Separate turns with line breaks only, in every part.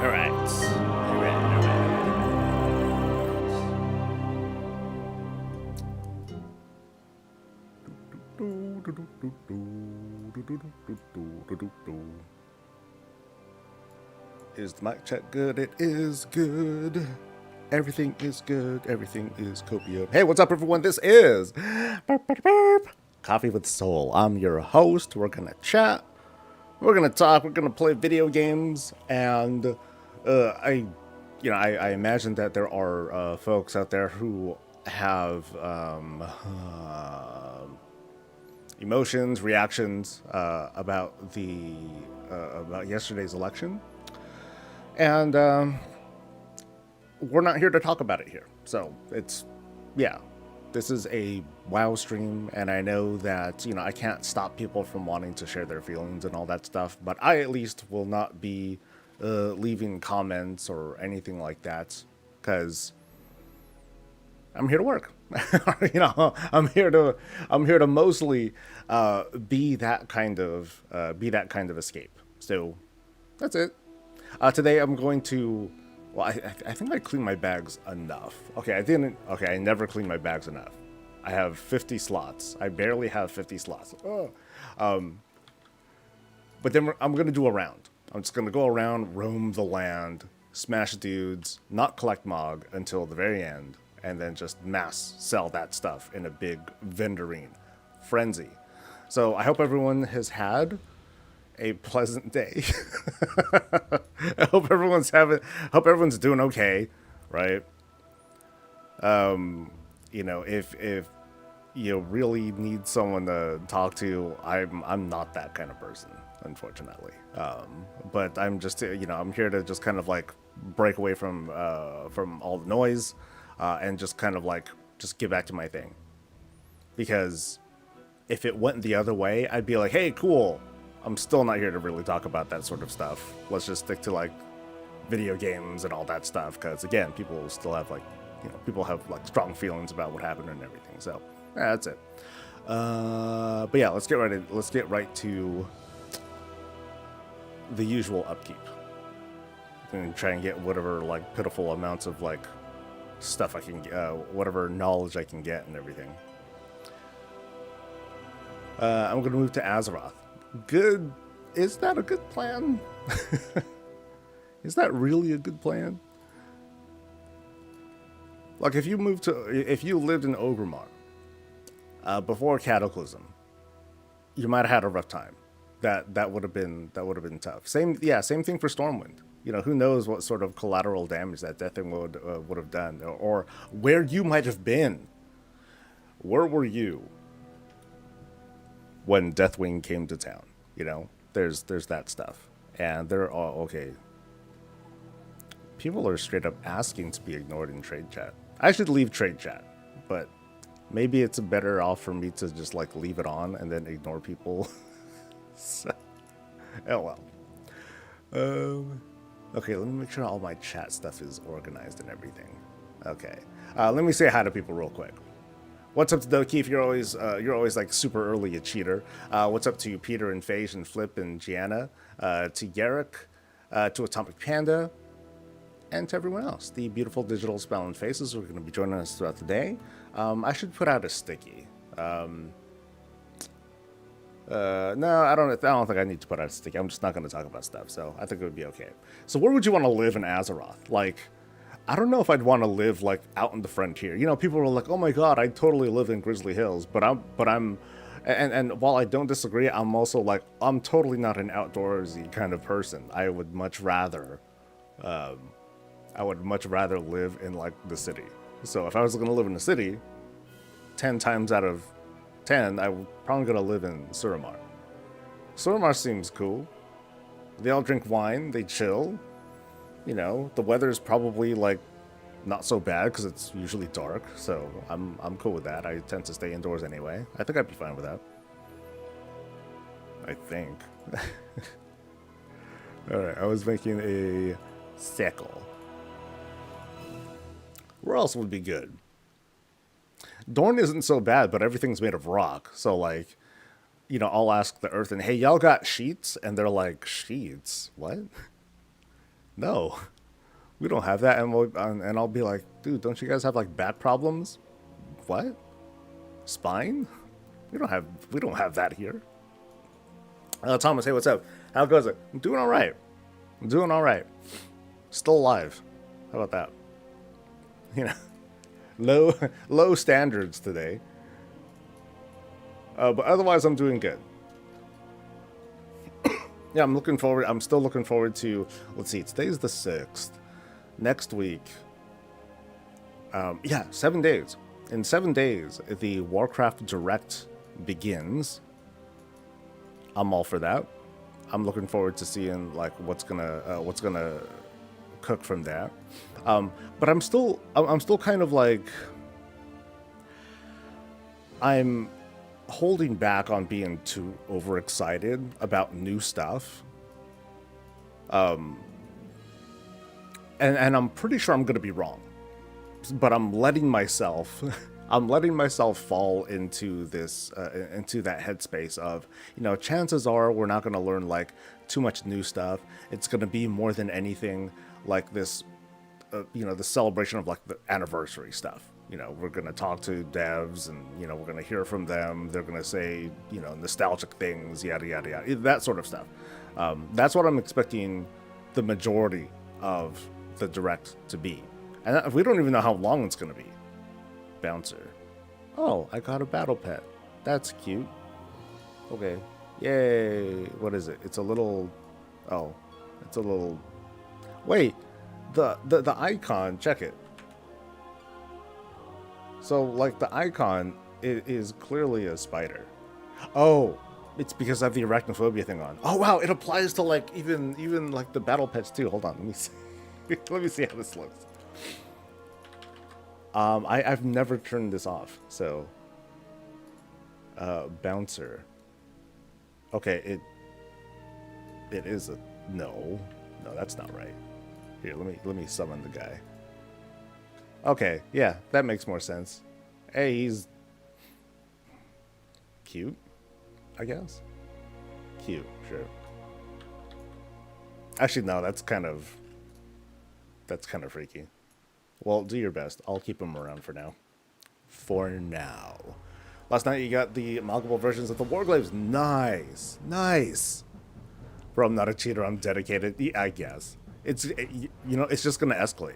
Alright. Is the mic check good? It is good. Everything is good. Everything is copium. Hey, what's up, everyone? This is Coffee with Soul. I'm your host. We're gonna chat. We're gonna talk. We're gonna play video games, and I imagine that there are folks out there who have emotions, reactions about the about yesterday's election, and we're not here to talk about it here. So yeah, this is a WoW stream, and I know that I can't stop people from wanting to share their feelings and all that stuff, but I at least will not be leaving comments or anything like that because I'm here to work. I'm here to mostly be that kind of escape. So that's it. Today I'm going to. Well, I think I cleaned my bags enough. Okay, I didn't. Okay, I never cleaned my bags enough. I have 50 slots. I barely have 50 slots. But then I'm gonna do a round. I'm just gonna go around, roam the land, smash dudes, not collect Mog until the very end, and then just mass sell that stuff in a big vendoring frenzy. So I hope everyone has had a pleasant day. I hope everyone's doing okay, right? If you really need someone to talk to, I'm not that kind of person, unfortunately. But I'm just I'm here to just kind of like break away from all the noise, and just kind of like just get back to my thing. Because if it went the other way, I'd be like, hey, cool. I'm still not here to really talk about that sort of stuff. Let's just stick to like video games and all that stuff. Because again, people still have people have like strong feelings about what happened and everything. So yeah, that's it. But yeah, let's get right to the usual upkeep and try and get whatever like pitiful amounts of like stuff I can get, whatever knowledge I can get and everything. I'm gonna move to Azeroth. Good. Is that a good plan? Is that really a good plan? Like if you lived in Orgrimmar before Cataclysm, you might have had a rough time. That would have been tough. Same thing for Stormwind. Who knows what sort of collateral damage that Deathwing would have done, or where you might have been. Where were you when Deathwing came to town? There's that stuff, and they're all okay. People are straight up asking to be ignored in trade chat. I should leave trade chat, but maybe it's better off for me to just like leave it on and then ignore people. So, oh well. Okay, let me make sure all my chat stuff is organized and everything. Okay, let me say hi to people real quick. What's up to Dokeef? You're always like super early, a cheater. What's up to Peter and Phage and Flip and Gianna, to Garrick, to Atomic Panda, and to everyone else. The beautiful digital spell and faces who are going to be joining us throughout the day. I should put out a sticky. No, I don't think I need to put out a sticky. I'm just not going to talk about stuff, so I think it would be okay. So where would you want to live in Azeroth? Like, I don't know if I'd want to live like out in the frontier. People are like, "Oh my God, I totally live in Grizzly Hills," but and while I don't disagree, I'm also like, I'm totally not an outdoorsy kind of person. I would much rather live in like the city. So if I was going to live in the city, 10 times out of 10, I'm probably going to live in Suramar. Suramar seems cool. They all drink wine. They chill. The weather's probably like not so bad because it's usually dark, so I'm cool with that. I tend to stay indoors anyway. I think I'd be fine with that. I think. All right, I was making a sickle. Where else would be good? Dorne isn't so bad, but everything's made of rock. So like, I'll ask the Earth and hey, y'all got sheets? And they're like, sheets? What? No, we don't have that. And I'll be like, dude, don't you guys have like back problems? What? Spine? We don't have that here. Thomas, hey, what's up? How goes it? I'm doing all right. I'm doing all right. Still alive. How about that? You know, low low standards today. But otherwise, I'm doing good. Yeah, I'm looking forward. I'm still looking forward to. Let's see. Today's the 6th. Next week. Yeah, 7 days. In 7 days, the Warcraft Direct begins. I'm all for that. I'm looking forward to seeing like what's gonna cook from that. But I'm still kind of like I'm holding back on being too overexcited about new stuff. And I'm pretty sure I'm gonna be wrong, but I'm letting myself I'm letting myself fall into this into that headspace of, chances are we're not going to learn like too much new stuff. It's going to be more than anything like this, the celebration of like the anniversary stuff. We're going to talk to devs and, we're going to hear from them. They're going to say, nostalgic things, yada, yada, yada, that sort of stuff. That's what I'm expecting the majority of the direct to be. And we don't even know how long it's going to be. Bouncer. Oh, I got a battle pet. That's cute. Okay. Yay. What is it? It's a little... Oh. It's a little... Wait. The icon, check it. So, like, the icon is clearly a spider. Oh, it's because I have the arachnophobia thing on. Oh, wow. It applies to, like, even like, the battle pets, too. Hold on. Let me see. Let me see how this looks. I've never turned this off, so bouncer. Okay, it is a no, that's not right. Here, let me summon the guy. Okay, yeah, that makes more sense. Hey, he's cute, I guess. Cute, sure. Actually, no, that's kind of freaky. Well, do your best. I'll keep him around for now. For now. Last night you got the amalgamable versions of the Warglaves. Nice. Nice. Bro, I'm not a cheater. I'm dedicated. Yeah, I guess. It's just going to escalate.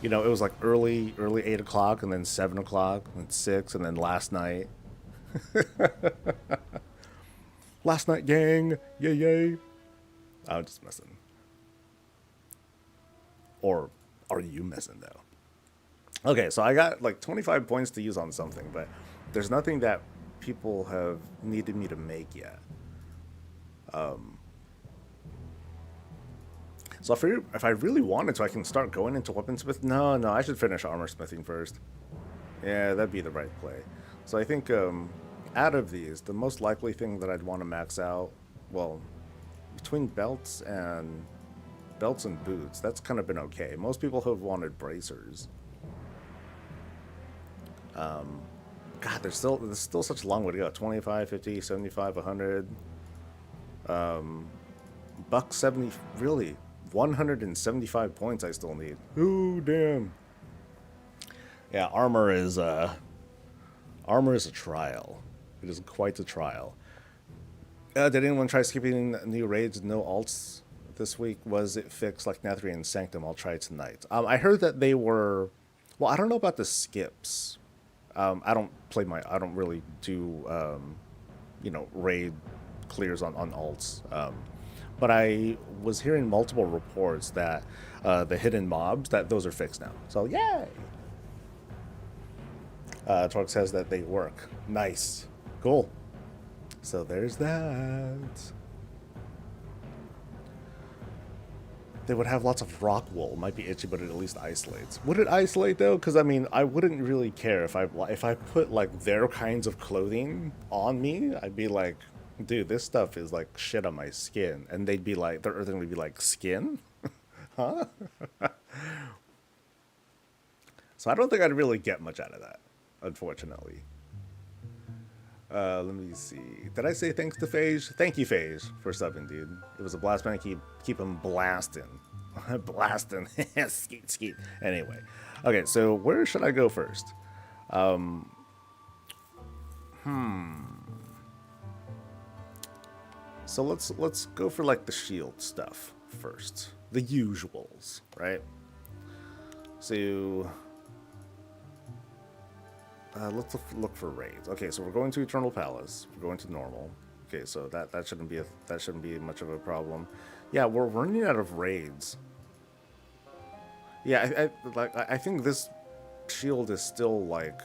It was like early 8 o'clock, and then 7 o'clock, and 6, and then last night. Last night, gang. Yay, yay. I'm just messing. Or... Are you messing though? Okay, so I got like 25 points to use on something, but there's nothing that people have needed me to make yet. So if I really wanted to, I can start going into weaponsmith. No, I should finish armor smithing first. Yeah, that'd be the right play. So I think out of these, the most likely thing that I'd want to max out, well, between belts and boots, that's kind of been okay. Most people have wanted bracers. God, there's still such a long way to go. 25, 50, 75, 100. Buck 70, really, 175 points I still need. Ooh, damn. Yeah, armor is a trial. It is quite a trial. Did anyone try skipping new raids, no alts this week? Was it fixed like Netherite and Sanctum? I'll try tonight. I heard that they were... Well, I don't know about the skips. I don't really do, raid clears on alts. But I was hearing multiple reports that the hidden mobs, that those are fixed now. So, yay! Torque says that they work. Nice. Cool. So there's that. They would have lots of rock wool. Might be itchy, but it at least isolates. Would it isolate though? Because I mean, I wouldn't really care if I put like their kinds of clothing on me. I'd be like, dude, this stuff is like shit on my skin, and they'd be like, their earthing would be like, skin, huh? So I don't think I'd really get much out of that, unfortunately. Let me see. Did I say thanks to Phage? Thank you, Phage, for subbing, dude. It was a blast, man. Keep him blasting. Blasting. Skeet, skeet. Anyway. Okay, so where should I go first? So let's go for like the shield stuff first. The usuals, right? So let's look for raids. Okay, so we're going to Eternal Palace. We're going to normal. Okay, so that shouldn't be much of a problem. Yeah, we're running out of raids. Yeah, I think this shield is still like.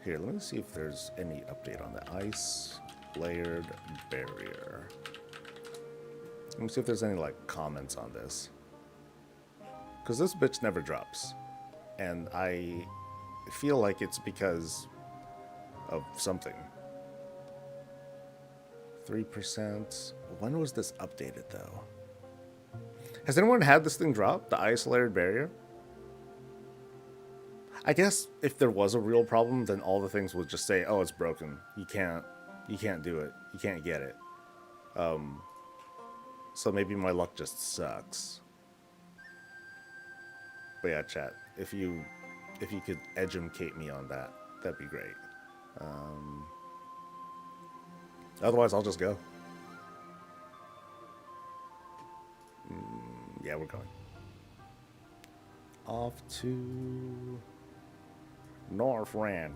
Here, let me see if there's any update on the ice layered barrier. Let me see if there's any like comments on this. Because this bitch never drops, and I feel like it's because of something. 3%. When was this updated though? Has anyone had this thing drop? The ice layered barrier? I guess if there was a real problem, then all the things would just say, "Oh, it's broken. You can't do it. You can't get it." So maybe my luck just sucks. But yeah, chat. If you could educate me on that, that'd be great. Otherwise, I'll just go. Yeah, we're going. Off to North Ran.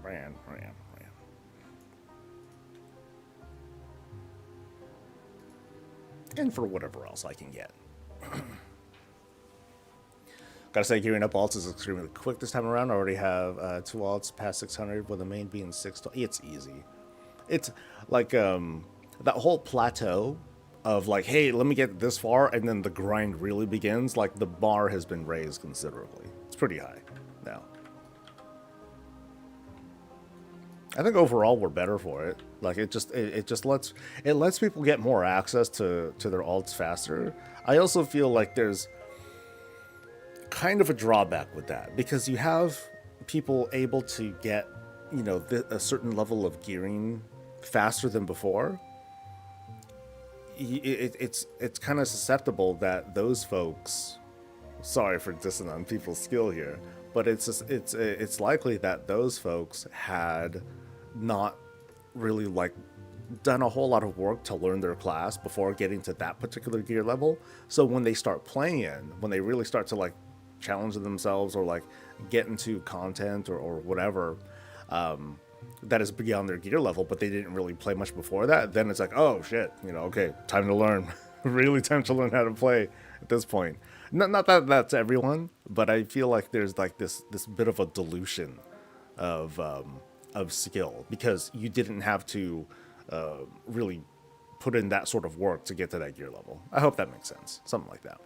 And for whatever else I can get. Gotta say, gearing up alts is extremely quick this time around. I already have 2 alts past 600, with the main being 6. It's easy. It's like that whole plateau of like, hey, let me get this far, and then the grind really begins. Like the bar has been raised considerably. It's pretty high now. I think overall we're better for it. Like it just lets people get more access to their alts faster. I also feel like there's kind of a drawback with that, because you have people able to get, you know, a certain level of gearing faster than before. It's kind of susceptible that those folks, sorry for dissing on people's skill here, but it's likely that those folks had not really like done a whole lot of work to learn their class before getting to that particular gear level. So when they start playing, when they really start to like challenge themselves or like get into content or whatever that is beyond their gear level, but they didn't really play much before that, then it's like, oh shit, you know, okay, time to learn. Really time to learn how to play at this point. Not that that's everyone, but I feel like there's like this bit of a dilution of skill, because you didn't have to really put in that sort of work to get to that gear level. I hope that makes sense. Something like that.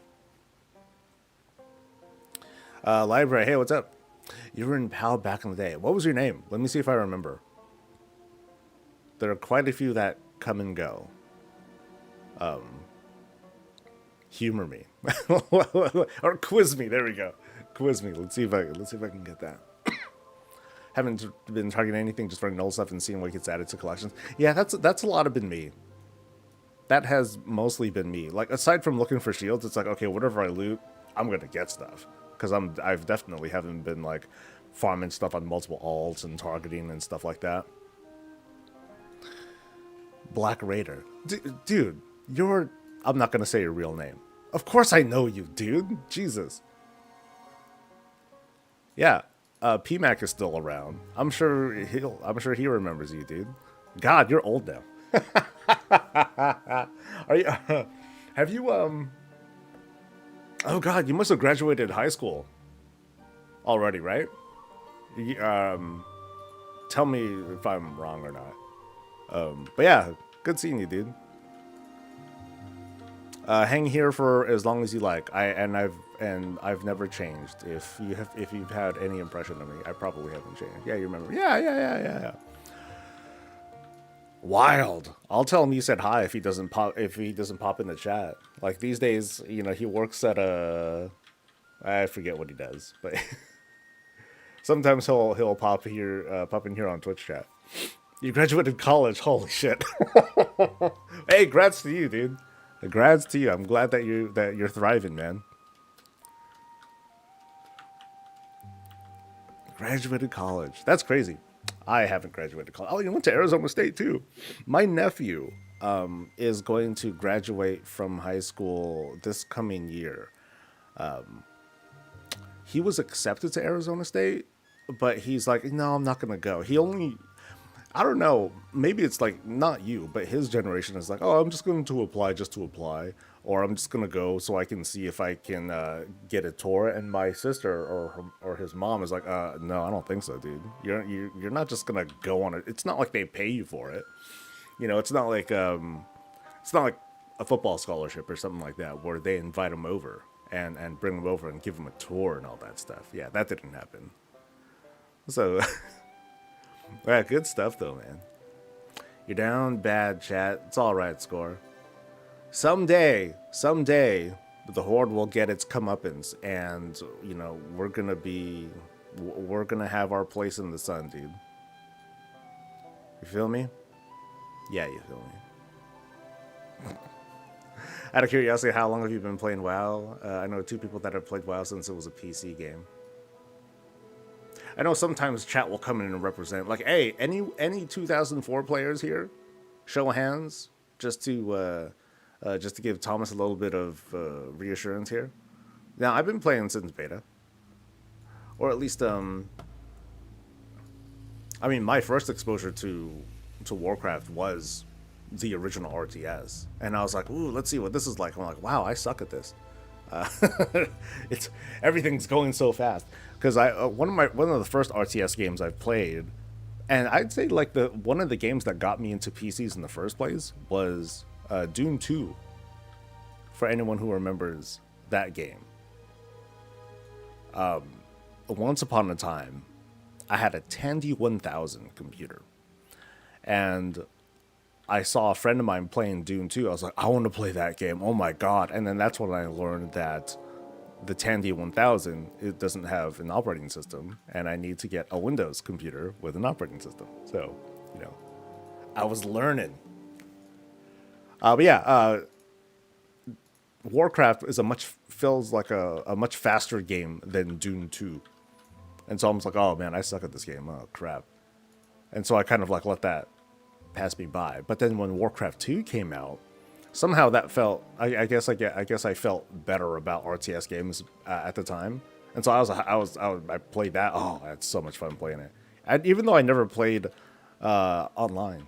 Library, hey, what's up? You were in PAL back in the day. What was your name? Let me see if I remember. There are quite a few that come and go. Humor me. Or quiz me. There we go. Quiz me. Let's see if I can get that. Haven't been targeting anything, just running old stuff and seeing what gets added to collections. Yeah, that's a lot of been me. That has mostly been me. Like, aside from looking for shields, it's like, okay, whatever I loot, I'm gonna get stuff. Because I've definitely haven't been like farming stuff on multiple alts and targeting and stuff like that. Black Raider. Dude, I'm not gonna say your real name. Of course I know you, dude. Jesus. Yeah. PMAC is still around. I'm sure he remembers you, dude. God, you're old now. Are you have you oh god, you must have graduated high school already, right? Tell me if I'm wrong or not. But yeah, good seeing you, dude. Hang here for as long as you like. I've never changed. If you've had any impression of me, I probably haven't changed. Yeah, you remember? Yeah. Wild. I'll tell him you said hi if he doesn't pop in the chat. Like these days, you know, he works at I forget what he does, but sometimes he'll pop in here on Twitch chat. You graduated college. Holy shit. Hey, grats to you, dude. Congrats to you. I'm glad that you're thriving, man. Graduated college. That's crazy. I haven't graduated college. Oh, you went to Arizona State too. My nephew is going to graduate from high school this coming year. He was accepted to Arizona State, but he's like, no, I'm not gonna go. He only, I don't know, maybe it's like not you, but his generation is like, oh, I'm just going to apply just to apply, or I'm just gonna go so I can see if I can get a tour. And my sister or his mom is like, no, I don't think so, dude. You're not just gonna go on it. It's not like they pay you for it. You know, it's not like a football scholarship or something like that where they invite them over and bring them over and give them a tour and all that stuff. Yeah, that didn't happen. So, yeah, good stuff though, man. You're down bad, chat. It's all right, score. Someday, the horde will get its comeuppance, and you know we're gonna have our place in the sun, dude. You feel me? Yeah, you feel me. Out of curiosity, how long have you been playing WoW? I know two people that have played WoW since it was a PC game. I know sometimes chat will come in and represent, like, hey, any 2004 players here? Show of hands, just to give Thomas a little bit of reassurance here. Now, I've been playing since beta, or at least, I mean, my first exposure to Warcraft was the original RTS, and I was like, ooh, let's see what this is like. I'm like, wow, I suck at this. Uh, it's everything's going so fast because one of the first RTS games I've played, and I'd say like the one of the games that got me into PCs in the first place was Doom 2. For anyone who remembers that game, once upon a time, I had a Tandy 1000 computer, and I saw a friend of mine playing Doom 2. I was like, I want to play that game. Oh my god! And then that's when I learned that the Tandy 1000 it doesn't have an operating system, and I need to get a Windows computer with an operating system. So, you know, I was learning. But yeah, Warcraft is feels like a much faster game than Doom 2, and so I'm just like, oh man, I suck at this game. Oh crap! And so I kind of like let that pass me by. But then when Warcraft 2 came out, somehow that felt I guess I felt better about RTS games at the time. And so I played that. Oh, I had so much fun playing it. And even though I never played online.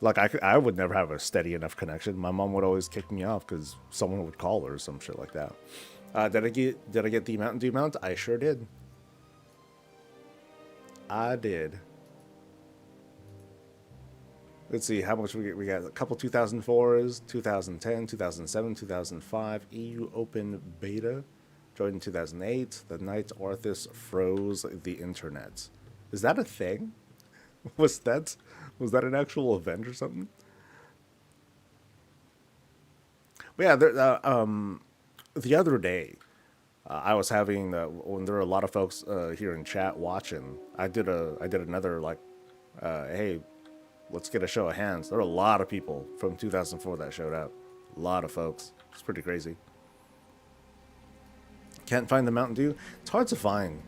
Like I would never have a steady enough connection. My mom would always kick me off because someone would call her or some shit like that. Did I get the Mountain Dew mount? I sure did. I did. Let's see how much we get. We got a couple 2004s, 2010, 2007, 2005, EU Open Beta, joined in 2008. The night Arthas froze the internet. Is that a thing? Was that an actual event or something? But yeah, the other day, I was having when there were a lot of folks here in chat watching. I did another like, hey, let's get a show of hands. There were a lot of people from 2004 that showed up. A lot of folks. It's pretty crazy. Can't find the Mountain Dew. It's hard to find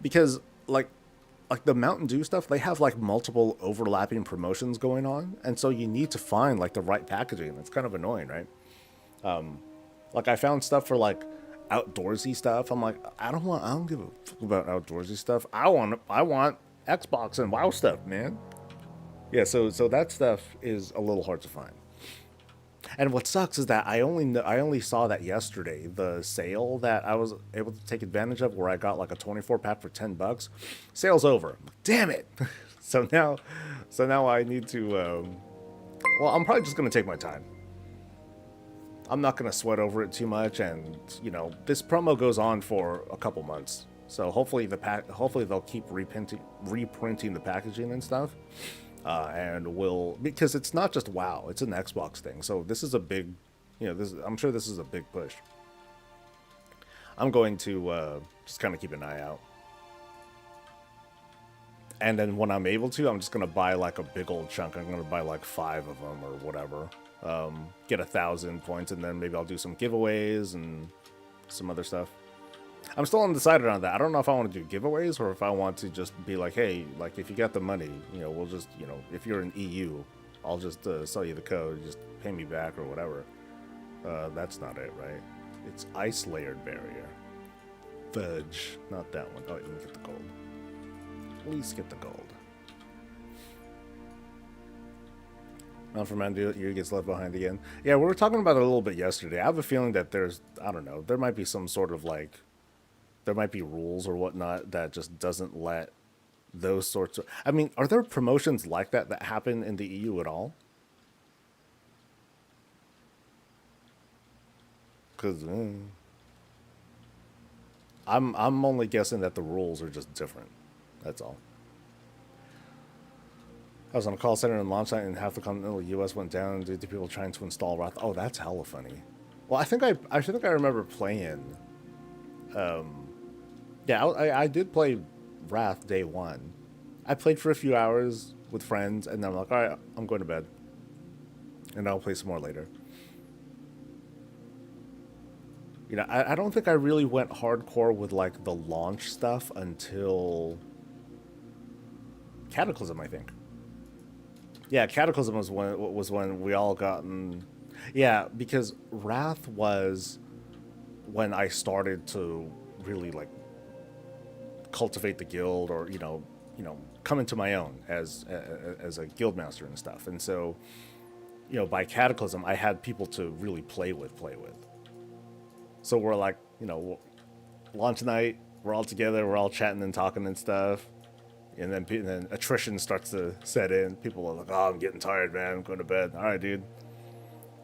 because like the Mountain Dew stuff, they have like multiple overlapping promotions going on, and so you need to find like the right packaging. It's kind of annoying, right? Like I found stuff for like outdoorsy stuff. I'm like, I don't give a fuck about outdoorsy stuff. I want Xbox and WoW stuff, man. Yeah, so that stuff is a little hard to find. And what sucks is that I only saw that yesterday, the sale that I was able to take advantage of, where I got like a 24 pack for $10. Sale's over. Damn it! so now I need to. Well, I'm probably just gonna take my time. I'm not gonna sweat over it too much, and you know this promo goes on for a couple months, so hopefully hopefully they'll keep reprinting the packaging and stuff. Because it's not just WoW, it's an Xbox thing. So this is a big, I'm sure this is a big push. I'm going to just kind of keep an eye out. And then when I'm able to, I'm just gonna buy like a big old chunk. I'm gonna buy like 5 of them or whatever. Get 1,000 points, and then maybe I'll do some giveaways and some other stuff. I'm still undecided on that. I don't know if I want to do giveaways or if I want to just be like, hey, like if you got the money, you know, we'll just, you know, if you're in EU, I'll just sell you the code, just pay me back or whatever. That's not it, right? It's ice layered barrier. Fudge, not that one. Oh, you can get the gold. At least get the gold. Not for man, you gets left behind again. Yeah, we were talking about it a little bit yesterday. I have a feeling that there's, I don't know, there might be some sort of like, there might be rules or whatnot that just doesn't let those sorts of, I mean, are there promotions like that that happen in the EU at all? Because I'm only guessing that the rules are just different. That's all. I was on a call center in launch night and half the continental U.S. went down due to people trying to install Wrath. Oh, that's hella funny. Well, I think I remember playing. Yeah, I did play Wrath day one. I played for a few hours with friends, and then I'm like, all right, I'm going to bed, and I'll play some more later. You know, I don't think I really went hardcore with like the launch stuff until Cataclysm, I think. Yeah, Cataclysm was when we all gotten. Yeah, because Wrath was when I started to really like cultivate the guild, or come into my own as a guild master and stuff. And so, by Cataclysm, I had people to really play with. So we're like, launch night, we're all together, we're all chatting and talking and stuff. And then attrition starts to set in. People are like, oh, I'm getting tired, man. I'm going to bed. All right, dude.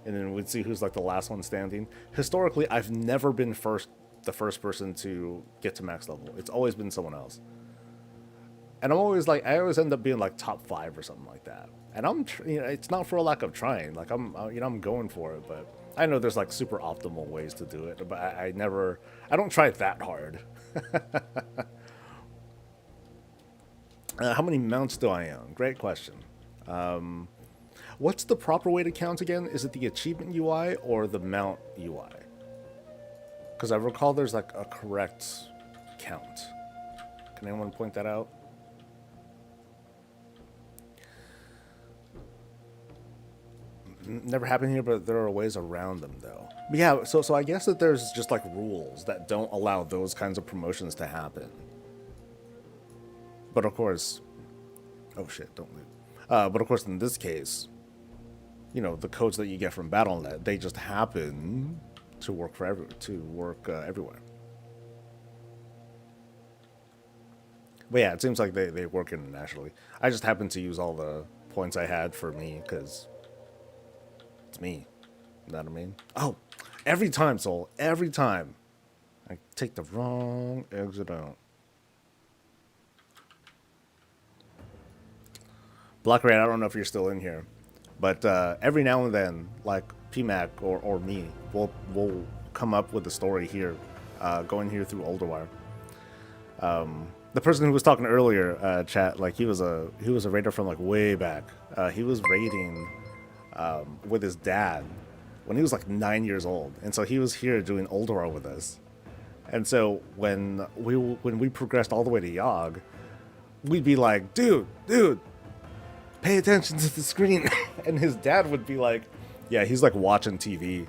And then we'd see who's like the last one standing. Historically, I've never been the first person to get to max level. It's always been someone else. And I'm always like, I always end up being like top 5 or something like that. And it's not for a lack of trying. Like I'm going for it, but I know there's like super optimal ways to do it. But I don't try that hard. How many mounts do I own? Great question. What's the proper way to count again? Is it the achievement UI or the mount UI? Because I recall there's like a correct count. Can anyone point that out? Never happened here, but there are ways around them though. But yeah, so I guess that there's just like rules that don't allow those kinds of promotions to happen. But of course, oh shit, don't leave. But of course, in this case, the codes that you get from Battle.net, they just happen to work everywhere. But yeah, it seems like they work internationally. I just happen to use all the points I had for me because it's me. You know what I mean? Oh, every time, Soul, every time I take the wrong exit out. Black Rat, I don't know if you're still in here, but every now and then, like PMAC or me, we'll come up with a story here, going here through Olderwire. The person who was talking earlier, chat, like he was a raider from like way back. He was raiding with his dad when he was like 9 years old, and so he was here doing Olderwire with us. And so when we progressed all the way to Yogg, we'd be like, dude, pay attention to the screen. And his dad would be like, yeah, he's like watching TV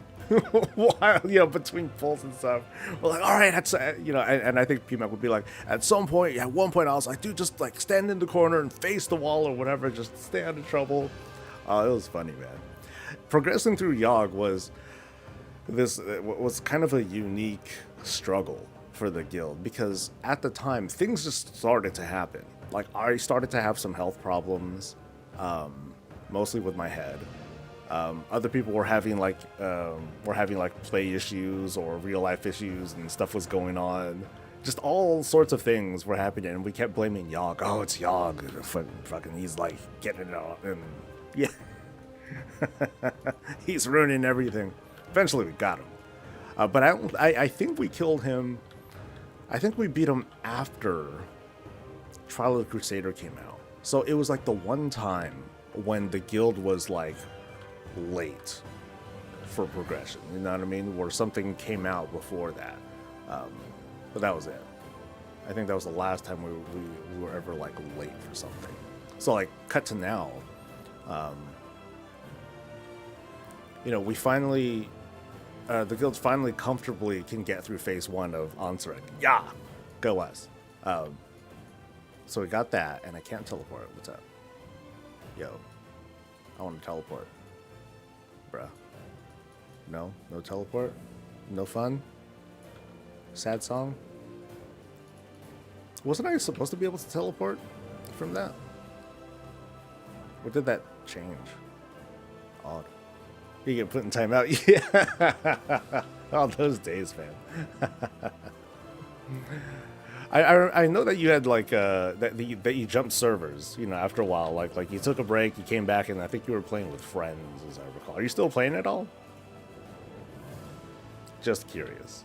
while, between pulls and stuff. We're like, all right, that's, and I think PMAC would be like, at some point, at one point I was like, dude, just like stand in the corner and face the wall or whatever, just stay out of trouble. It was funny, man. Progressing through Yogg was kind of a unique struggle for the guild, because at the time, things just started to happen. Like, I started to have some health problems. Mostly with my head. Other people were having like play issues or real life issues, and stuff was going on. Just all sorts of things were happening, and we kept blaming Yogg. Oh, it's Yogg. Fucking, he's like getting it out, and yeah, he's ruining everything. Eventually, we got him. But I think we killed him. I think we beat him after Trial of the Crusader came out. So it was like the one time when the guild was like late for progression. You know what I mean? Where something came out before that. But that was it. I think that was the last time we were ever like late for something. So like cut to now. You know, we finally, the guild finally comfortably can get through phase 1 of Ansarek. Yeah, go us. So we got that, and I can't teleport. What's up? Yo, I want to teleport. Bruh. No teleport? No fun? Sad song? Wasn't I supposed to be able to teleport from that? Or did that change? Odd. You get put in timeout. Yeah. All those days, man. I know that you had like that you jumped servers, you know, after a while. Like you took a break, you came back, and I think you were playing with friends, as I recall. Are you still playing at all? Just curious.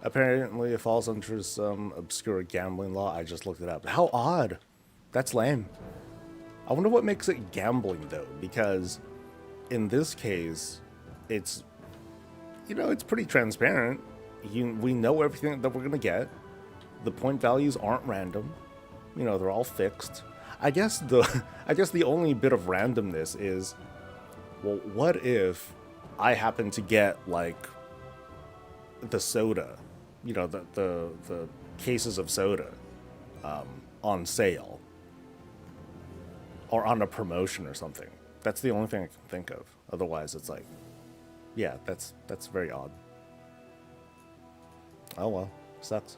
Apparently, it falls under some obscure gambling law. I just looked it up. How odd. That's lame. I wonder what makes it gambling, though, because in this case, it's, you know, it's pretty transparent. We know everything that we're going to get. The point values aren't random. You know, they're all fixed. I guess the only bit of randomness is, well, what if I happen to get, like, the soda, you know, the cases of soda on sale or on a promotion or something. That's the only thing I can think of. Otherwise, it's like, yeah, that's very odd. Oh well, sucks.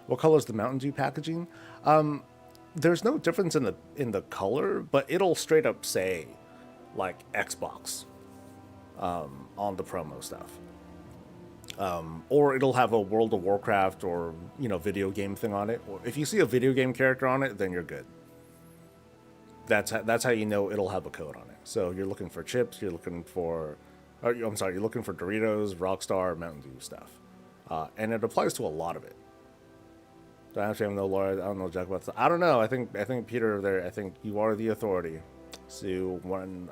What color is the Mountain Dew packaging? There's no difference in the color, but it'll straight up say like Xbox on the promo stuff. Or it'll have a World of Warcraft or, you know, video game thing on it. Or if you see a video game character on it, then you're good. That's how you know it'll have a code on it. So you're looking for chips, you're looking for you're looking for Doritos, Rockstar, Mountain Dew stuff. And it applies to a lot of it. Do I actually have no Laura? I don't know Jack about that. I don't know. I think Peter there. I think you are the authority. So when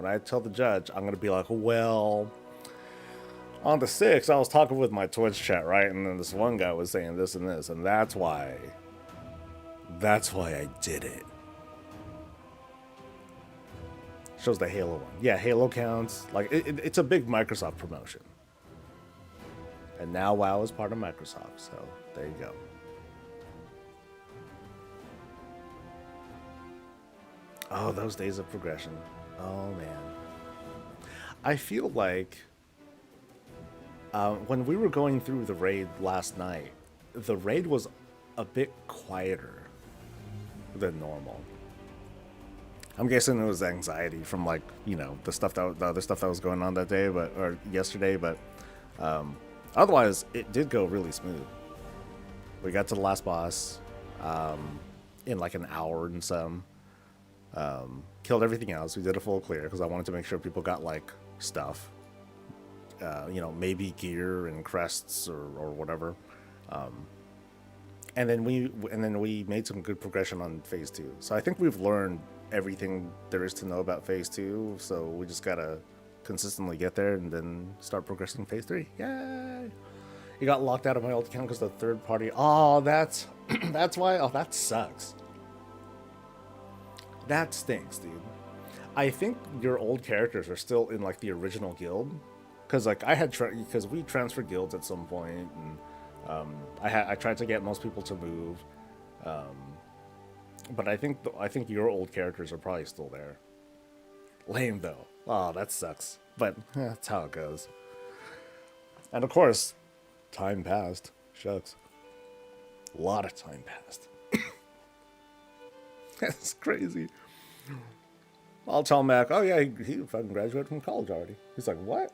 I tell the judge, I'm gonna be like, well, on the 6th, I was talking with my Twitch chat, right? And then this one guy was saying this and this, and that's why I did it. Shows the Halo one. Yeah, Halo counts. Like it's a big Microsoft promotion. And now WoW is part of Microsoft, so there you go. Oh, those days of progression. Oh, man. I feel like when we were going through the raid last night, the raid was a bit quieter than normal. I'm guessing it was anxiety from, like, you know, the other stuff that was going on that day, or yesterday, but otherwise, it did go really smooth. We got to the last boss in like an hour and some. Killed everything else. We did a full clear because I wanted to make sure people got like stuff. You know, maybe gear and crests or whatever. And then we made some good progression on phase 2. So I think we've learned everything there is to know about phase 2. So we just gotta consistently get there and then start progressing phase 3. Yay! You got locked out of my old account because the third party. Oh, that's why. Oh, that sucks. That stinks, dude. I think your old characters are still in like the original guild, because like I had because we transferred guilds at some point, and I tried to get most people to move, but I think your old characters are probably still there. Lame though. Oh, that sucks. But that's how it goes. And of course, time passed. Shucks. A lot of time passed. That's crazy. I'll tell Mac, oh yeah, he fucking graduated from college already. He's like, what?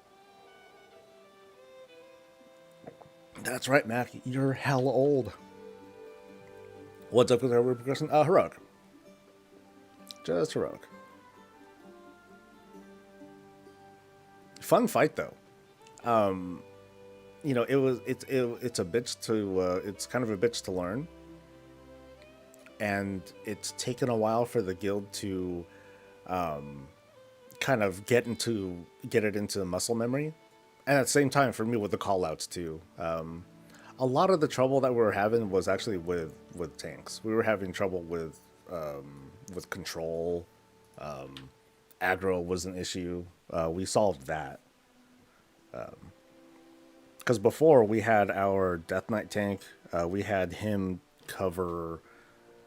That's right, Mac. You're hella old. What's up with our progression? Heroic. Just heroic. Fun fight though. you know, it's a bitch to it's kind of a bitch to learn, and it's taken a while for the guild to kind of get it into muscle memory, and at the same time for me with the call outs too. A lot of the trouble that we were having was actually with tanks. We were having trouble with control. Aggro was an issue. We solved that because before we had our Death Knight tank. We had him cover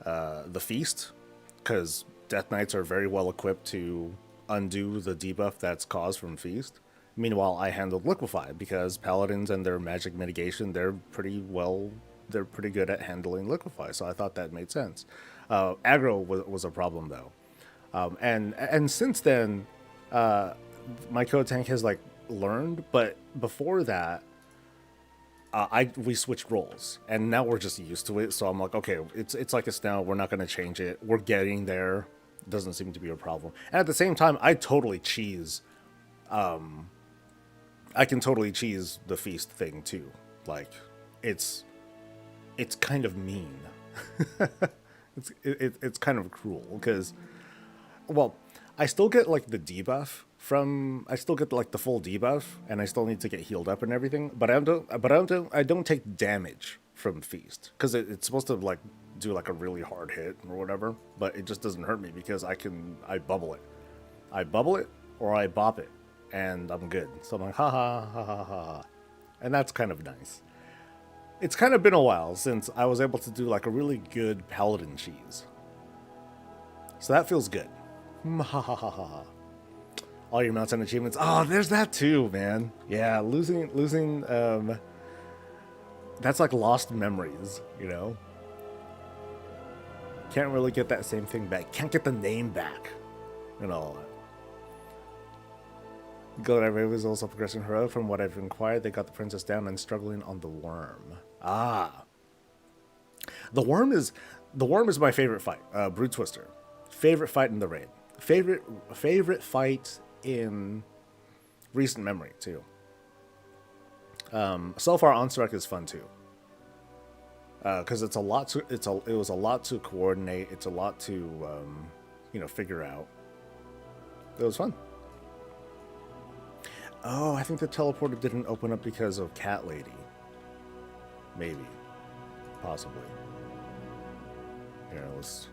the feast because Death Knights are very well equipped to undo the debuff that's caused from feast. Meanwhile, I handled liquefy because paladins and their magic mitigation, they're pretty good at handling liquefy. So I thought that made sense. Aggro was a problem though, and since then, my code tank has like learned. But before that, we switched roles, and now we're just used to it. So I'm like, okay, it's like it's now. We're not going to change it. We're getting there. Doesn't seem to be a problem. And at the same time, I totally cheese. I can totally cheese the feast thing too. Like, it's kind of mean. It's kind of cruel because, well, I still get like the debuff from. I still get like the full debuff, and I still need to get healed up and everything. But I don't take damage from feast because it's supposed to like do like a really hard hit or whatever. But it just doesn't hurt me because I bubble it. I bubble it or I bop it, and I'm good. So I'm like ha ha ha ha ha, ha. And that's kind of nice. It's kind of been a while since I was able to do like a really good paladin cheese. So that feels good. Ha ha ha ha ha. All your mounts and achievements. Oh, there's that too, man. Yeah, losing that's like lost memories, you know? Can't really get that same thing back. Can't get the name back. And all that. Golden was also progressing heroic. From what I've inquired, they got the princess down and struggling on the worm. Ah. The worm is my favorite fight. Brood Twister. Favorite fight in the raid. Favorite fight in recent memory too. So far, Onslaught is fun too, because it was a lot to coordinate. It's a lot to figure out. It was fun. Oh, I think the teleporter didn't open up because of Cat Lady. Maybe, possibly. Here, let's.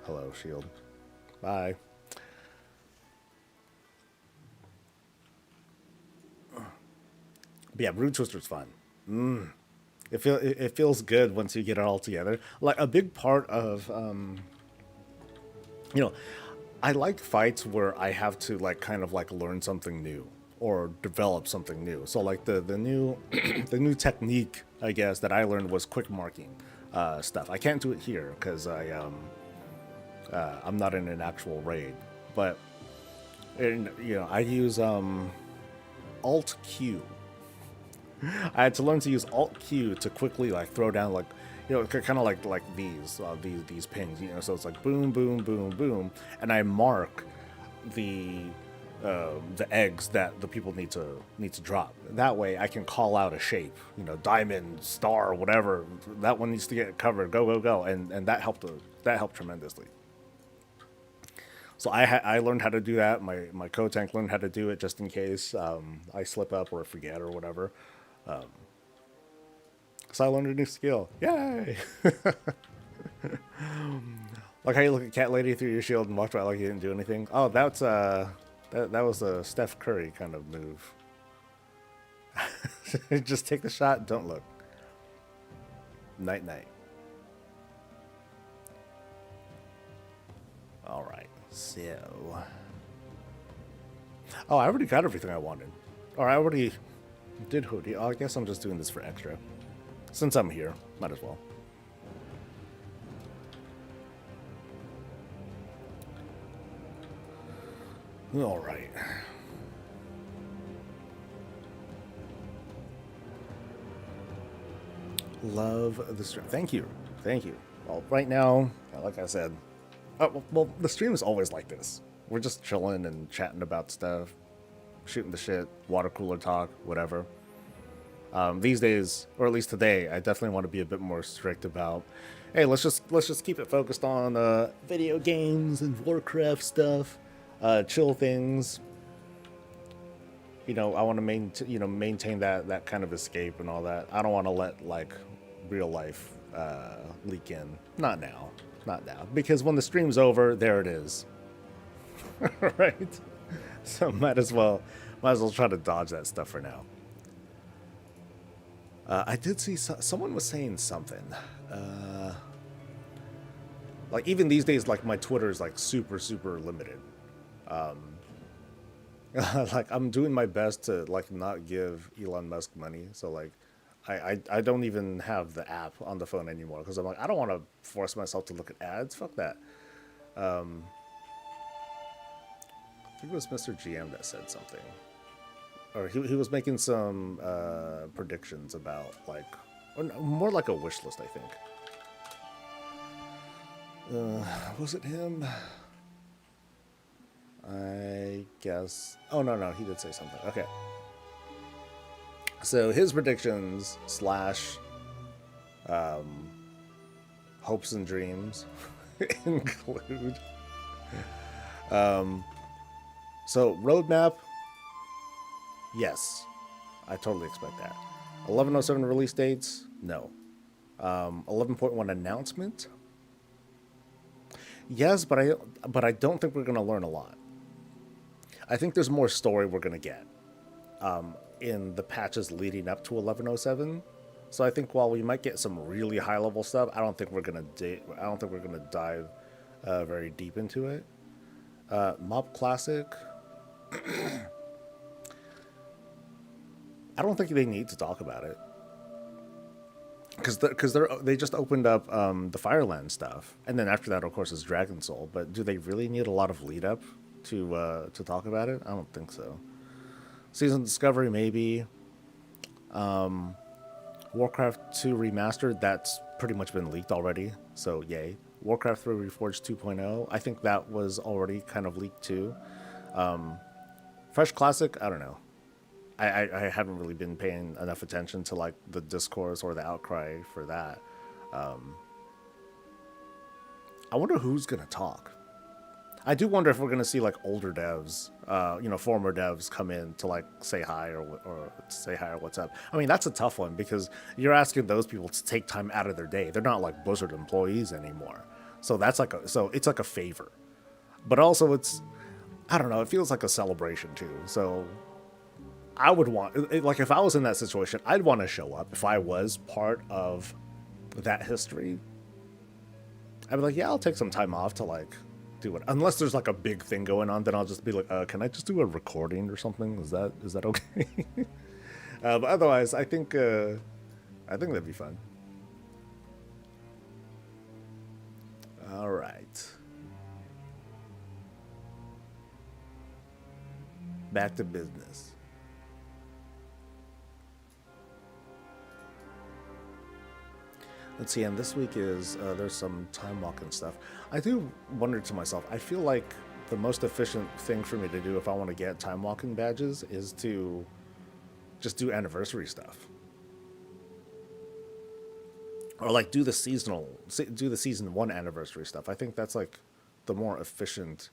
Hello, Shield. Bye. But yeah, Brood Twister's fun. It feels good once you get it all together. Like a big part of I like fights where I have to like kind of like learn something new or develop something new. So like the new the new technique I guess that I learned was quick marking stuff. I can't do it here because I'm not in an actual raid, but I use Alt Q. I had to learn to use Alt Q to quickly like throw down like kind of like these pings. So it's like boom, boom, boom, boom, and I mark the eggs that the people need to drop. That way I can call out a shape, diamond, star, whatever. That one needs to get covered. Go, go, go, and that helped tremendously. So I learned how to do that. My co-tank learned how to do it just in case I slip up or forget or whatever. So I learned a new skill. Yay! Like how you look at Cat Lady through your shield and walk by like you didn't do anything. Oh, that's that was a Steph Curry kind of move. Just take the shot, don't look. Night night. All right. So, oh, I already got everything I wanted. Or I already did hoodie. Oh, I guess I'm just doing this for extra. Since I'm here, might as well. All right. Love the stream. Thank you. Thank you. Well, right now, like I said, well, the stream is always like this. We're just chilling and chatting about stuff, shooting the shit, water cooler talk, whatever. These days, or at least today, I definitely want to be a bit more strict about, hey, let's just keep it focused on video games and Warcraft stuff, chill things. I want to maintain that kind of escape and all that. I don't want to let like real life leak in. Not now, not now, because when the stream's over, there it is, right? So might as well try to dodge that stuff for now. I did see someone was saying something. Like even these days, like my Twitter is like super super limited. Like I'm doing my best to like not give Elon Musk money. So like I don't even have the app on the phone anymore because I'm like I don't want to force myself to look at ads. Fuck that. I think it was Mr. GM that said something, or he was making some predictions about like, or more like a wish list. I think. Was it him? I guess. Oh no, he did say something. Okay. So his predictions slash hopes and dreams include. So roadmap. Yes, I totally expect that. 1107 release dates. No. 11.1 announcement. Yes, but I don't think we're gonna learn a lot. I think there's more story we're gonna get in the patches leading up to 1107. So I think while we might get some really high level stuff, I don't think we're gonna dive very deep into it. Mob Classic. I don't think they need to talk about it because they just opened up the Fireland stuff, and then after that, of course, is Dragon Soul. But do they really need a lot of lead up to talk about it? I don't think so. Season Discovery maybe. Warcraft 2 Remastered, that's pretty much been leaked already, so yay. Warcraft 3 Reforged 2.0, I think that was already kind of leaked too. Fresh Classic, I don't know. I haven't really been paying enough attention to like the discourse or the outcry for that. I wonder who's gonna talk. I do wonder if we're gonna see like older devs, former devs come in to like say hi or say hi or what's up. I mean, that's a tough one because you're asking those people to take time out of their day. They're not like Blizzard employees anymore, so it's like a favor, but also I don't know. It feels like a celebration too. So I would like if I was in that situation, I'd want to show up if I was part of that history. I'd be like, yeah, I'll take some time off to like do it. Unless there's like a big thing going on, then I'll just be like, can I just do a recording or something? Is that okay? But otherwise, I think that'd be fun. All right. Back to business. Let's see, and this week is there's some time walking stuff. I do wonder to myself, I feel like the most efficient thing for me to do if I want to get time walking badges is to just do anniversary stuff. Or like do the season 1 anniversary stuff. I think that's like the more efficient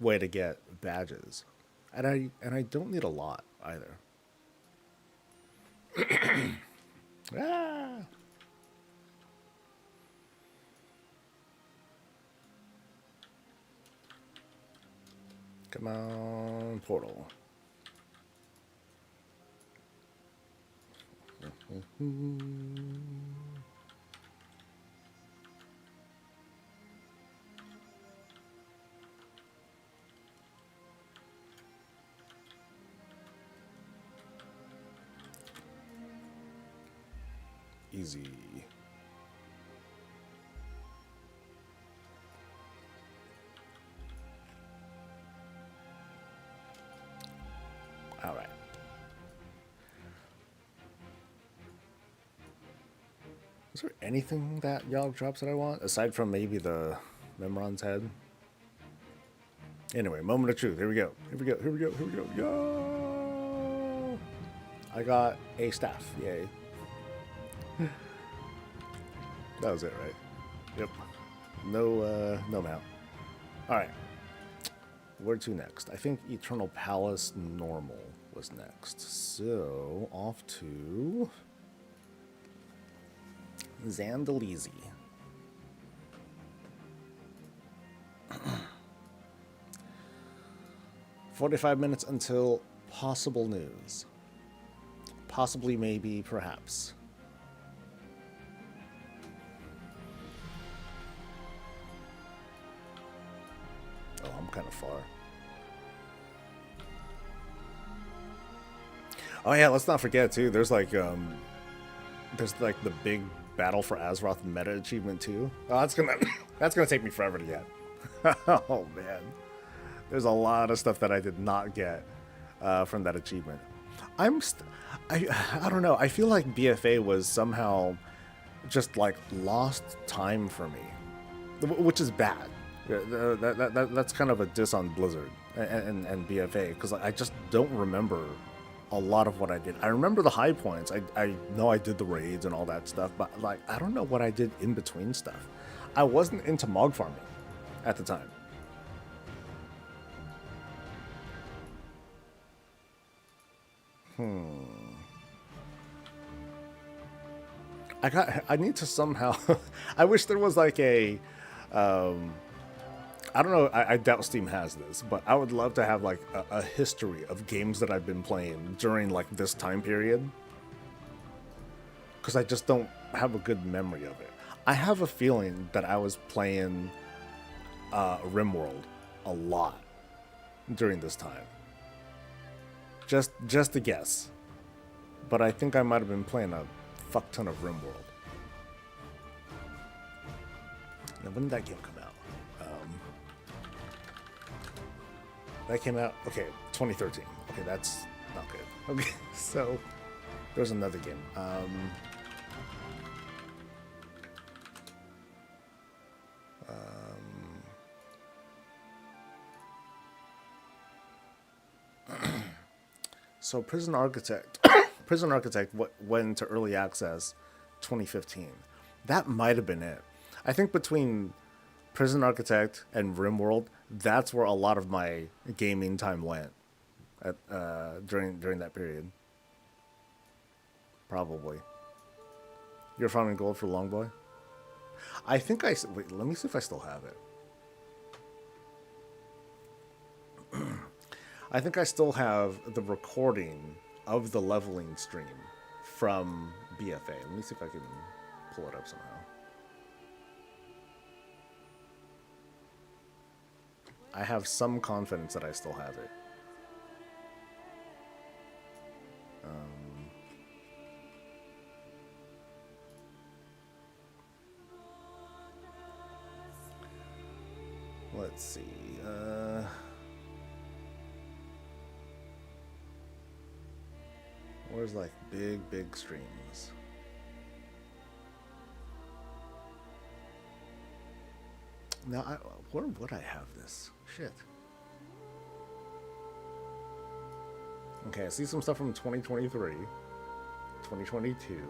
way to get badges. And I don't need a lot either. Ah. Come on, portal. Easy. All right. Is there anything that y'all drops that I want aside from maybe the Memron's head? Anyway, moment of truth. Here we go. Yo! I got a staff. Yay. That was it, right? Yep. No mount. Alright. Where to next? I think Eternal Palace Normal was next. So, off to Zandalese. 45 minutes until possible news. Possibly, maybe, perhaps. Oh, I'm kind of far. Oh yeah, let's not forget too. There's like the big Battle for Azeroth meta achievement too. Oh, that's gonna take me forever to get. Oh man, there's a lot of stuff that I did not get from that achievement. I don't know. I feel like BFA was somehow just like lost time for me, which is bad. That's kind of a diss on Blizzard and BFA, because I just don't remember a lot of what I did. I remember the high points. I know I did the raids and all that stuff, but like I don't know what I did in between stuff. I wasn't into mog farming at the time. I need to somehow I wish there was like a I don't know, I doubt Steam has this, but I would love to have like a history of games that I've been playing during like this time period, because I just don't have a good memory of it. I have a feeling that I was playing RimWorld a lot during this time. Just a guess. But I think I might have been playing a fuck ton of RimWorld. Now, when did that game come out? That came out, okay, 2013. Okay, that's not good. Okay, so there's another game. So Prison Architect, Prison Architect went into early access 2015. That might have been it. I think between Prison Architect and RimWorld, that's where a lot of my gaming time went at during that period. Probably. You're farming gold for Longboy? I think wait, let me see if I still have it. I think I still have the recording of the leveling stream from BFA. Let me see if I can pull it up somehow. I have some confidence that I still have it. Let's see. Where's like big streams? Now, where would I have this? Shit. Okay, I see some stuff from 2023, 2022.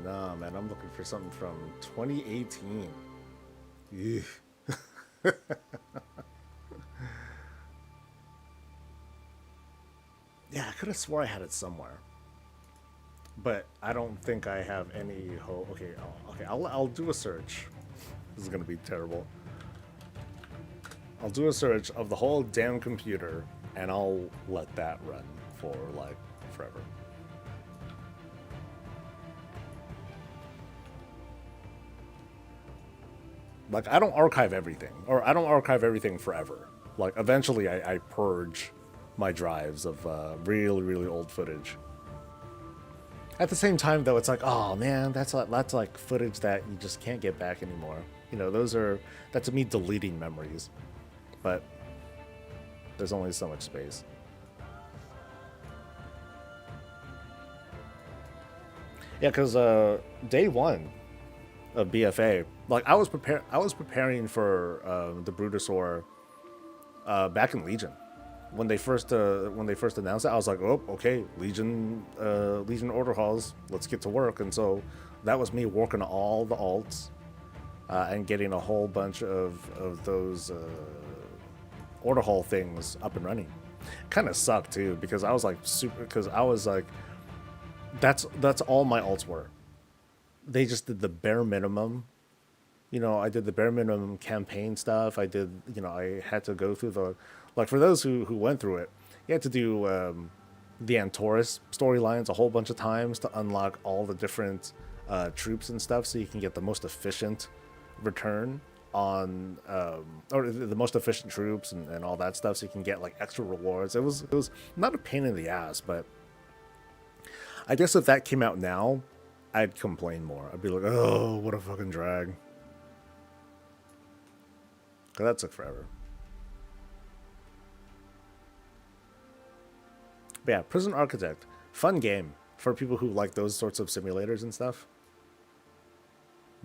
Nah, man, I'm looking for something from 2018. Ew. Yeah, I could have swore I had it somewhere, but I don't think I have any hope. Okay, I'll do a search. This is gonna be terrible. I'll do a search of the whole damn computer, and I'll let that run for like forever. Like, I don't archive everything, or I don't archive everything forever. Like, eventually I purge my drives of really old footage. At the same time, though, it's like, oh man, that's like footage that you just can't get back anymore. You know, that's me deleting memories. But there's only so much space. Yeah, because day one of BFA, like I was preparing for the Brutosaur back in Legion. when they first announced it, I was like, oh, okay, Legion order halls, let's get to work. And so that was me working all the alts and getting a whole bunch of those order hall things up and running. Kind of sucked too because I was like super because I was like that's all my alts were. They just did the bare minimum. I did the bare minimum campaign stuff. I did, I had to go through like for those who went through it, you had to do the Antorus storylines a whole bunch of times to unlock all the different troops and stuff so you can get the most efficient return on, or the most efficient troops and all that stuff so you can get like extra rewards. It was not a pain in the ass, but I guess if that came out now, I'd complain more. I'd be like, oh, what a fucking drag. Because that took forever. But yeah, Prison Architect. Fun game for people who like those sorts of simulators and stuff.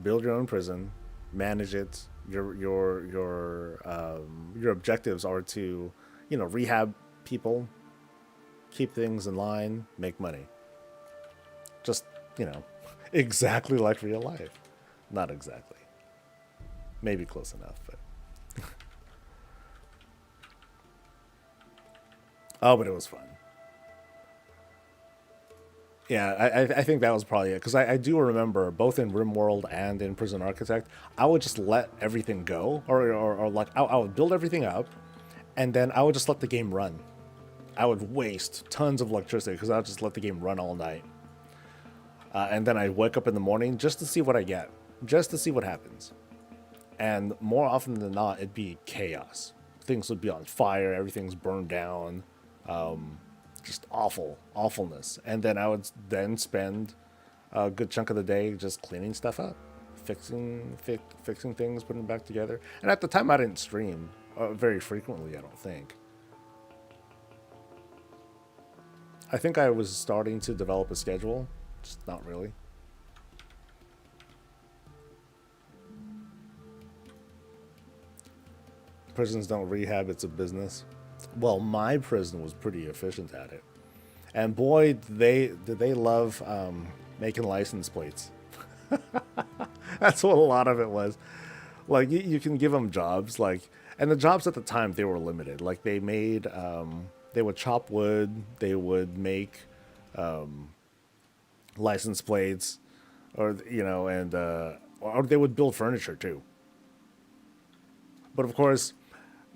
Build your own prison, manage it. Your objectives are to, rehab people, keep things in line, make money. Just, exactly like real life. Not exactly. Maybe close enough, but oh, but it was fun. Yeah, I think that was probably it because I do remember both in RimWorld and in Prison Architect, I would just let everything go, or like I would build everything up, and then I would just let the game run. I would waste tons of electricity because I would just let the game run all night, and then I'd wake up in the morning just to see what I get, just to see what happens, and more often than not, it'd be chaos. Things would be on fire, everything's burned down. Just awfulness. And then I would then spend a good chunk of the day just cleaning stuff up, fixing things, putting them back together. And at the time, I didn't stream very frequently. I don't think. I think I was starting to develop a schedule, just not really. Prisons don't rehab; it's a business. Well, my prison was pretty efficient at it, and boy, did they love making license plates. That's what a lot of it was. Like you can give them jobs, like, and the jobs at the time they were limited. Like they made, they would chop wood, they would make license plates, or and or they would build furniture too. But of course,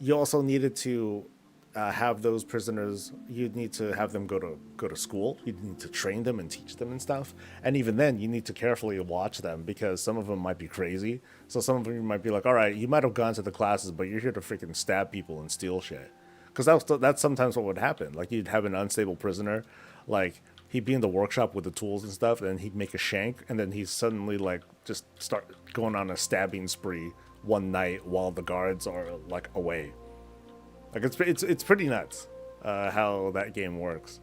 you also needed to have those prisoners. You'd need to have them go to school. You'd need to train them and teach them and stuff. And even then, you need to carefully watch them because some of them might be crazy. So some of them might be like, "All right, you might have gone to the classes, but you're here to freaking stab people and steal shit." Because that's sometimes what would happen. Like you'd have an unstable prisoner, like he'd be in the workshop with the tools and stuff, and he'd make a shank, and then he'd suddenly like just start going on a stabbing spree one night while the guards are like away. Like it's pretty nuts how that game works,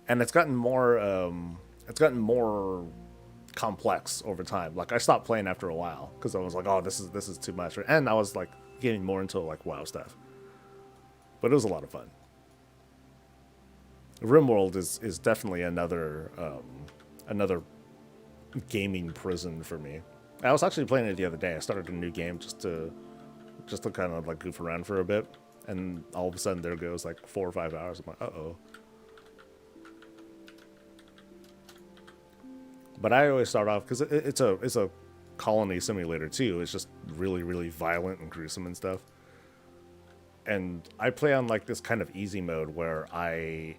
and it's gotten more complex over time. Like I stopped playing after a while because I was like, oh, this is too much, and I was like getting more into like WoW stuff. But it was a lot of fun. RimWorld is definitely another gaming prison for me. I was actually playing it the other day. I started a new game just to kind of like goof around for a bit, and all of a sudden there goes like 4 or 5 hours. I'm like, uh-oh. But I always start off because it's a colony simulator too. It's just really really violent and gruesome and stuff. And I play on like this kind of easy mode where I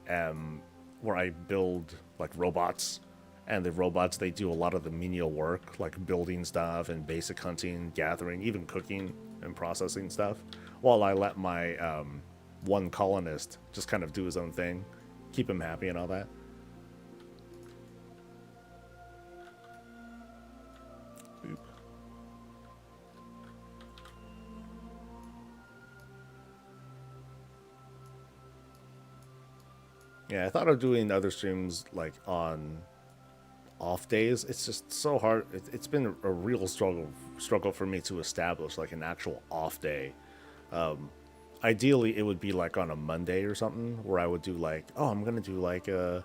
build like robots, and the robots, they do a lot of the menial work like building stuff and basic hunting, gathering, even cooking and processing stuff, while I let my one colonist just kind of do his own thing, keep him happy and all that. Oop. Yeah, I thought of doing other streams like on off days. It's just so hard. It's been a real struggle for me to establish like an actual off day. ideally it would be like on a Monday or something where I would do like, oh, I'm gonna do like an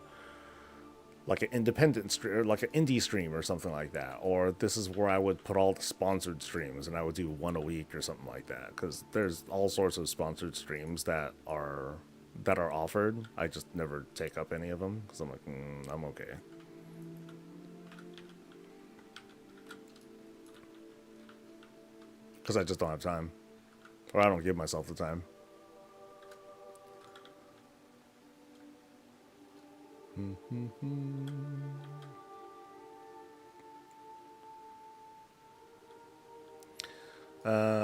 independent stream, or like an indie stream or something like that. Or this is where I would put all the sponsored streams and I would do one a week or something like that. Because there's all sorts of sponsored streams that are offered. I just never take up any of them because I'm like, I'm okay. Because I just don't have time, or I don't give myself the time.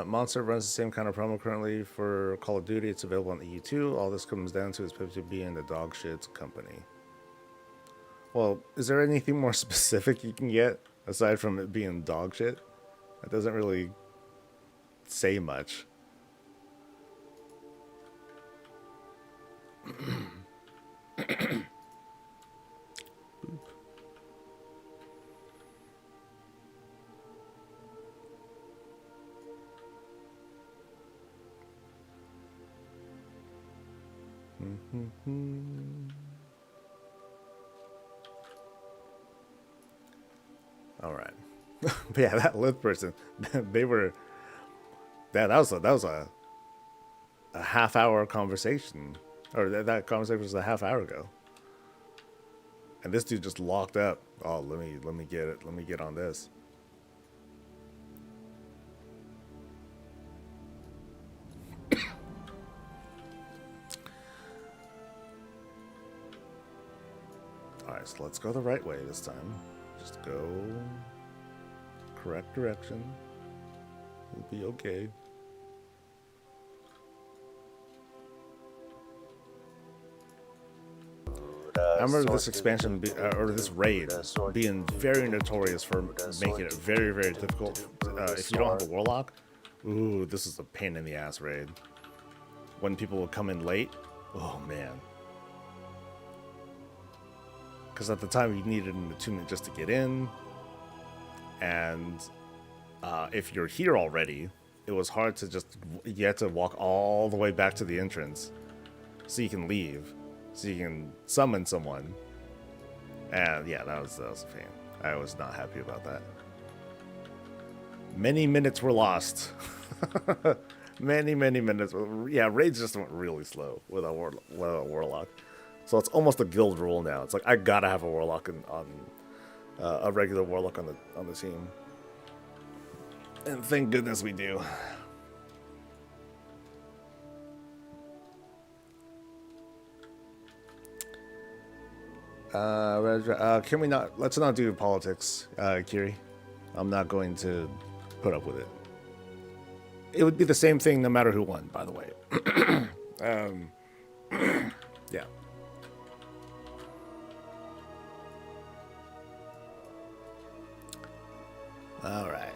Monster runs the same kind of promo currently for Call of Duty. It's available on EU2. All this comes down to is PUBG being the dog shit company. Well, is there anything more specific you can get aside from it being dog shit? That doesn't really say much. All right. But yeah, that lift person, they were that was a half hour conversation, or that conversation was a half hour ago, and this dude just locked up. Oh, let me get it. Let me get on this. All right, so let's go the right way this time. Just go correct direction. We'll be okay. I remember this expansion or this raid being very notorious for making it very, very difficult if you don't have a warlock. Ooh, this is a pain in the ass raid. When people will come in late, oh man. Because at the time you needed an attunement just to get in, and if you're here already, it was hard to just, you had to walk all the way back to the entrance so you can leave, so you can summon someone. And yeah, that was a pain. I was not happy about that. Many minutes were lost. many minutes. Yeah, raids just went really slow with a warlock. So it's almost a guild rule now. It's like I gotta have a warlock on a regular warlock on the team. And thank goodness we do. Can we not? Let's not do politics, Kiri. I'm not going to put up with it. It would be the same thing no matter who won, by the way. Yeah. All right.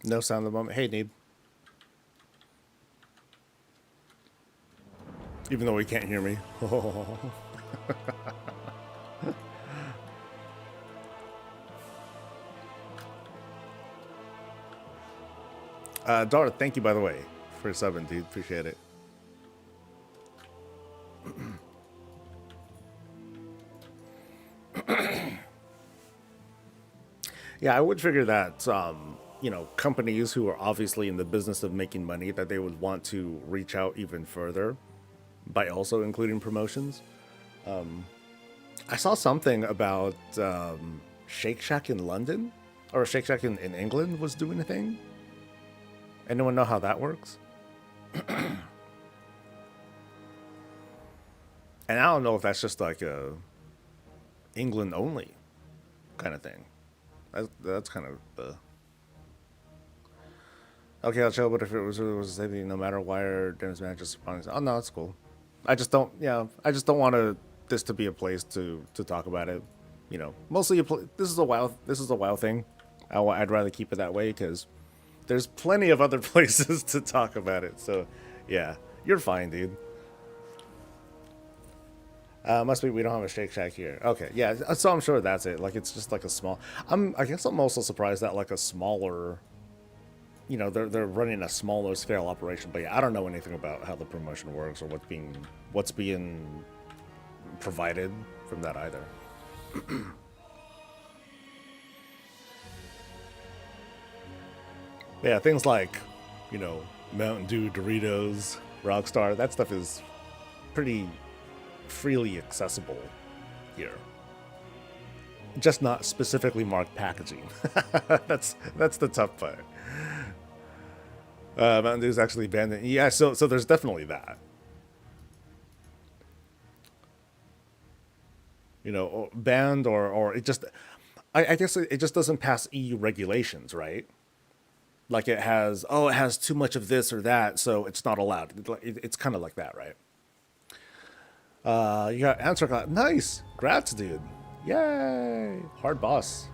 No sound at the moment. Hey, Need. Even though he can't hear me. Dara, thank you, by the way, for subbing, dude. Appreciate it. Yeah, I would figure that, you know, companies who are obviously in the business of making money, that they would want to reach out even further by also including promotions. I saw something about Shake Shack in London, or Shake Shack in England was doing a thing. Anyone know how that works? And I don't know if that's just like a England only kind of thing. That's kind of the. Okay, I'll chill. But if it was maybe no matter why or Dennis man just responding, oh no, that's cool. I just don't. Yeah, I just don't want this to be a place to talk about it. You know, mostly this is a WoW thing. I'd rather keep it that way because there's plenty of other places to talk about it. So, yeah, you're fine, dude. Must be we don't have a Shake Shack here. Okay, yeah, so I'm sure that's it. Like it's just like a small. I guess I'm also surprised that like a smaller, they're running a smaller scale operation. But yeah, I don't know anything about how the promotion works or what's being provided from that either. Yeah, things like, Mountain Dew, Doritos, Rockstar, that stuff is pretty freely accessible here. Just not specifically marked packaging. that's the tough part. Mountain Dew is actually banned. Yeah, so there's definitely that. Banned or it just. I guess it just doesn't pass EU regulations, right? Like it has too much of this or that, so it's not allowed. It's kind of like that, right? You got answer cloud. Nice, grats, dude. Yay, hard boss.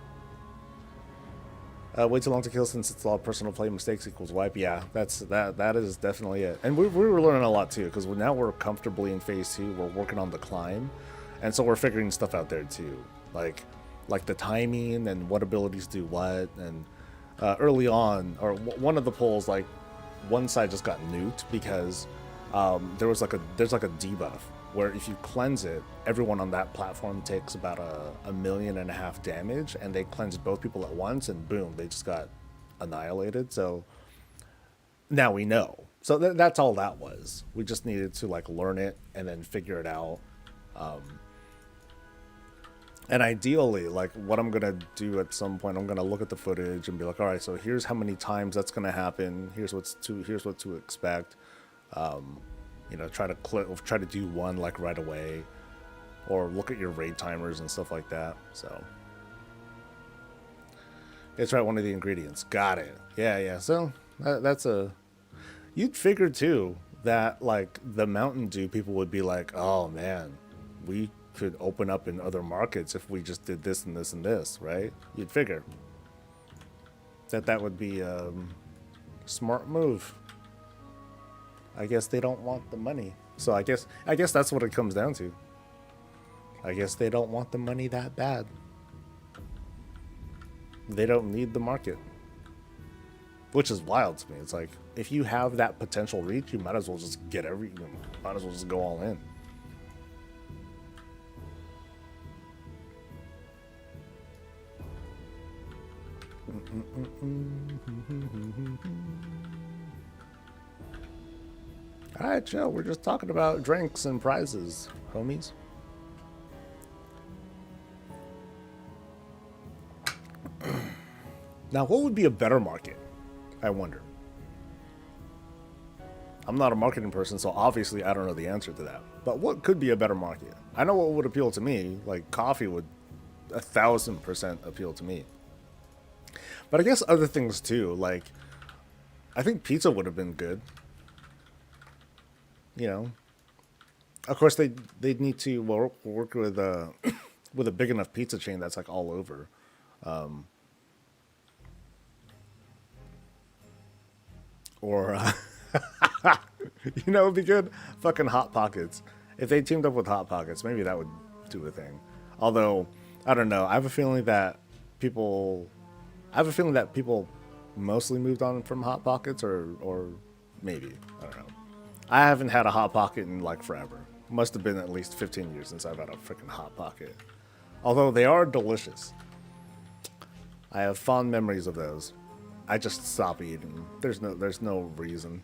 Way too long to kill since it's all personal play mistakes equals wipe. Yeah, that is definitely it. And we were learning a lot too, because now we're comfortably in phase 2. We're working on the climb, and so we're figuring stuff out there too, like the timing and what abilities do what. And early on, or one of the polls, like one side just got nuked because there's like a debuff where if you cleanse it, everyone on that platform takes about a million and a half damage, and they cleansed both people at once, and boom, they just got annihilated. So now we know. So that's all that was. We just needed to like learn it and then figure it out. And ideally, like what I'm gonna do at some point, I'm gonna look at the footage and be like, all right, so here's how many times that's gonna happen. Here's what to expect. Try to do one like right away, or look at your raid timers and stuff like that. So it's right, one of the ingredients. Got it. Yeah. So that's a. You'd figure too that like the Mountain Dew people would be like, oh man, we could open up in other markets if we just did this and this and this, right? You'd figure that would be a smart move. I guess they don't want the money. So I guess that's what it comes down to. I guess they don't want the money that bad. They don't need the market. Which is wild to me. It's like, if you have that potential reach, you might as well just might as well just go all in. Alright, Joe, we're just talking about drinks and prizes, homies. Now, what would be a better market? I wonder. I'm not a marketing person, so obviously I don't know the answer to that. But what could be a better market? I know what would appeal to me. Like, coffee would 1,000% appeal to me. But I guess other things too. Like, I think pizza would have been good. Of course they'd need to work with with a big enough pizza chain that's like all over. Or it'd be good. Fucking Hot Pockets. If they teamed up with Hot Pockets, maybe that would do a thing. Although I don't know. I have a feeling that people mostly moved on from Hot Pockets, or maybe I don't know. I haven't had a Hot Pocket in like forever. Must have been at least 15 years since I've had a freaking Hot Pocket. Although they are delicious. I have fond memories of those. I just stop eating them. There's no reason.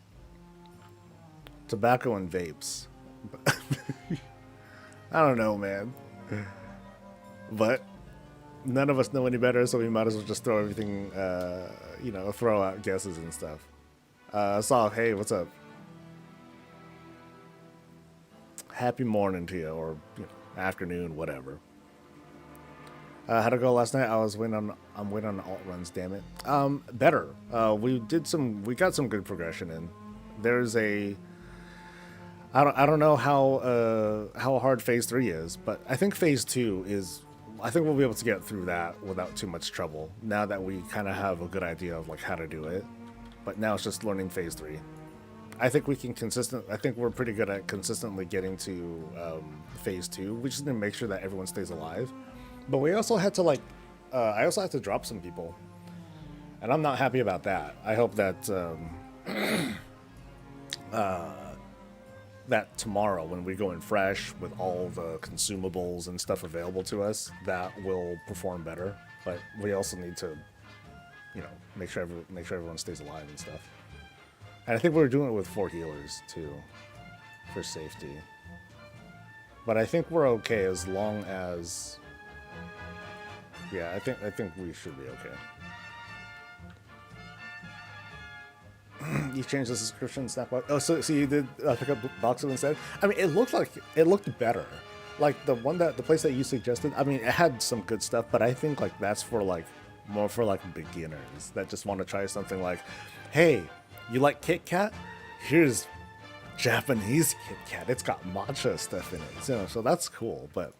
Tobacco and vapes. I don't know, man. But none of us know any better, so we might as well just throw everything, throw out guesses and stuff. Hey, what's up? Happy morning to you, or afternoon, whatever. How'd it go last night? I'm waiting on alt runs, damn it. Better. We got some good progression in. There's I don't know how hard phase 3 is, but I think phase 2 is. I think we'll be able to get through that without too much trouble. Now that we kind of have a good idea of like how to do it, but now it's just learning phase 3. I think we can I think we're pretty good at consistently getting to phase 2. We just need to make sure that everyone stays alive. But we also had to like, I also had to drop some people, and I'm not happy about that. I hope that that tomorrow when we go in fresh with all the consumables and stuff available to us, that will perform better. But we also need to, you know, make sure everyone stays alive and stuff. And I think we're doing it with 4 healers too, for safety. But I think we're okay as long as, yeah, I think we should be okay. You changed the subscription snapback. Oh, so you did pick up boxes instead? I mean, it looked better. Like the place that you suggested. I mean, it had some good stuff, but I think like that's for like more for like beginners that just want to try something like, hey, you like Kit Kat? Here's Japanese Kit Kat. It's got matcha stuff in it, you know, so that's cool. But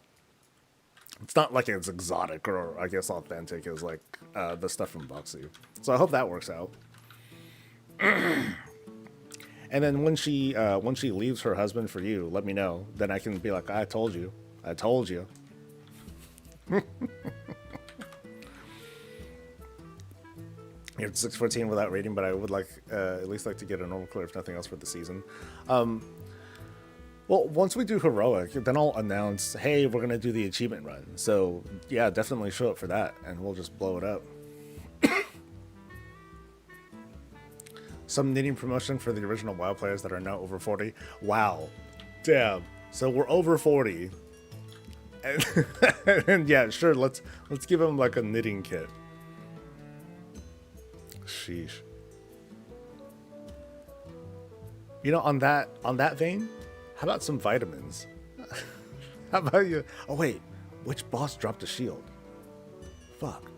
it's not like it's exotic or I guess authentic as like the stuff from Boxu. So I hope that works out. And then when she leaves her husband for you, let me know. Then I can be like, I told you. You're at 614 without rating, but I would like at least like to get a normal clear if nothing else for the season. Well, once we do heroic, then I'll announce, hey, we're gonna do the achievement run. So yeah, definitely show up for that, and we'll just blow it up. Some knitting promotion for the original WoW players that are now over 40. Wow. Damn. So we're over 40. And yeah, sure, let's give them like a knitting kit. Sheesh. You know, on that vein, how about some vitamins? How about you? Oh wait, which boss dropped a shield? Fuck.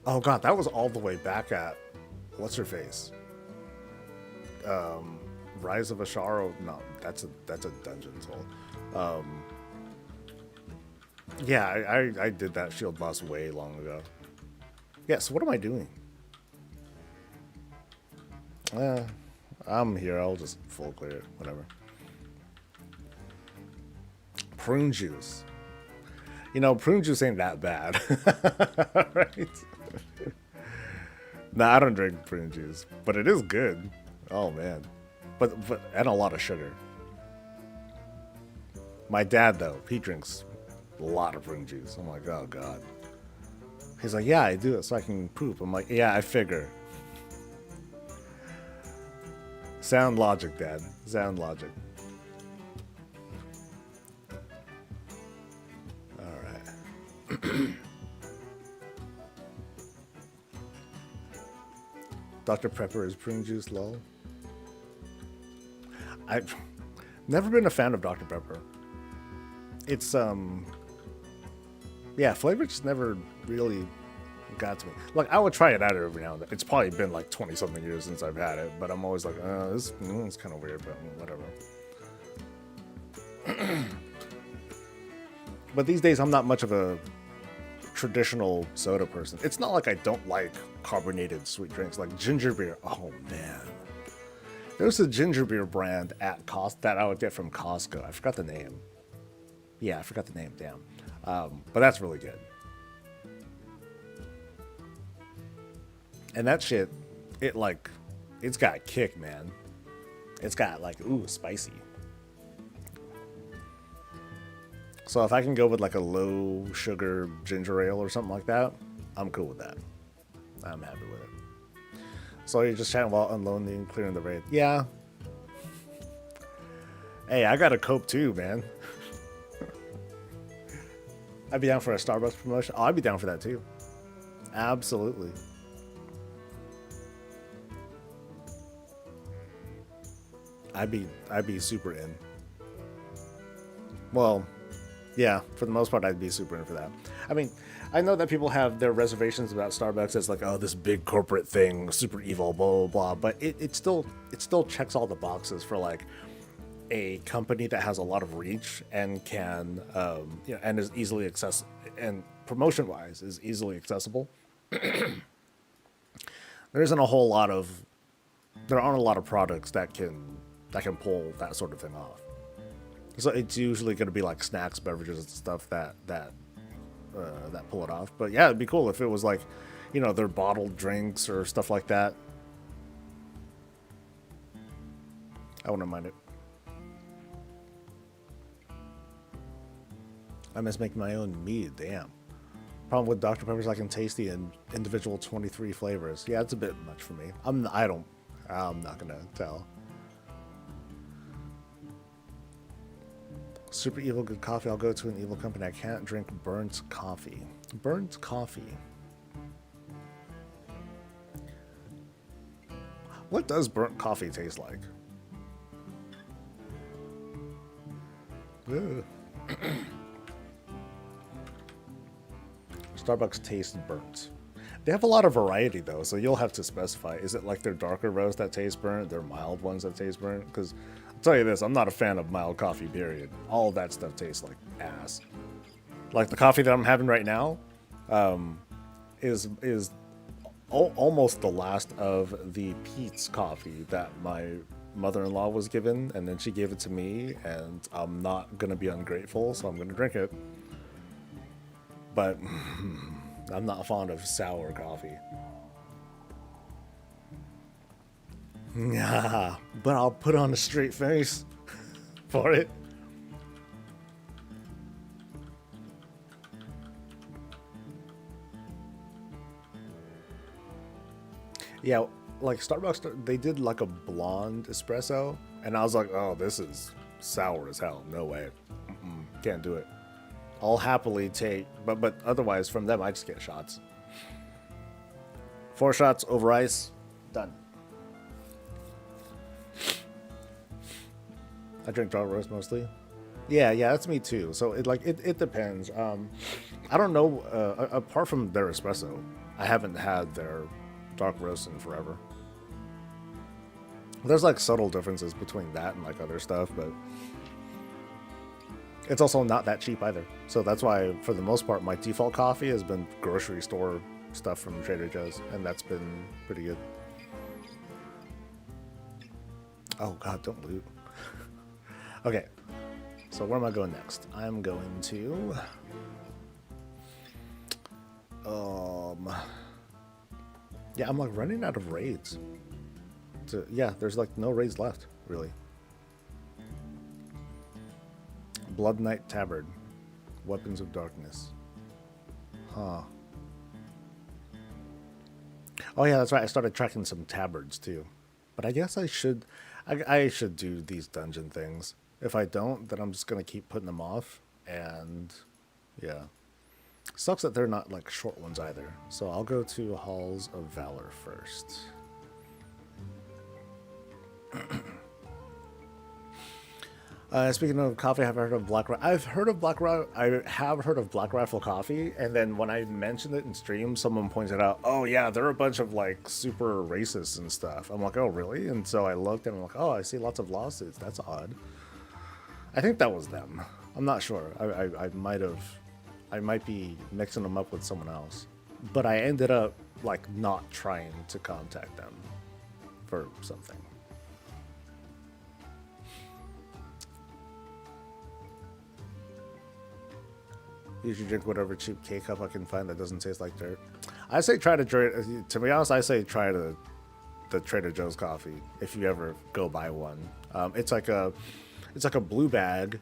Oh god, that was all the way back at what's her face? Rise of Asharo. No, that's a dungeon soul. Yeah, I did that shield boss way long ago. Yeah, so what am I doing? I'm here, I'll just full clear it, whatever. Prune juice. You know, prune juice ain't that bad. Right? Nah, I don't drink prune juice, but it is good. Oh man. But and a lot of sugar. My dad though, he drinks a lot of prune juice. I'm like, oh god. He's like, yeah, I do it so I can poop. I'm like, yeah, I figure. Sound logic, Dad. Sound logic. Alright. Dr. Pepper is prune juice, lol. I've never been a fan of Dr. Pepper. It's yeah, flavor just never really got to me. Like, I would try it out every now and then. It's probably been like 20 something years since I've had it, but I'm always like, this is kind of weird, but whatever. But these days I'm not much of a traditional soda person. It's not like I don't like carbonated sweet drinks like ginger beer. Oh man, there's a ginger beer brand at that I would get from Costco. I forgot the name. Yeah, I forgot the name. Damn, but that's really good. And that shit, it's got kick, man. It's got like spicy. So if I can go with like a low sugar ginger ale or something like that, I'm cool with that. I'm happy with it. So you're just chatting while unloading, clearing the raid. Yeah. Hey, I got a cope too, man. I'd be down for a Starbucks promotion. Oh, I'd be down for that too. Absolutely. I'd be super in. Well, yeah, for the most part, I'd be super in for that. I mean, I know that people have their reservations about Starbucks as like, oh, this big corporate thing, super evil, blah, blah, blah. But it still checks all the boxes for like a company that has a lot of reach and can, and is easily accessible, and promotion-wise is easily accessible. there isn't a whole lot of, there aren't a lot of products that can pull that sort of thing off. So it's usually going to be like snacks, beverages, and stuff that pull it off. But yeah, it'd be cool if it was like, you know, their bottled drinks or stuff like that. I wouldn't mind it. I miss making my own mead. Damn. Problem with Dr. Pepper's I can taste the individual 23 flavors. Yeah, it's a bit much for me. I'm not gonna tell. Super evil good coffee. I'll go to an evil company. I can't drink burnt coffee. Burnt coffee. What does burnt coffee taste like? Ugh. Starbucks tastes burnt. They have a lot of variety though, so you'll have to specify. Is it like their darker roast that tastes burnt, their mild ones that taste burnt? Because I'll tell you this, I'm not a fan of mild coffee, period. All of that stuff tastes like ass. Like the coffee that I'm having right now is almost the last of the Pete's coffee that my mother-in-law was given, and then she gave it to me, and I'm not going to be ungrateful, so I'm going to drink it. But I'm not fond of sour coffee. Yeah, but I'll put on a straight face for it. Yeah, like Starbucks, they did like a blonde espresso, and I was like, oh, this is sour as hell. No way. Can't do it. I'll happily take, but otherwise from them, I just get shots. 4 shots over ice, done. I drink dark roast mostly. Yeah, that's me too. So it depends. I don't know. Apart from their espresso, I haven't had their dark roast in forever. There's like subtle differences between that and like other stuff, but it's also not that cheap either. So that's why, for the most part, my default coffee has been grocery store stuff from Trader Joe's, and that's been pretty good. Oh god, don't loot. Okay, so where am I going next? I'm going to yeah, I'm like running out of raids. So yeah, there's like no raids left, really. Blood Knight Tabard. Weapons of Darkness. Huh. Oh yeah, that's right. I started tracking some tabards too. But I guess I should do these dungeon things. If I don't, then I'm just gonna keep putting them off. And yeah. Sucks that they're not like short ones either. So I'll go to Halls of Valor first. Speaking of coffee, have I heard of Black Rifle? I've heard of Black Rifle. I have heard of Black Rifle coffee, and then when I mentioned it in stream, someone pointed out, "Oh yeah, they're a bunch of like super racists and stuff." I'm like, "Oh really?" And so I looked, and I'm like, "Oh, I see lots of lawsuits. That's odd." I think that was them. I'm not sure. I might be mixing them up with someone else, but I ended up like not trying to contact them for something. You should drink whatever cheap K-cup I can find that doesn't taste like dirt. I say try to drink. To be honest, I say try the Trader Joe's coffee if you ever go buy one. It's like a blue bag,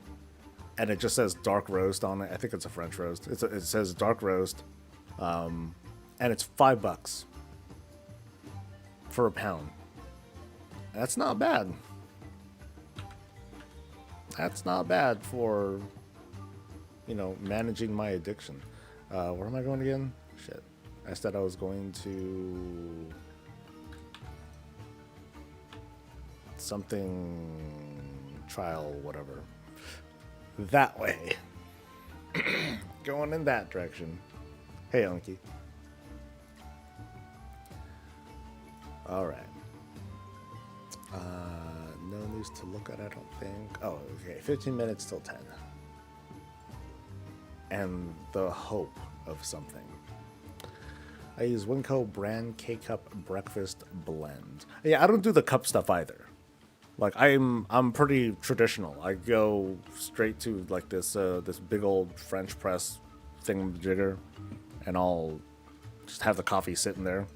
and it just says dark roast on it. I think it's a French roast. It says dark roast, and it's $5 for a pound. That's not bad. That's not bad for, you know, managing my addiction. Where am I going again? Shit. I said I was going to something trial, whatever. That way. Going in that direction. Hey, Unky. Alright. No news to look at, I don't think. Oh, okay. 15 minutes till 10. And the hope of something. I use Winco brand K-Cup breakfast blend. Yeah, I don't do the cup stuff either. Like I'm pretty traditional. I go straight to like this big old French press thingamajigger, and I'll just have the coffee sitting there,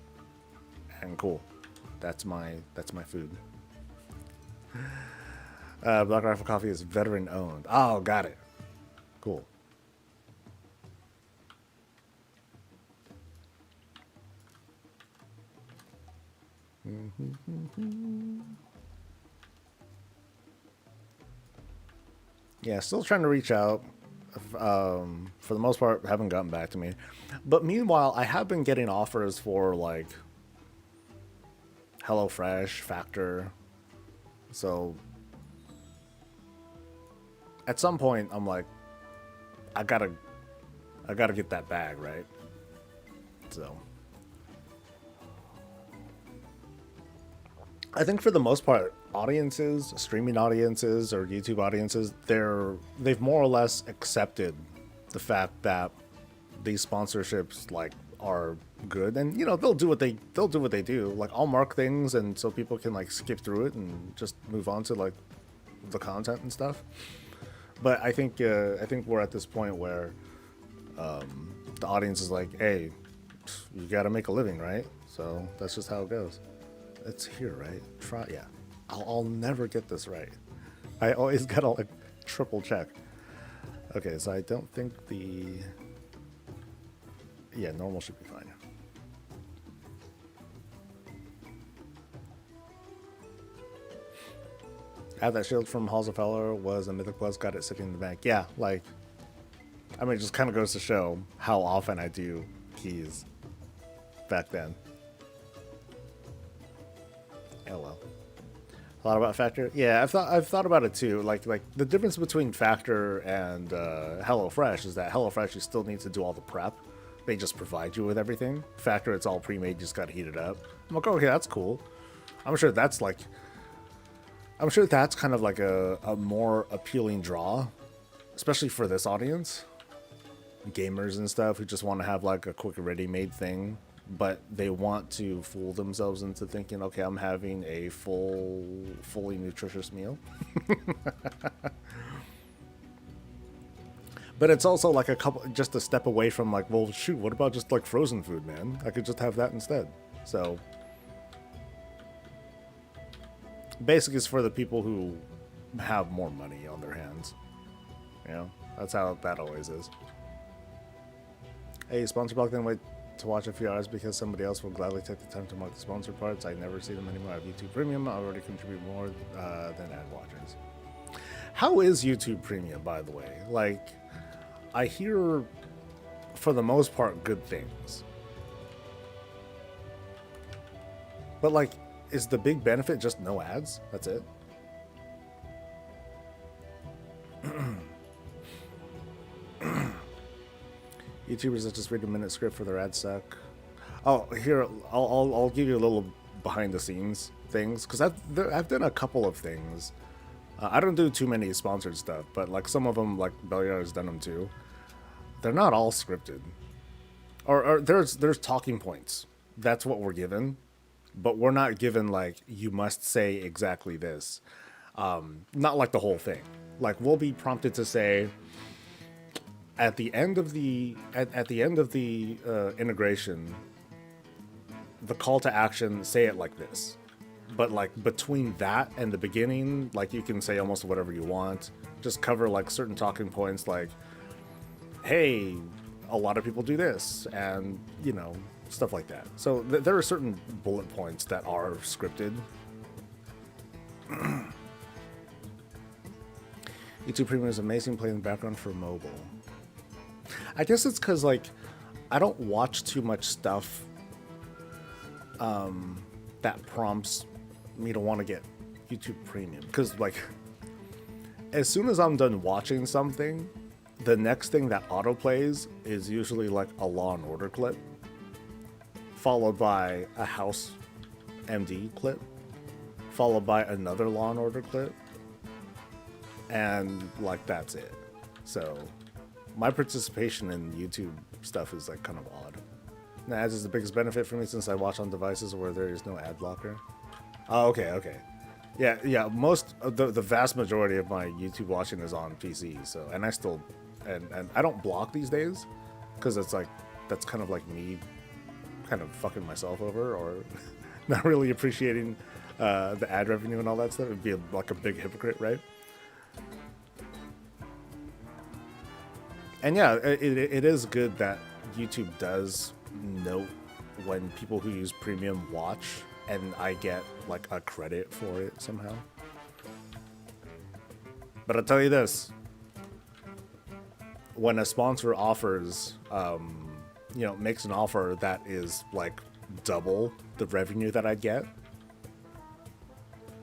and cool. That's my food. Black Rifle Coffee is veteran owned. Oh, got it. Cool. Yeah, still trying to reach out. For the most part, haven't gotten back to me. But meanwhile, I have been getting offers for like HelloFresh, Factor. So at some point, I'm like, I gotta get that bag, right? So I think for the most part, audiences, streaming audiences or YouTube audiences, they've more or less accepted the fact that these sponsorships like are good, and you know they'll do what they do. Like I'll mark things, and so people can like skip through it and just move on to like the content and stuff. But I think we're at this point where the audience is like, hey, you got to make a living, right? So that's just how it goes. It's here, right? Try, yeah. I'll never get this right. I always gotta like triple check. Okay, so I don't think yeah, normal should be fine. Have that shield from Halls of Feller was a Mythic Plus, got it sitting in the bank. Yeah, like, I mean, it just kind of goes to show how often I do keys back then. Oh well. Thought about Factor? Yeah, I've thought about it too. Like the difference between Factor and HelloFresh is that HelloFresh you still need to do all the prep. They just provide you with everything. Factor, it's all pre-made, you just gotta heat it up. I'm like, okay, that's cool. I'm sure that's kind of like a more appealing draw, especially for this audience. Gamers and stuff who just want to have like a quick ready-made thing, but they want to fool themselves into thinking, okay, I'm having a fully nutritious meal. But it's also like just a step away from like, well, shoot, what about just like frozen food, man? I could just have that instead. So basically it's for the people who have more money on their hands. You know, that's how that always is. Hey, sponsor block, then wait to watch a few hours because somebody else will gladly take the time to mark the sponsored parts. I never see them anymore. I have YouTube Premium. I already contribute more than ad watchers. How is YouTube Premium, by the way? Like, I hear, for the most part, good things. But, like, is the big benefit just no ads? That's it? YouTubers that just read a minute script for their ad suck. Oh, here, I'll give you a little behind the scenes things, because I've done a couple of things. I don't do too many sponsored stuff, but like some of them, like Beliar has done them too. They're not all scripted, or there's talking points. That's what we're given, but we're not given like you must say exactly this. Not like the whole thing. Like we'll be prompted to say at the end of the integration, the call to action, say it like this. But like between that and the beginning, like you can say almost whatever you want. Just cover like certain talking points, like, hey, a lot of people do this, and you know, stuff like that. So there are certain bullet points that are scripted. YouTube Premium is amazing, playing in the background for mobile. I guess it's because like I don't watch too much stuff that prompts me to want to get YouTube Premium, because like as soon as I'm done watching something, the next thing that autoplays is usually like a Law and Order clip, followed by a House MD clip, followed by another Law and Order clip, and like that's it. So my participation in YouTube stuff is like kind of odd. Ads is the biggest benefit for me since I watch on devices where there is no ad blocker. Oh, okay. Yeah. Most of the vast majority of my YouTube watching is on PC. So, and I still, and I don't block these days, because it's like that's kind of like me, kind of fucking myself over, or not really appreciating the ad revenue and all that stuff. It'd be like a big hypocrite, right? And yeah, it is good that YouTube does note when people who use premium watch, and I get like a credit for it somehow. But I'll tell you this: when a sponsor offers, makes an offer that is like double the revenue that I get,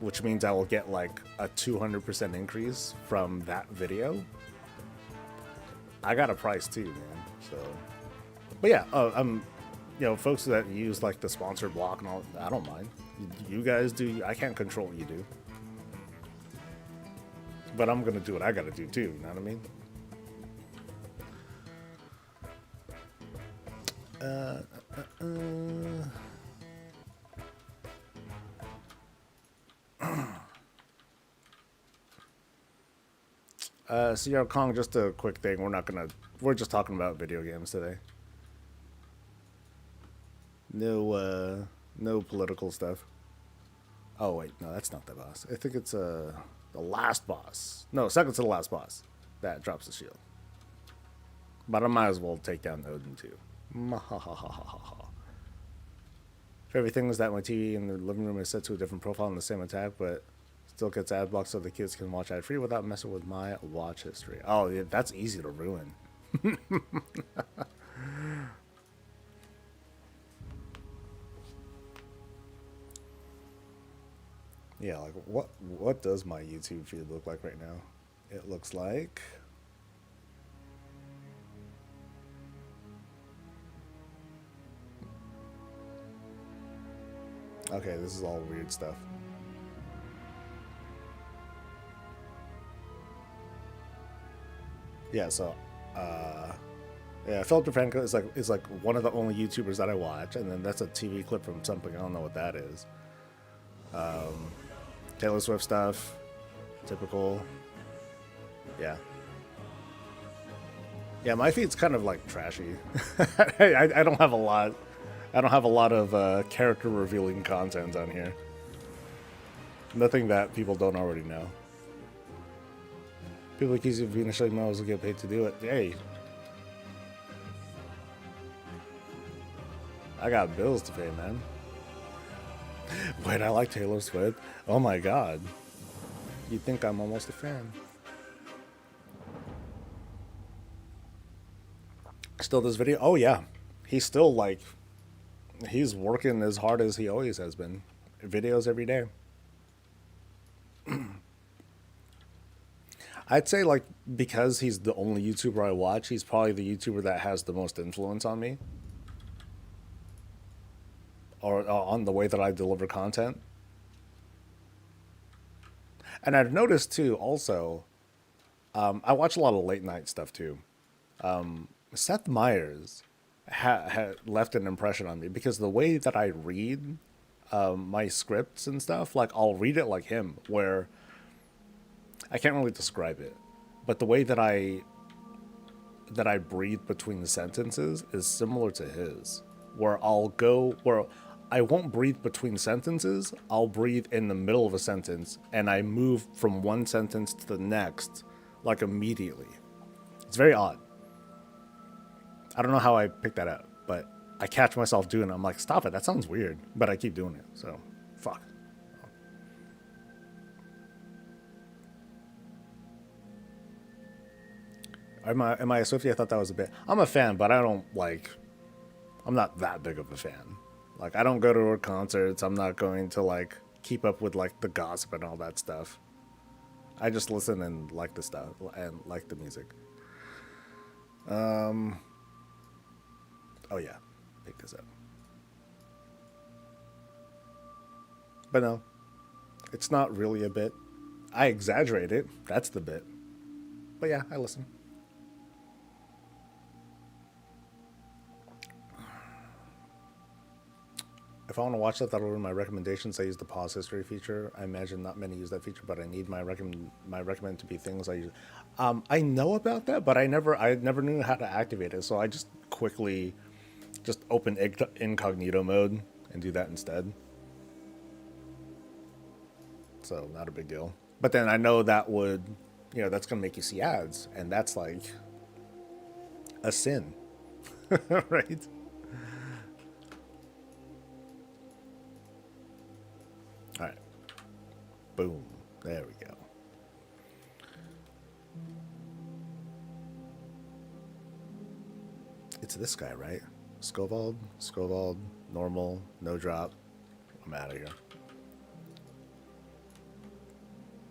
which means I will get like a 200% increase from that video, I got a price too, man. So, but yeah, folks that use like the sponsor block and all, I don't mind. You guys do. I can't control what you do, but I'm gonna do what I gotta do too. You know what I mean? Sierra Kong, just a quick thing. We're just talking about video games today. No political stuff. Oh wait, no, that's not the boss. I think it's the last boss. No, second to the last boss that drops the shield. But I might as well take down Odin too. Favorite thing is that my TV in the living room is set to a different profile in the same attack, but still gets ad blocked so the kids can watch ad free without messing with my watch history. Oh, yeah, that's easy to ruin. Yeah, like what does my YouTube feed look like right now? It looks like okay, this is all weird stuff. Yeah, so yeah, Philip DeFranco is like one of the only YouTubers that I watch, and then that's a TV clip from something. I don't know what that is. Taylor Swift stuff, typical. Yeah. Yeah, my feed's kind of like trashy. I don't have a lot. I don't have a lot of character revealing content on here. Nothing that people don't already know. People accuse you of being a shitty models will get paid to do it. Hey, I got bills to pay, man. Wait, I like Taylor Swift. Oh my god. You'd think I'm almost a fan. Still this video? Oh yeah. He's still like, he's working as hard as he always has been. Videos every day. I'd say like, because he's the only YouTuber I watch, he's probably the YouTuber that has the most influence on me. Or on the way that I deliver content. And I've noticed too, also, I watch a lot of late night stuff too. Seth Meyers left an impression on me because the way that I read my scripts and stuff, like I'll read it like him, where I can't really describe it, but the way that I breathe between the sentences is similar to his, where I won't breathe between sentences. I'll breathe in the middle of a sentence, and I move from one sentence to the next, like immediately. It's very odd. I don't know how I picked that up, but I catch myself doing it. I'm like, stop it, that sounds weird, but I keep doing it, so fuck. Am I a Swiftie? I thought that was a bit. I'm a fan, but I'm not that big of a fan. Like, I don't go to her concerts. I'm not going to like keep up with like the gossip and all that stuff. I just listen and like the stuff and like the music. Oh yeah, pick this up. But no, it's not really a bit. I exaggerate it. That's the bit. But yeah, I listen. if I want to watch that, that'll ruin my recommendations. I use the pause history feature. I imagine not many use that feature, but I need my recommend to be things I use. I know about that, but I never knew how to activate it. So I just quickly just open incognito mode and do that instead. So not a big deal. But then I know that would, that's gonna make you see ads, and that's like a sin, right? All right. Boom. There we go. It's this guy, right? Scovald, normal, no drop. I'm out of here.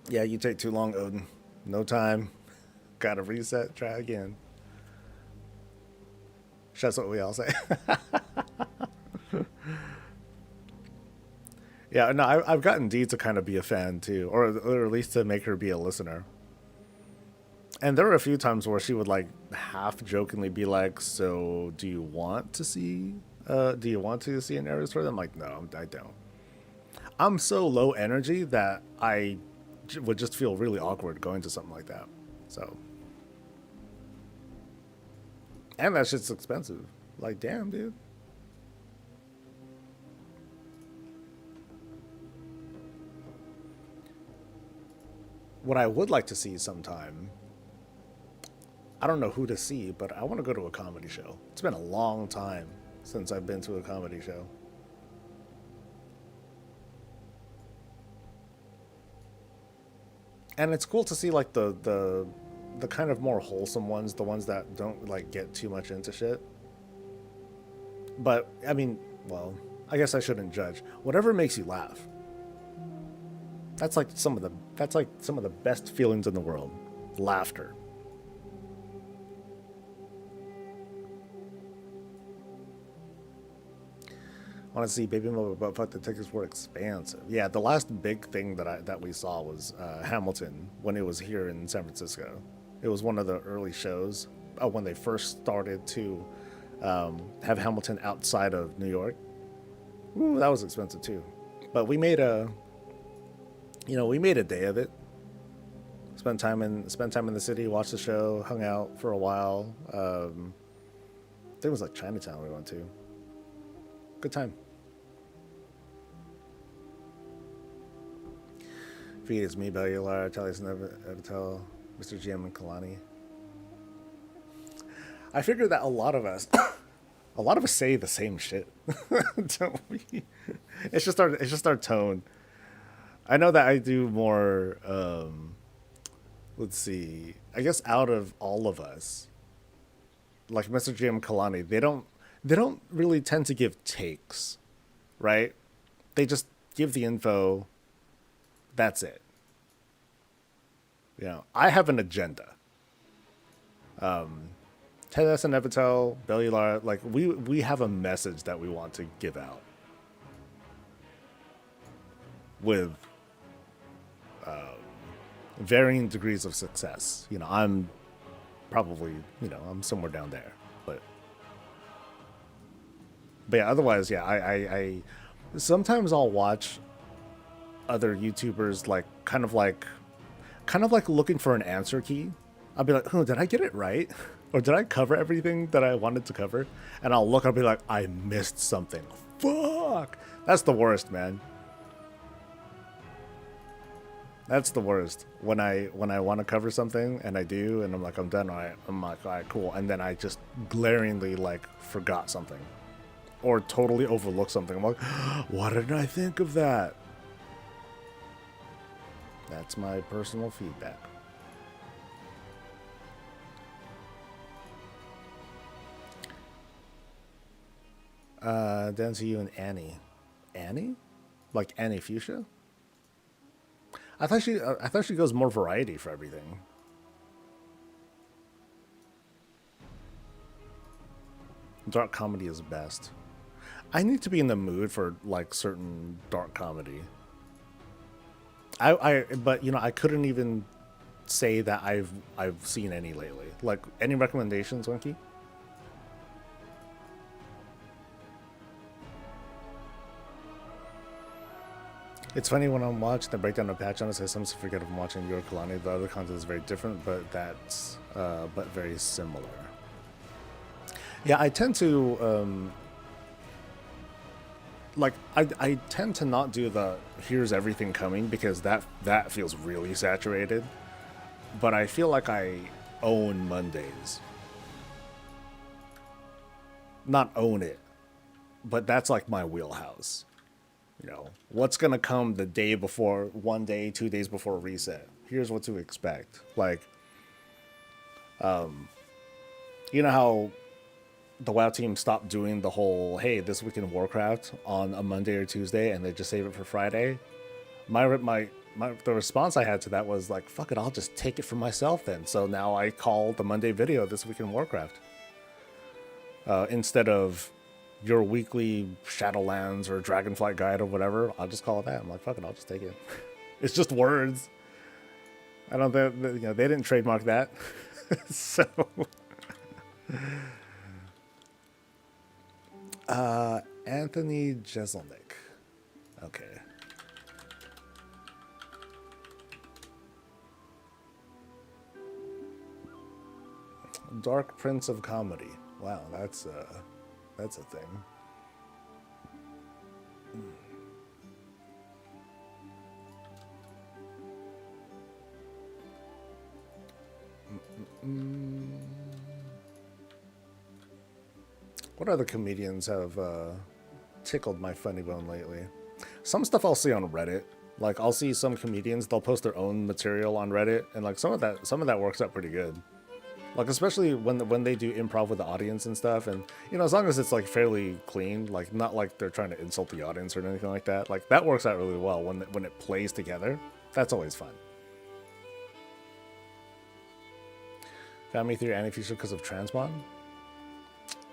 Yeah, you take too long, Odin. No time. Gotta reset, try again. That's what we all say. Yeah, no, I've gotten Dee to kind of be a fan too, or at least to make her be a listener. And there were a few times where she would like half jokingly be like, "So, do you want to see an Ares story?" I'm like, "No, I don't." I'm so low energy that I would just feel really awkward going to something like that. So, and that shit's expensive. Like, damn, dude. What I would like to see sometime, I don't know who to see, but I want to go to a comedy show. It's been a long time since I've been to a comedy show. And it's cool to see like the kind of more wholesome ones, the ones that don't like get too much into shit. But I mean, well, I guess I shouldn't judge. Whatever makes you laugh. That's like some of the best feelings in the world. Laughter. I want to see Baby Mother, but the tickets were expansive. Yeah, the last big thing that we saw was Hamilton when it was here in San Francisco. It was one of the early shows when they first started to have Hamilton outside of New York. Ooh, that was expensive too, but we made a day of it. Spent time in the city, watched the show, hung out for a while. I think it was like Chinatown we went to. Good time. Feed is me, Bellular, Taliesin, Evitel, Mr. GM, and Kalani. I figured that a lot of us say the same shit, don't we? It's just our tone. I know that I do more. Let's see. I guess out of all of us, like Mr. GM, Kalani, they don't really tend to give takes, right? They just give the info. That's it. I have an agenda. Ted S. and Evitel, Bellular, like we have a message that we want to give out with varying degrees of success. I'm probably, I'm somewhere down there, but yeah, otherwise, yeah, I sometimes I'll watch other YouTubers like kind of like looking for an answer key. I'll be like, oh, did I get it right? Or did I cover everything that I wanted to cover? And I'll be like, I missed something. Fuck. That's the worst, man. That's the worst. When I want to cover something and I do, and I'm like, I'm done. I'm like, all right, cool. And then I just glaringly like forgot something or totally overlooked something. I'm like, why didn't I think of that? That's my personal feedback. Down to you and Annie. Annie? Like Annie Fuchsia? I thought she goes more variety for everything. Dark comedy is best. I need to be in the mood for like certain dark comedy. But I couldn't even say that I've seen any lately. Like, any recommendations, Winky? It's funny when I'm watching the breakdown of patch on it, I sometimes forget I'm watching your Kalani. The other content is very different, but that's but very similar. Yeah, I tend to like I tend to not do the here's everything coming because that feels really saturated. But I feel like I own Mondays. Not own it, but that's like my wheelhouse. You know, what's gonna come the day before, 1 day, 2 days before reset. Here's what to expect. Like, you know how the WoW team stopped doing the whole "Hey, this week in Warcraft" on a Monday or Tuesday, and they just save it for Friday. The response I had to that was like, "Fuck it, I'll just take it for myself then." So now I call the Monday video "This Week in Warcraft" instead of your weekly Shadowlands or Dragonflight guide or whatever. I'll just call it that. I'm like, "Fuck it, I'll just take it." It's just words. I don't think they didn't trademark that, so. Anthony Jeselnik. Okay. Dark Prince of Comedy. Wow, that's a thing. What other comedians have tickled my funny bone lately? Some stuff I'll see on Reddit. Like I'll see some comedians, they'll post their own material on Reddit, and like some of that works out pretty good. Like especially when they do improv with the audience and stuff, and as long as it's like fairly clean, like not like they're trying to insult the audience or anything like that. Like that works out really well when it plays together. That's always fun. Found me through Anti-Future because of Transmon.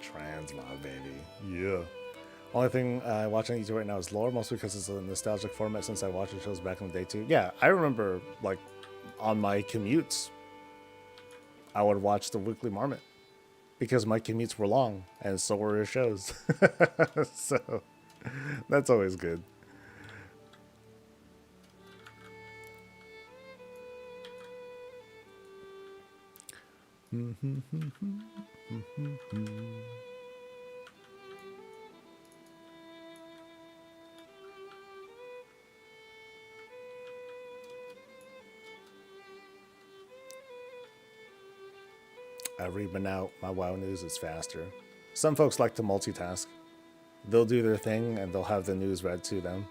Transmon, baby. Yeah. Only thing I watch on YouTube right now is lore, mostly because it's a nostalgic format since I watched the shows back in the day too. Yeah, I remember like on my commutes, I would watch the Weekly Marmot because my commutes were long and so were his shows. So that's always good. I read them out. My WoW news is faster. Some folks like to multitask. They'll do their thing and they'll have the news read to them.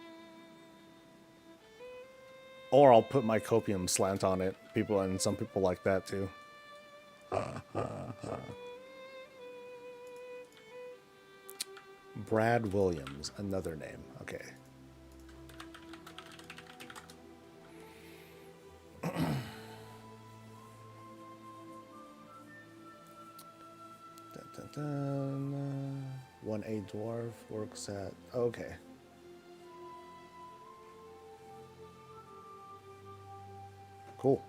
Or I'll put my copium slant on it. Some people like that too. Brad Williams, another name. Okay. Dun, dun, dun. 1A dwarf works at. Okay. Cool.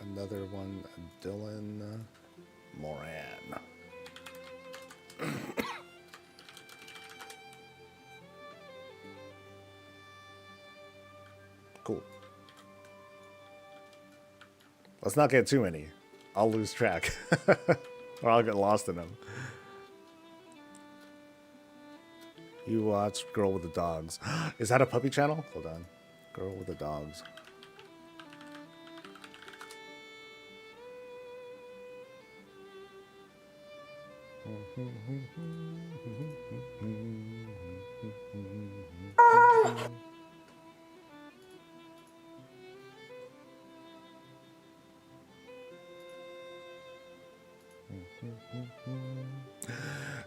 Another one, Dylan Moran. Cool. Let's not get too many. I'll lose track. Or I'll get lost in them. You watch Girl with the Dogs. Is that a puppy channel? Hold on. Girl with the Dogs.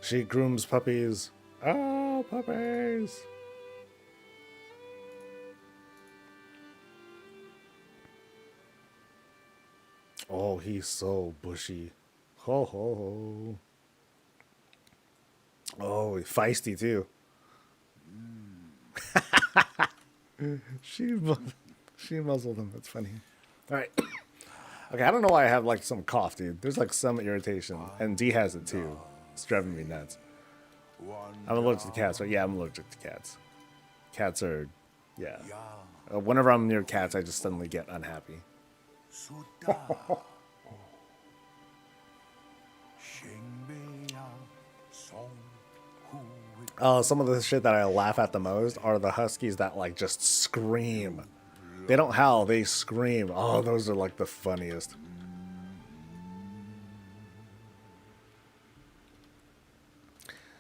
She grooms puppies. Oh, puppies. Oh, he's so bushy. Ho ho ho. Oh, feisty too. she she muzzled him. That's funny. All right. Okay, I don't know why I have like some cough, dude. There's like some irritation, and D has it too. It's driving me nuts. I'm allergic to cats, right? Yeah, I'm allergic to cats. Cats are, yeah. Whenever I'm near cats, I just suddenly get unhappy. Some of the shit that I laugh at the most are the huskies that like just scream. They don't howl, they scream. Oh, those are like the funniest.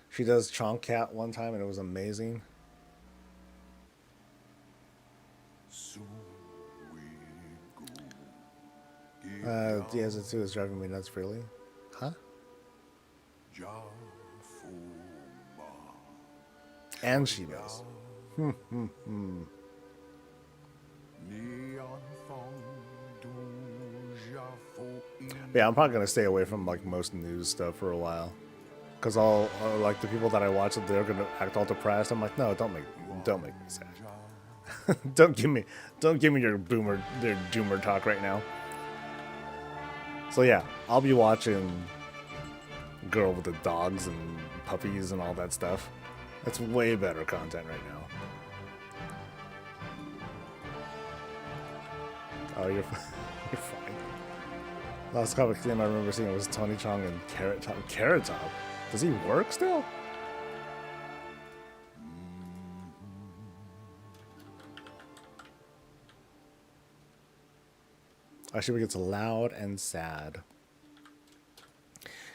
She does Chonk Cat one time and it was amazing. Diaz it too is driving me nuts, really? Huh? And she does. Yeah, I'm probably gonna stay away from like most news stuff for a while, cause all like the people that I watch, they're gonna act all depressed. I'm like, no, don't make me sad. don't give me your doomer talk right now. So yeah, I'll be watching Girl with the Dogs and Puppies and all that stuff. That's way better content right now. Oh, you're you're fine. Last comic theme I remember seeing was Tony Chong and Carrot Top. Carrot Top? Does he work still? Actually, gets loud and sad.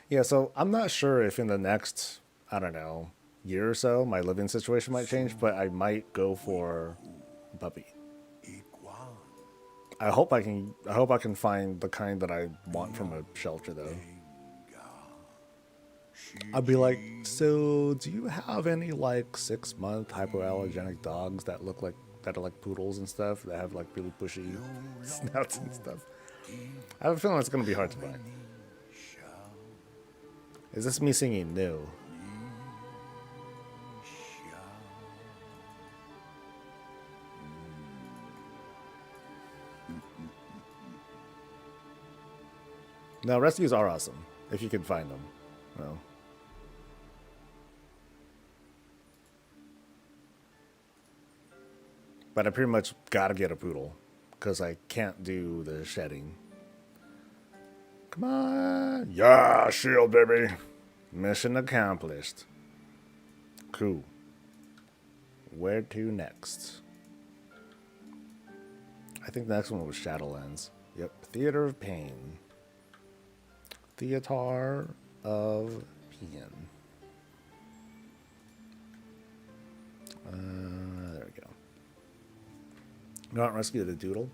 Yeah, so I'm not sure if in the next, I don't know, year or so, my living situation might change, but I might go for a puppy. I hope I can find the kind that I want from a shelter though. I'd be like, so do you have any like 6-month hypoallergenic dogs that look like that are like poodles and stuff that have like really bushy snouts and stuff? I have a feeling it's gonna be hard to find. Is this me singing? No. No, rescues are awesome if you can find them. Well. But I pretty much gotta get a poodle because I can't do the shedding. Come on. Yeah, shield, baby. Mission accomplished. Cool. Where to next? I think the next one was Shadowlands. Yep. Theater of Pain. Theater of Pain. There we go. Not rescue the doodle.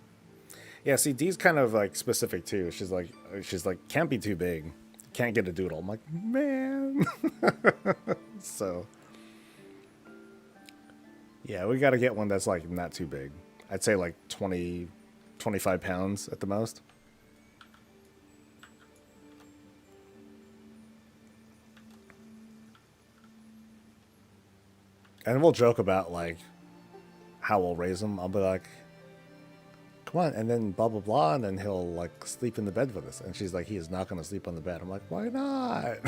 Yeah, see, Dee's kind of like specific too. She's like, can't be too big, can't get a doodle. I'm like, man. So, yeah, we got to get one that's like not too big. I'd say like 20, 25 pounds at the most. And we'll joke about like how we'll raise him. I'll be like, come on, and then blah blah blah, and then he'll like sleep in the bed with us. And she's like, he is not going to sleep on the bed. I'm like, why not?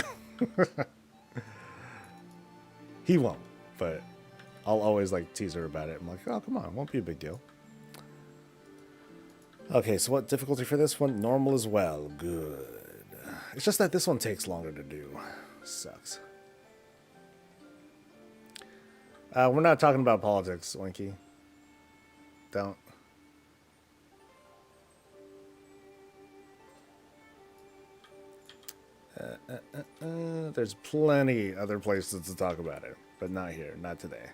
He won't, but I'll always like tease her about it. I'm like, oh, come on, it won't be a big deal. Okay, so what difficulty for this one? Normal as well. Good. It's just that this one takes longer to do. Sucks. We're not talking about politics, Winky. Don't. There's plenty other places to talk about it, but not here, not today.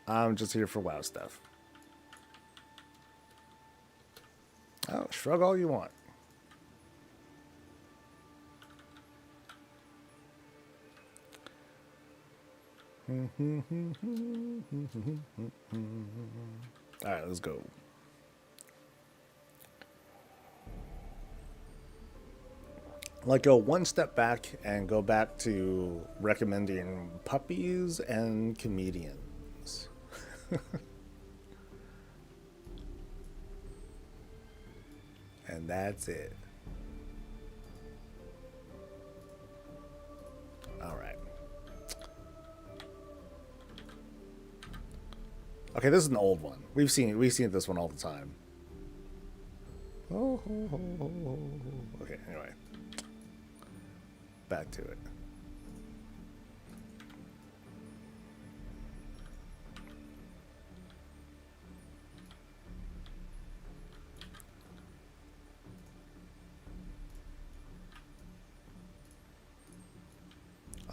I'm just here for WoW stuff. Oh, shrug all you want. Alright, let's go. Like go one step back and go back to recommending puppies and comedians. And that's it. All right. Okay, this is an old one. We've seen this one all the time. Oh, ho, ho, ho, ho. Okay, anyway. Back to it.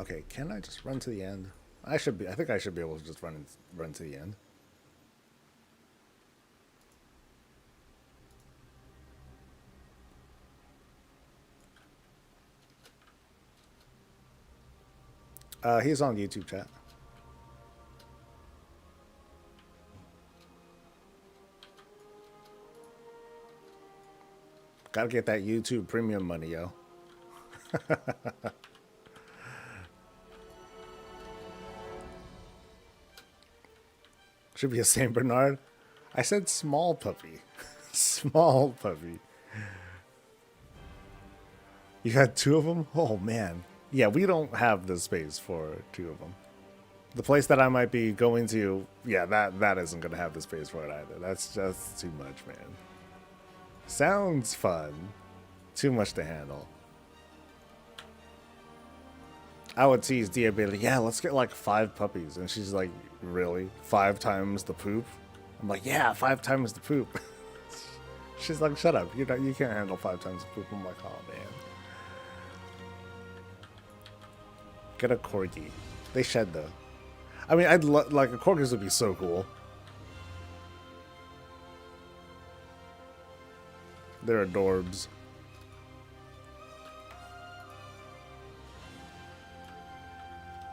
Okay, can I just run to the end? I think I should be able to just run to the end. He's on YouTube chat. Gotta get that YouTube premium money, yo. Should be a Saint Bernard. I said small puppy. Small puppy. You had two of them? Oh, man. Yeah, we don't have the space for two of them. The place that I might be going to, yeah, that isn't going to have the space for it either. That's just too much, man. Sounds fun. Too much to handle. I would tease Dia, be like, yeah, let's get like 5 puppies. And she's like, really? 5 times the poop? I'm like, yeah, 5 times the poop. She's like, shut up. You can't handle 5 times the poop. I'm like, oh, man. Get a corgi. They shed, though. I mean, like, a corgis would be so cool. They're adorbs.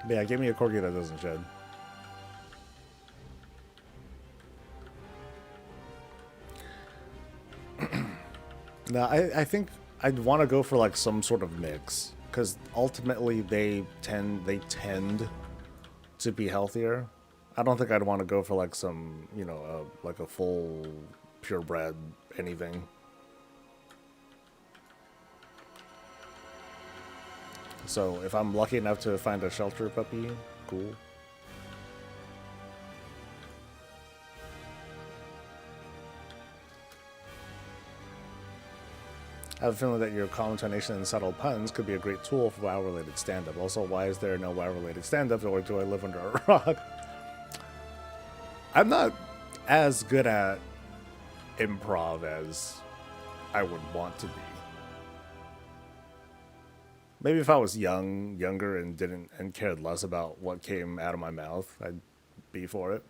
But yeah, give me a corgi that doesn't shed. No, I think I'd want to go for like some sort of mix, because ultimately they tend to be healthier. I don't think I'd want to go for like some, you know, like a full purebred anything. So if I'm lucky enough to find a shelter puppy, cool. I have a feeling that your calm intonation and subtle puns could be a great tool for WoW-related stand-up. Also, why is there no WoW-related stand-up, or do I live under a rock? I'm not as good at improv as I would want to be. Maybe if I was younger, and cared less about what came out of my mouth, I'd be for it.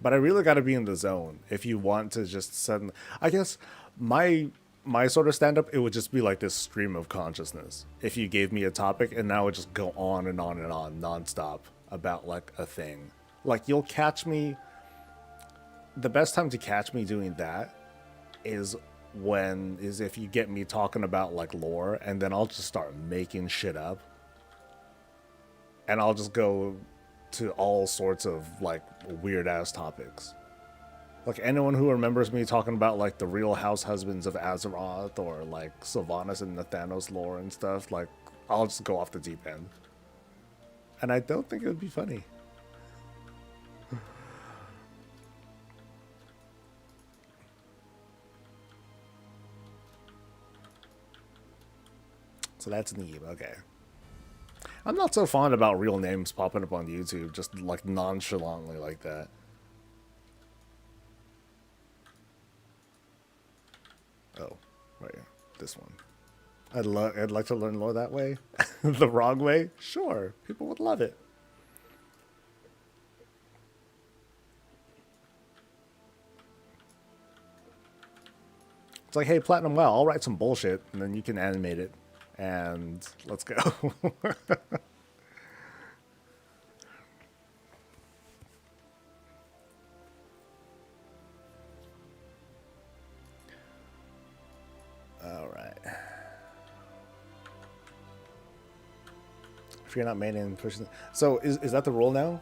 But I really got to be in the zone if you want to just suddenly. I guess my sort of stand up, it would just be like this stream of consciousness. If you gave me a topic and now it would just go on and on and on nonstop about like a thing. Like you'll catch me. The best time to catch me doing that is if you get me talking about like lore, and then I'll just start making shit up. And I'll just go to all sorts of like weird ass topics. Like anyone who remembers me talking about like the real house husbands of Azeroth or like Sylvanas and Nathanos lore and stuff, like I'll just go off the deep end. And I don't think it would be funny. So that's Neeb, okay. I'm not so fond about real names popping up on YouTube, just like nonchalantly like that. Oh, right here. This one. I'd like to learn lore that way. The wrong way? Sure. People would love it. It's like, hey, Platinum WoW, I'll write some bullshit, and then you can animate it. And let's go. All right. if you're not maining pushing. So is that the rule now?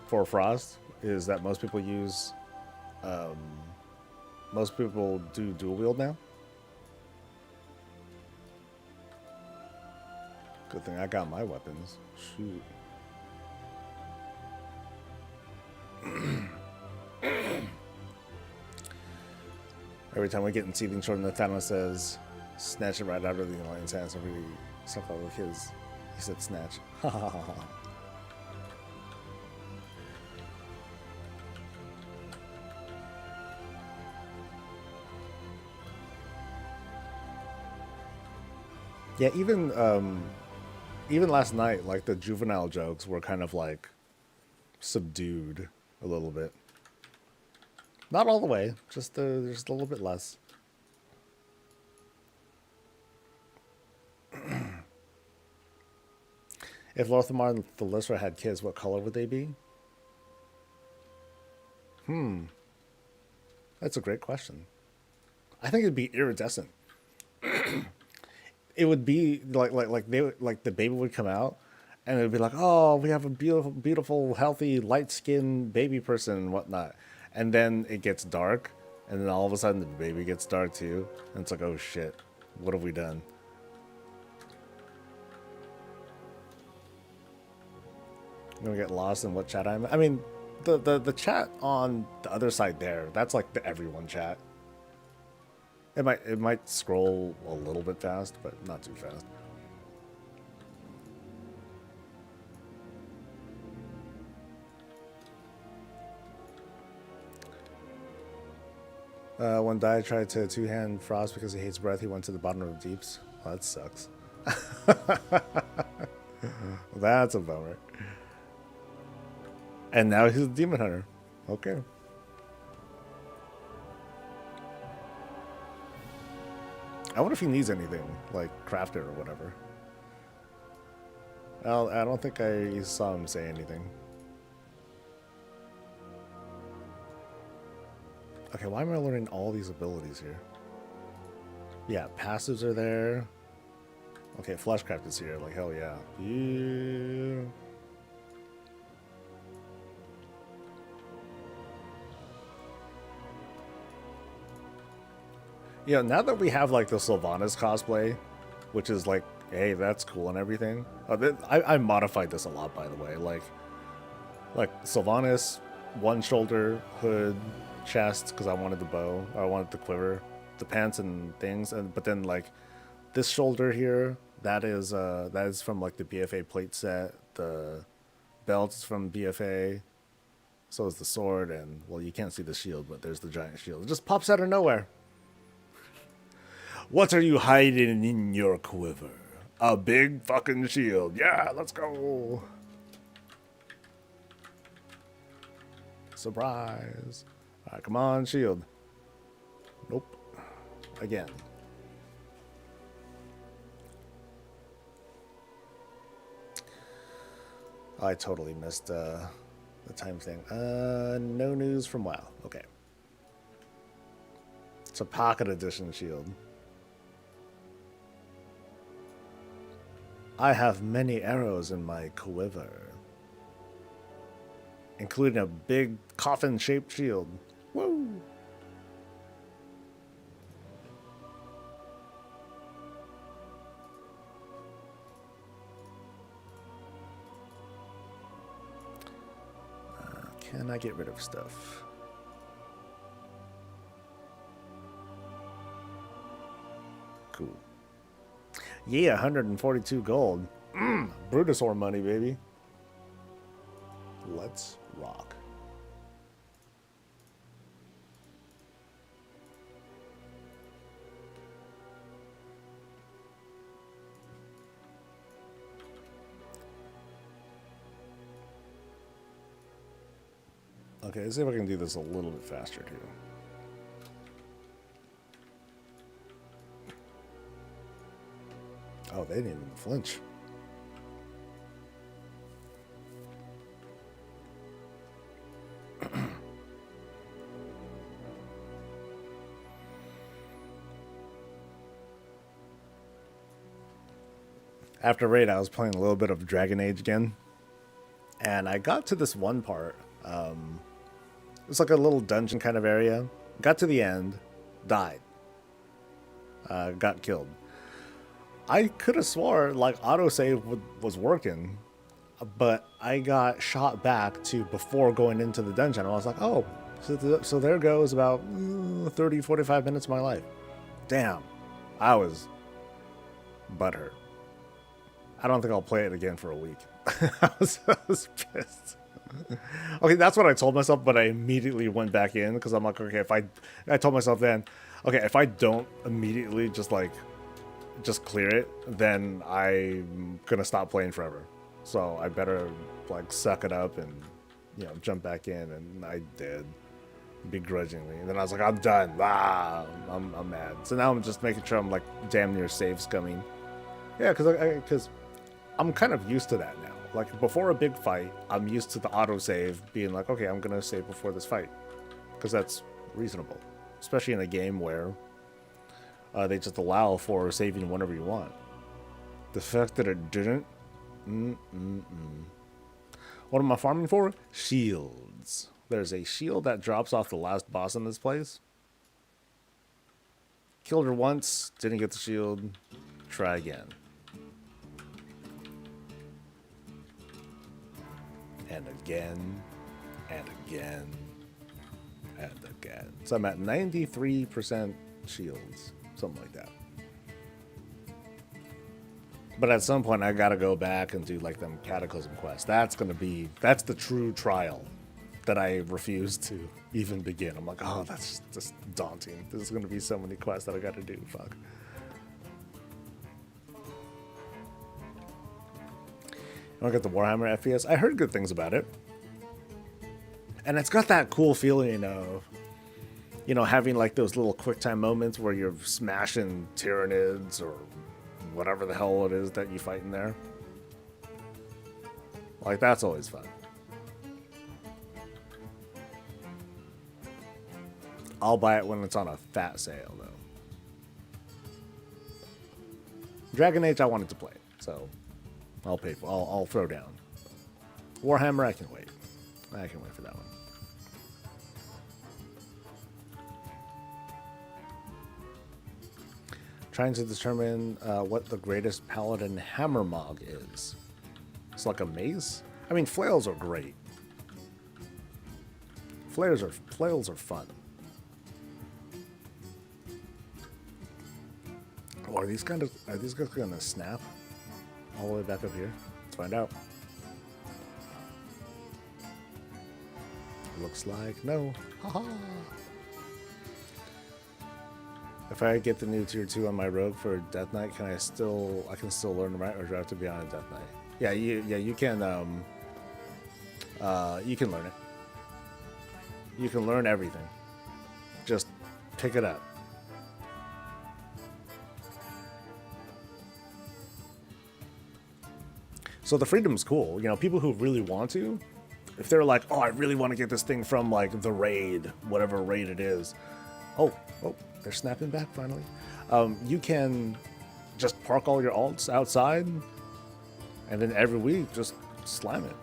For Frost, is that most people use, um, most people do dual wield now? Good thing I got my weapons. Shoot. Every time we get in Seething Shore, Nathaniel says, snatch it right out of the Alliance hands. Every something like his, he said snatch. Ha ha ha ha. Yeah, even last night, like the juvenile jokes were kind of like subdued a little bit. Not all the way, just a little bit less. If Lorthamar and Thalyssra had kids, what color would they be? That's a great question. I think it'd be iridescent. It would be like the baby would come out, and it would be like, oh, we have a beautiful, healthy, light-skinned baby person and whatnot. And then it gets dark, and then all of a sudden the baby gets dark too, and it's like, oh shit, what have we done? I'm gonna get lost in what chat I'm. I mean, the chat on the other side there, that's like the everyone chat. It might scroll a little bit fast, but not too fast. One guy tried to two-hand Frost because he hates breath. He went to the bottom of the deeps. Well, that sucks. That's a bummer. And now he's a demon hunter. Okay. I wonder if he needs anything, like crafted or whatever. Well, I don't think I saw him say anything. Okay, why am I learning all these abilities here? Yeah, passives are there. Okay, Fleshcraft is here. Like, hell yeah. Yeah. Yeah, now that we have like the Sylvanas cosplay, which is like, hey, that's cool and everything. I modified this a lot, by the way. Like Sylvanas, one shoulder, hood, chest, because I wanted the bow, or I wanted the quiver, the pants and things, but then like this shoulder here, that is from like the BFA plate set. The belt is from BFA. So is the sword, and well, you can't see the shield, but there's the giant shield. It just pops out of nowhere. What are you hiding in your quiver? A big fucking shield. Yeah, let's go. Surprise. All right, come on, shield. Nope. Again. I totally missed the time thing. No news from WoW. Okay. It's a pocket edition shield. I have many arrows in my quiver, including a big coffin-shaped shield. Woo! Can I get rid of stuff? Cool. Yeah, 142 gold. Brutosaur money, baby. Let's rock. Okay, let's see if I can do this a little bit faster too. Oh, they didn't even flinch. After raid, I was playing a little bit of Dragon Age again, and I got to this one part. It's like a little dungeon kind of area. Got to the end, died, got killed. I could have swore like autosave was working, but I got shot back to before going into the dungeon. I was like, oh, so there goes about 30, 45 minutes of my life. Damn, I was butthurt. I don't think I'll play it again for a week. I was pissed. Okay, that's what I told myself, but I immediately went back in because I'm like, okay, I told myself then, okay, if I don't immediately just clear it, then I'm gonna stop playing forever. So I better like suck it up and jump back in, and I did begrudgingly. And then I was like, I'm done. I'm mad. So now I'm just making sure I'm like damn near save scumming. Yeah, because I'm kind of used to that now. Like before a big fight, I'm used to the autosave being like, okay, I'm gonna save before this fight, because that's reasonable, especially in a game where they just allow for saving whenever you want. The fact that it didn't. What am I farming for? Shields. There's a shield that drops off the last boss in this place. Killed her once, didn't get the shield. Try again. And again, and again, and again. So I'm at 93% shields, something like that. But at some point, I gotta go back and do like them cataclysm quests. That's the true trial that I refuse to even begin. I'm like, oh, that's just daunting. There's gonna be so many quests that I gotta do. Fuck. I got the Warhammer FPS. I heard good things about it. And it's got that cool feeling of, having like those little quick time moments where you're smashing Tyranids or whatever the hell it is that you fight in there. Like, that's always fun. I'll buy it when it's on a fat sale, though. Dragon Age, I wanted to play, so I'll pay for. I'll throw down. Warhammer, I can wait. I can wait for that one. Trying to determine what the greatest paladin hammer mog is. It's like a mace. I mean, flails are great. Flails are fun. Oh, are these guys gonna snap all the way back up here? Let's find out. Looks like no. Haha. If I get the new tier 2 on my rogue for Death Knight, I can still learn right, or do I have to be on a Death Knight? Yeah, you can you can learn it. You can learn everything. Just pick it up. So the freedom's cool. People who really want to, if they're like, oh, I really want to get this thing from like the raid, whatever raid it is. Oh, they're snapping back finally. You can just park all your alts outside, and then every week just slam it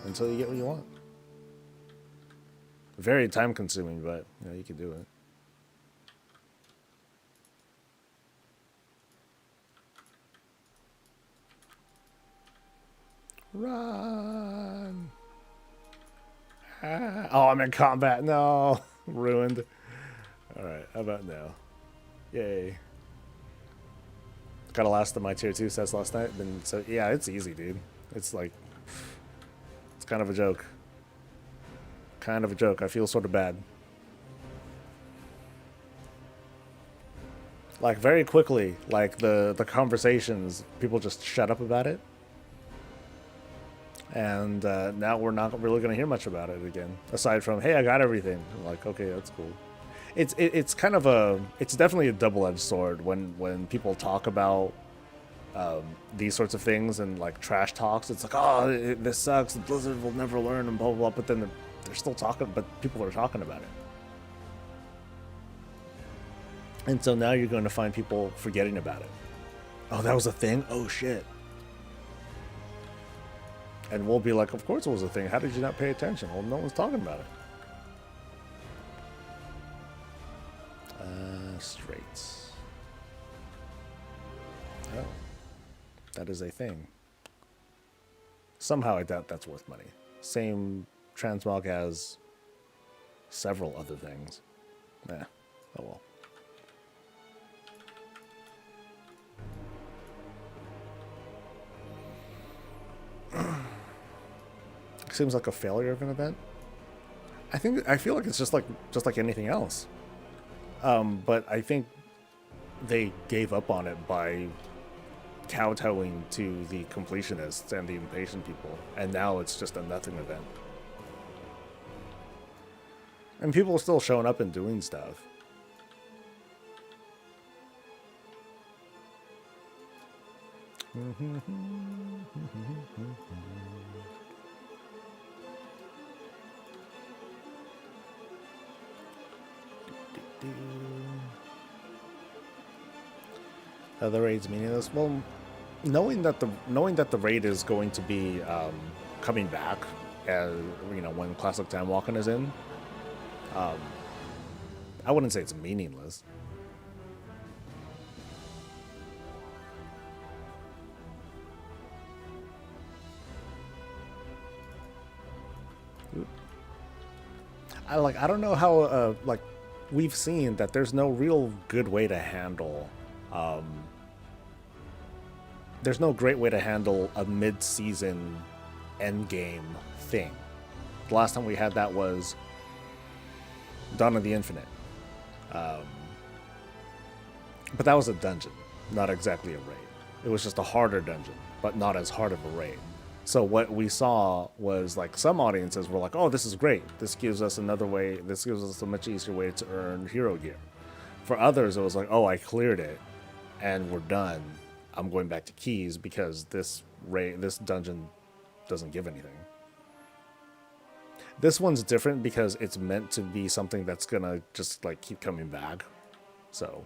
until you get what you want. Very time consuming, but you can do it. Run! Ah. Oh, I'm in combat. No, ruined. All right, how about now? Yay! Got a last of my tier 2 sets last night. So yeah, it's easy, dude. It's like, it's kind of a joke. Kind of a joke. I feel sort of bad. Like very quickly, like the conversations, people just shut up about it. And now we're not really going to hear much about it again, aside from, hey, I got everything. I'm like, okay, that's cool. It's kind of it's definitely a double-edged sword when people talk about these sorts of things and like trash talks. It's like, oh, this sucks. Blizzard will never learn and blah, blah, blah. But then they're still talking, but people are talking about it. And so now you're going to find people forgetting about it. Oh, that was a thing? Oh, shit. And we'll be like, of course it was a thing. How did you not pay attention? Well, no one's talking about it. Straits. Oh. That is a thing. Somehow I doubt that's worth money. Same transmog as several other things. Oh well. Seems like a failure of an event. I feel like it's just like anything else. But I think they gave up on it by kowtowing to the completionists and the impatient people, and now it's just a nothing event. And people are still showing up and doing stuff. The raid's meaningless. Well, knowing that the raid is going to be coming back, as when Classic Time Walking is in, I wouldn't say it's meaningless. I don't know how we've seen that there's no real good way to handle there's no great way to handle a mid-season endgame thing. The last time we had that was Dawn of the Infinite. But that was a dungeon, not exactly a raid. It was just a harder dungeon, but not as hard of a raid. So what we saw was like some audiences were like, oh, this is great. This gives us another way. This gives us a much easier way to earn hero gear. For others, it was like, oh, I cleared it and we're done. I'm going back to keys because this dungeon doesn't give anything. This one's different because it's meant to be something that's gonna just like keep coming back. So,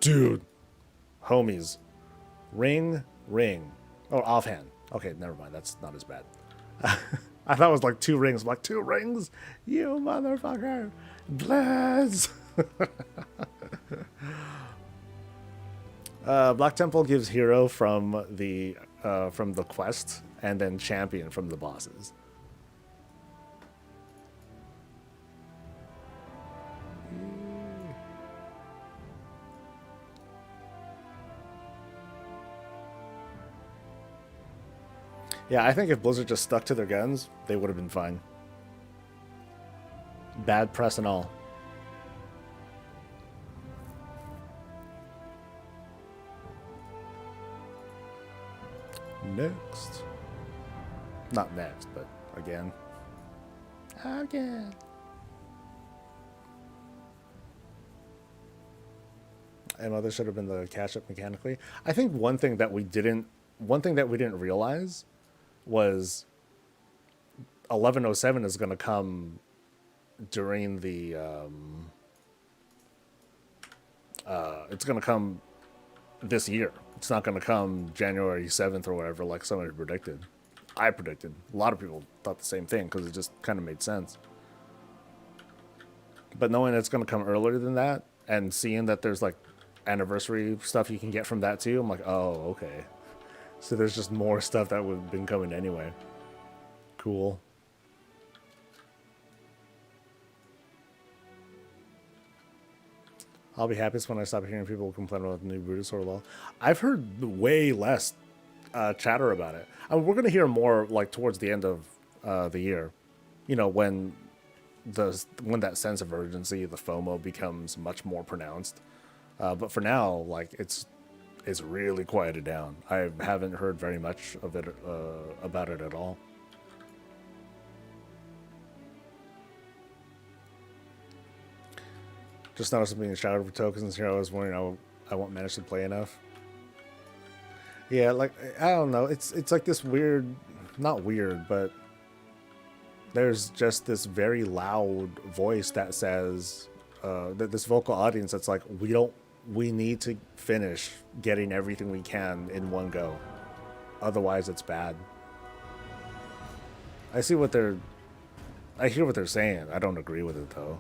dude, homies, ring. Oh, offhand. Okay, never mind. That's not as bad. I thought it was like 2 rings. I'm like, 2 rings? You motherfucker. Bless. Black Temple gives hero from the quest, and then champion from the bosses. Yeah, I think if Blizzard just stuck to their guns, they would have been fine. Bad press and all. Next. Not next, but again. Again. And other should have been the catch up mechanically. I think one thing that we didn't realize was 1107 is going to come during the it's going to come this year. It's not going to come January 7th or whatever like somebody predicted. I predicted. A lot of people thought the same thing because it just kind of made sense. But knowing it's going to come earlier than that and seeing that there's like anniversary stuff you can get from that too, I'm like, oh, okay. So there's just more stuff that would have been coming anyway. Cool. I'll be happiest when I stop hearing people complain about the new Brutosaur LOL. I've heard way less chatter about it. I mean, we're going to hear more like towards the end of the year. You know, when that sense of urgency, the FOMO becomes much more pronounced. But for now, like it's really quieted down. I haven't heard very much of it about it at all. Just noticed I'm being shouted for tokens here. I was wondering I won't manage to play enough. Yeah, like I don't know. It's like this weird, not weird, but there's just this very loud voice that says this vocal audience that's like, we need to finish getting everything we can in one go, otherwise it's bad. I hear what they're saying. I don't agree with it though.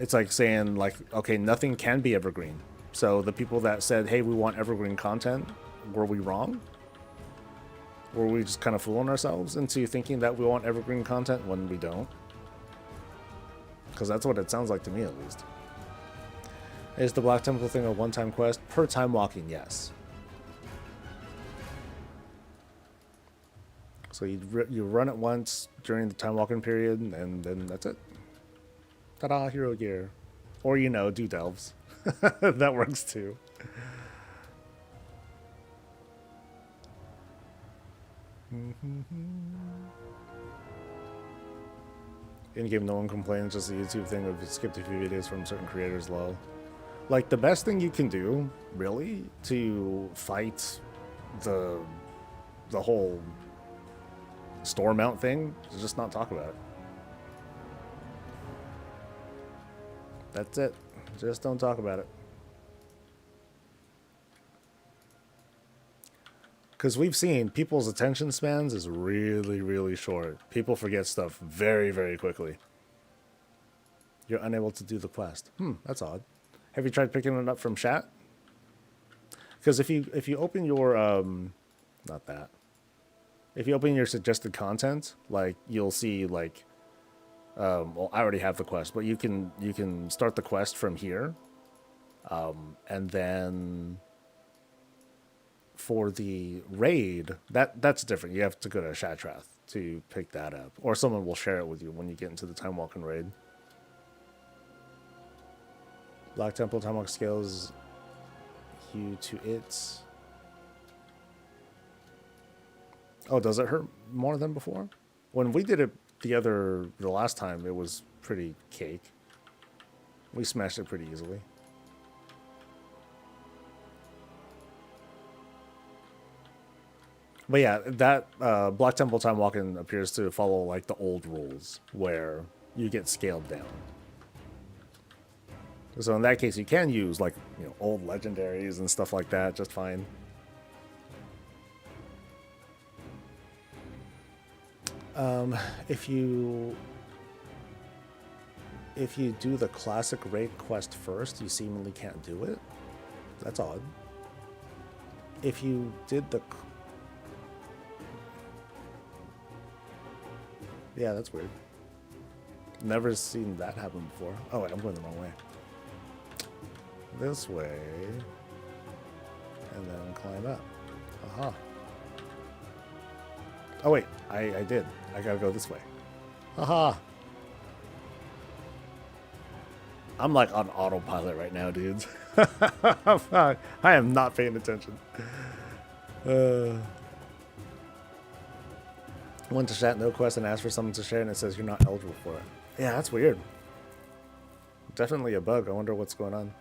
It's like saying like, okay, nothing can be evergreen. So the people that said, hey, we want evergreen content, were we wrong? Were we just kind of fooling ourselves into thinking that we want evergreen content when we don't? Because that's what it sounds like to me, at least. Is the Black Temple thing a one-time quest? Per time walking, yes. So you run it once during the time walking period, and then that's it. Ta-da, hero gear. Or, do delves. That works too. In-game, no one complains, just the YouTube thing of skipped a few videos from certain creators, lol. Like, the best thing you can do, really, to fight the whole store mount thing is just not talk about it. That's it. Just don't talk about it. Because we've seen people's attention spans is really, really short. People forget stuff very, very quickly. You're unable to do the quest. That's odd. Have you tried picking it up from chat? Because if you open your not that. If you open your suggested content, like you'll see like well, I already have the quest, but you can start the quest from here. And then for the raid, that's different. You have to go to Shatrath to pick that up, or someone will share it with you when you get into the Time Walking raid. Black Temple Time Walk scales you to its. Oh, does it hurt more than before? When we did it the last time, it was pretty cake. We smashed it pretty easily. But yeah, that Black Temple Time Walking appears to follow like the old rules where you get scaled down. So in that case, you can use like old legendaries and stuff like that just fine. If you do the classic raid quest first, you seemingly can't do it. That's odd. If you did the... Yeah, that's weird. Never seen that happen before. Oh, wait, I'm going the wrong way. This way. And then climb up. Aha. Oh, wait. I did. I gotta go this way. Aha. I'm like on autopilot right now, dudes. I am not paying attention. Went to chat, no quest, and asked for someone to share, and it says you're not eligible for it. Yeah, that's weird. Definitely a bug. I wonder what's going on.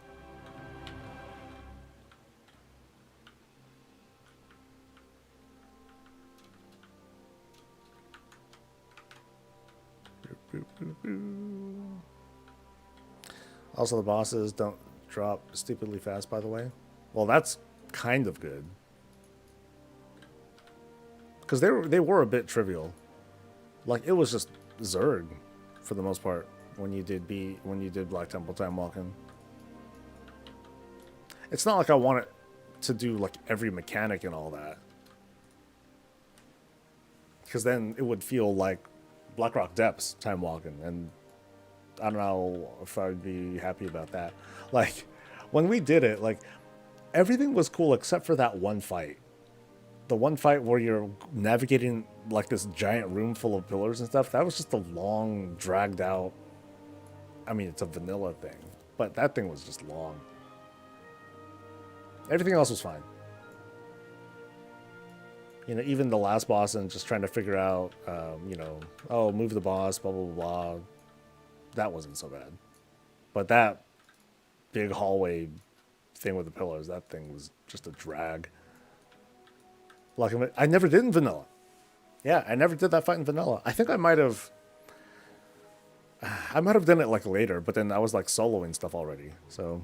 Also, the bosses don't drop stupidly fast, by the way. Well, that's kind of good. Because they were a bit trivial. Like, it was just Zerg, for the most part, when you did Black Temple Time Walking. It's not like I want it to do, like, every mechanic and all that. Because then it would feel like Blackrock Depths Time Walking, and I don't know if I'd be happy about that. Like, when we did it, like, everything was cool except for that one fight. The one fight where you're navigating, like, this giant room full of pillars and stuff, that was just a long, dragged out... I mean, it's a vanilla thing, but that thing was just long. Everything else was fine. Even the last boss and just trying to figure out, oh, move the boss, blah, blah, blah. That wasn't so bad. But that big hallway thing with the pillars, that thing was just a drag. Like, I never did in vanilla. Yeah, I never did that fight in vanilla. I think I might have I might have done it like later, but then I was like soloing stuff already. So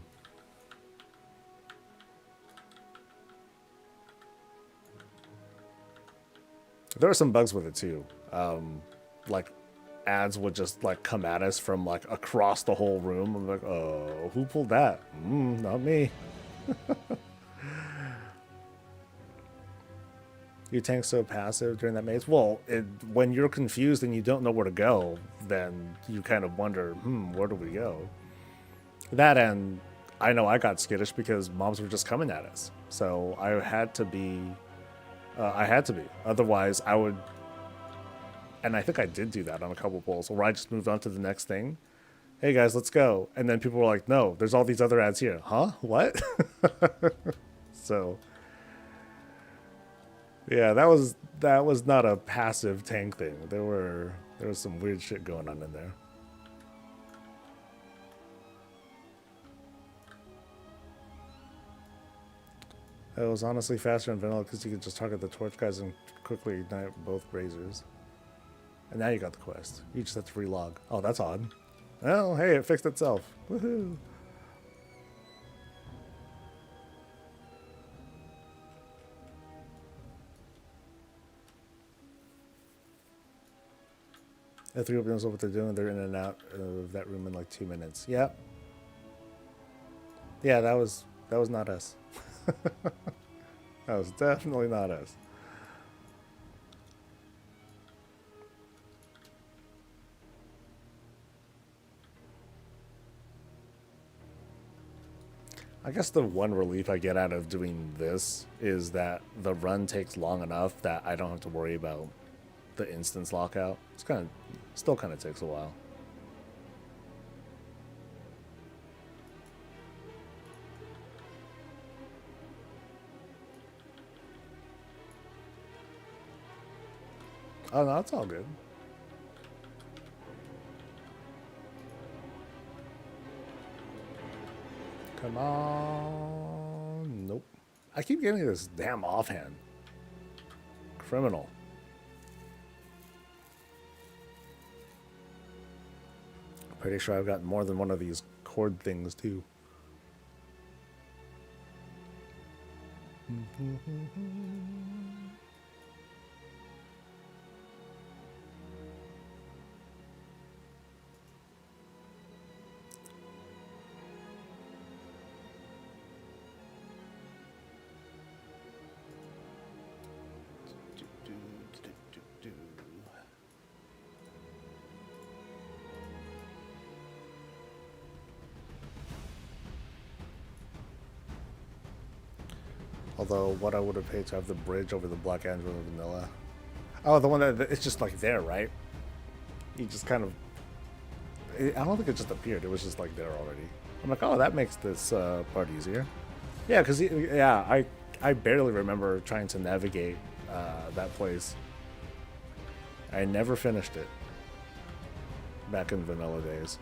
there are some bugs with it too. Like ads would just like come at us from like across the whole room. I'm like, oh, who pulled that? Not me. You tank so passive during that maze? Well, when you're confused and you don't know where to go, then you kind of wonder, where do we go? That, and I know I got skittish because mobs were just coming at us. So I had to be, Otherwise, I would, and I think I did do that on a couple polls, where I just moved on to the next thing. Hey guys, let's go. And then people were like, no, there's all these other ads here. Huh? What? So yeah, that was not a passive tank thing. There was some weird shit going on in there. It was honestly faster in vanilla because you could just target the torch guys and quickly ignite both razors. And now you got the quest. You just have to relog. Oh, that's odd. Well, hey, it fixed itself. Woohoo! If three openers know what they're doing, they're in and out of that room in like 2 minutes. Yep. Yeah, that was not us. That was definitely not us. I guess the one relief I get out of doing this is that the run takes long enough that I don't have to worry about the instance lockout. It's still kind of takes a while. Oh no, it's all good. Come on. Nope. I keep getting this damn offhand. Criminal. Pretty sure I've got more than one of these cord things too. Although, what I would have paid to have the bridge over the Black Angela Vanilla. Oh, the one that it's just like there, right? You just kind of. I don't think it just appeared. It was just like there already. I'm like, oh, that makes this part easier. Yeah, because I barely remember trying to navigate that place. I never finished it back in vanilla days.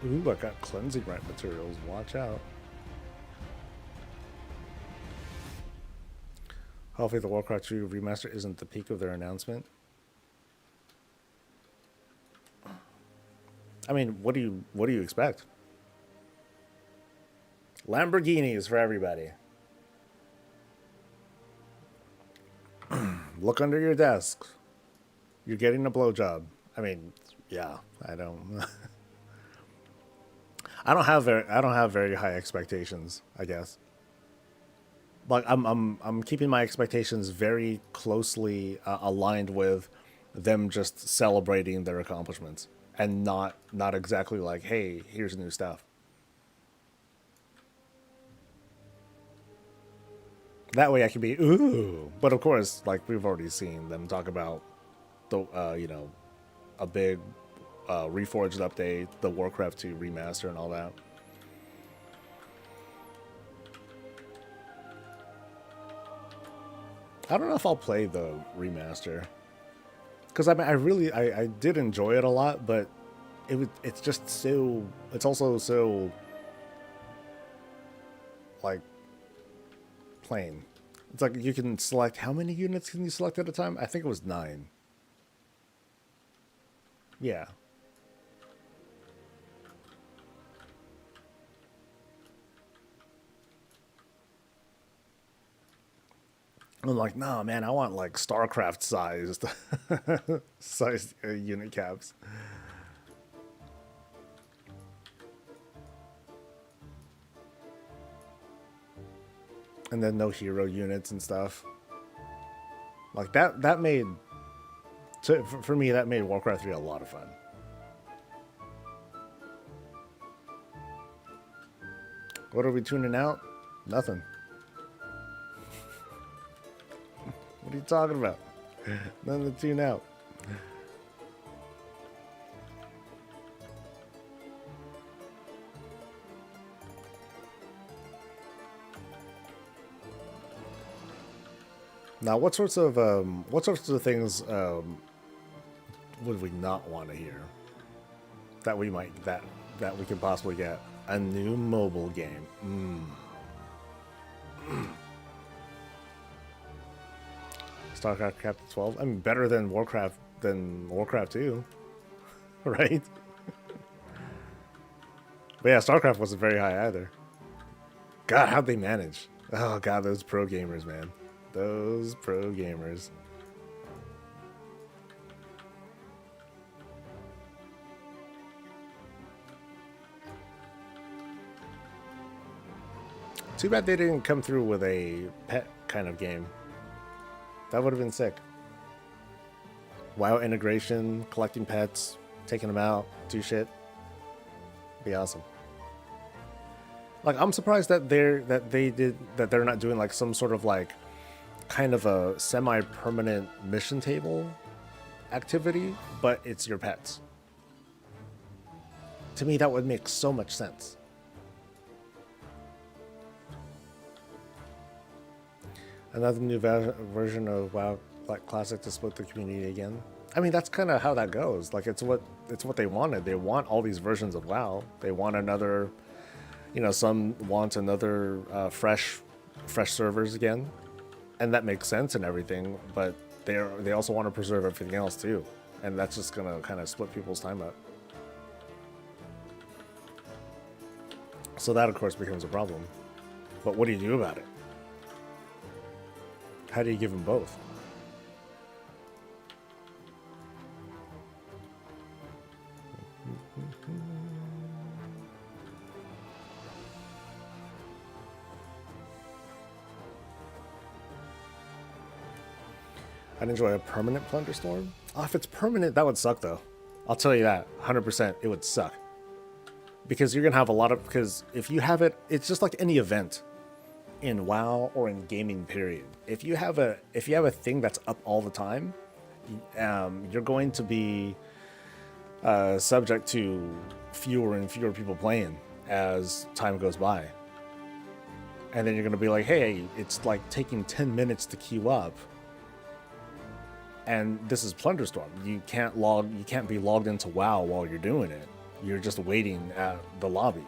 Ooh, I got cleansing right materials. Watch out. Hopefully the Warcraft 2 remaster isn't the peak of their announcement. I mean, what do you expect? Lamborghinis for everybody. Look under your desk. You're getting a blowjob. I mean, yeah, I don't. I don't have very high expectations, I guess. Like I'm keeping my expectations very closely aligned with them just celebrating their accomplishments and not exactly like, hey, here's new stuff. That way I can be ooh, but of course, like we've already seen them talk about the a big Reforged update, the Warcraft 2 remaster, and all that. I don't know if I'll play the remaster because I mean I did enjoy it a lot, but it's just so it's also so like playing. It's like you can select, how many units can you select at a time? I think it was 9. Yeah. I'm like, nah, man, I want like StarCraft sized unit caps. And then no hero units and stuff. Like that made, for me, that made Warcraft 3 a lot of fun. What are we tuning out? Nothing. What are you talking about? Nothing to tune out. Now, what sorts of things would we not want to hear that we might that we could possibly get? A new mobile game. StarCraft Captain 12. I mean, better than Warcraft 2, right? But yeah, StarCraft wasn't very high either. God, how'd they manage? Oh God, those pro gamers, man. Those pro gamers. Too bad they didn't come through with a pet kind of game. That would have been sick. WoW integration, collecting pets, taking them out, do shit. Be awesome. Like, I'm surprised that they're not doing like some sort of like kind of a semi-permanent mission table activity, but it's your pets. To me, that would make so much sense. Another new version of WoW like Classic to split the community again. I mean, that's kind of how that goes. Like, it's what they wanted. They want all these versions of WoW. They want another, some want another fresh servers again, and that makes sense and everything. But they also want to preserve everything else too, and that's just gonna kind of split people's time up. So that, of course, becomes a problem. But what do you do about it? How do you give them both? I'd enjoy a permanent Plunderstorm. Oh, if it's permanent, that would suck, though. I'll tell you that, 100%, it would suck. Because you're going to have a lot of... Because if you have it, it's just like any event in WoW or in gaming, period. If you have a thing that's up all the time, you're going to be subject to fewer and fewer people playing as time goes by. And then you're going to be like, hey, it's like taking 10 minutes to queue up. And this is Plunderstorm. You can't be logged into WoW while you're doing it. You're just waiting at the lobby.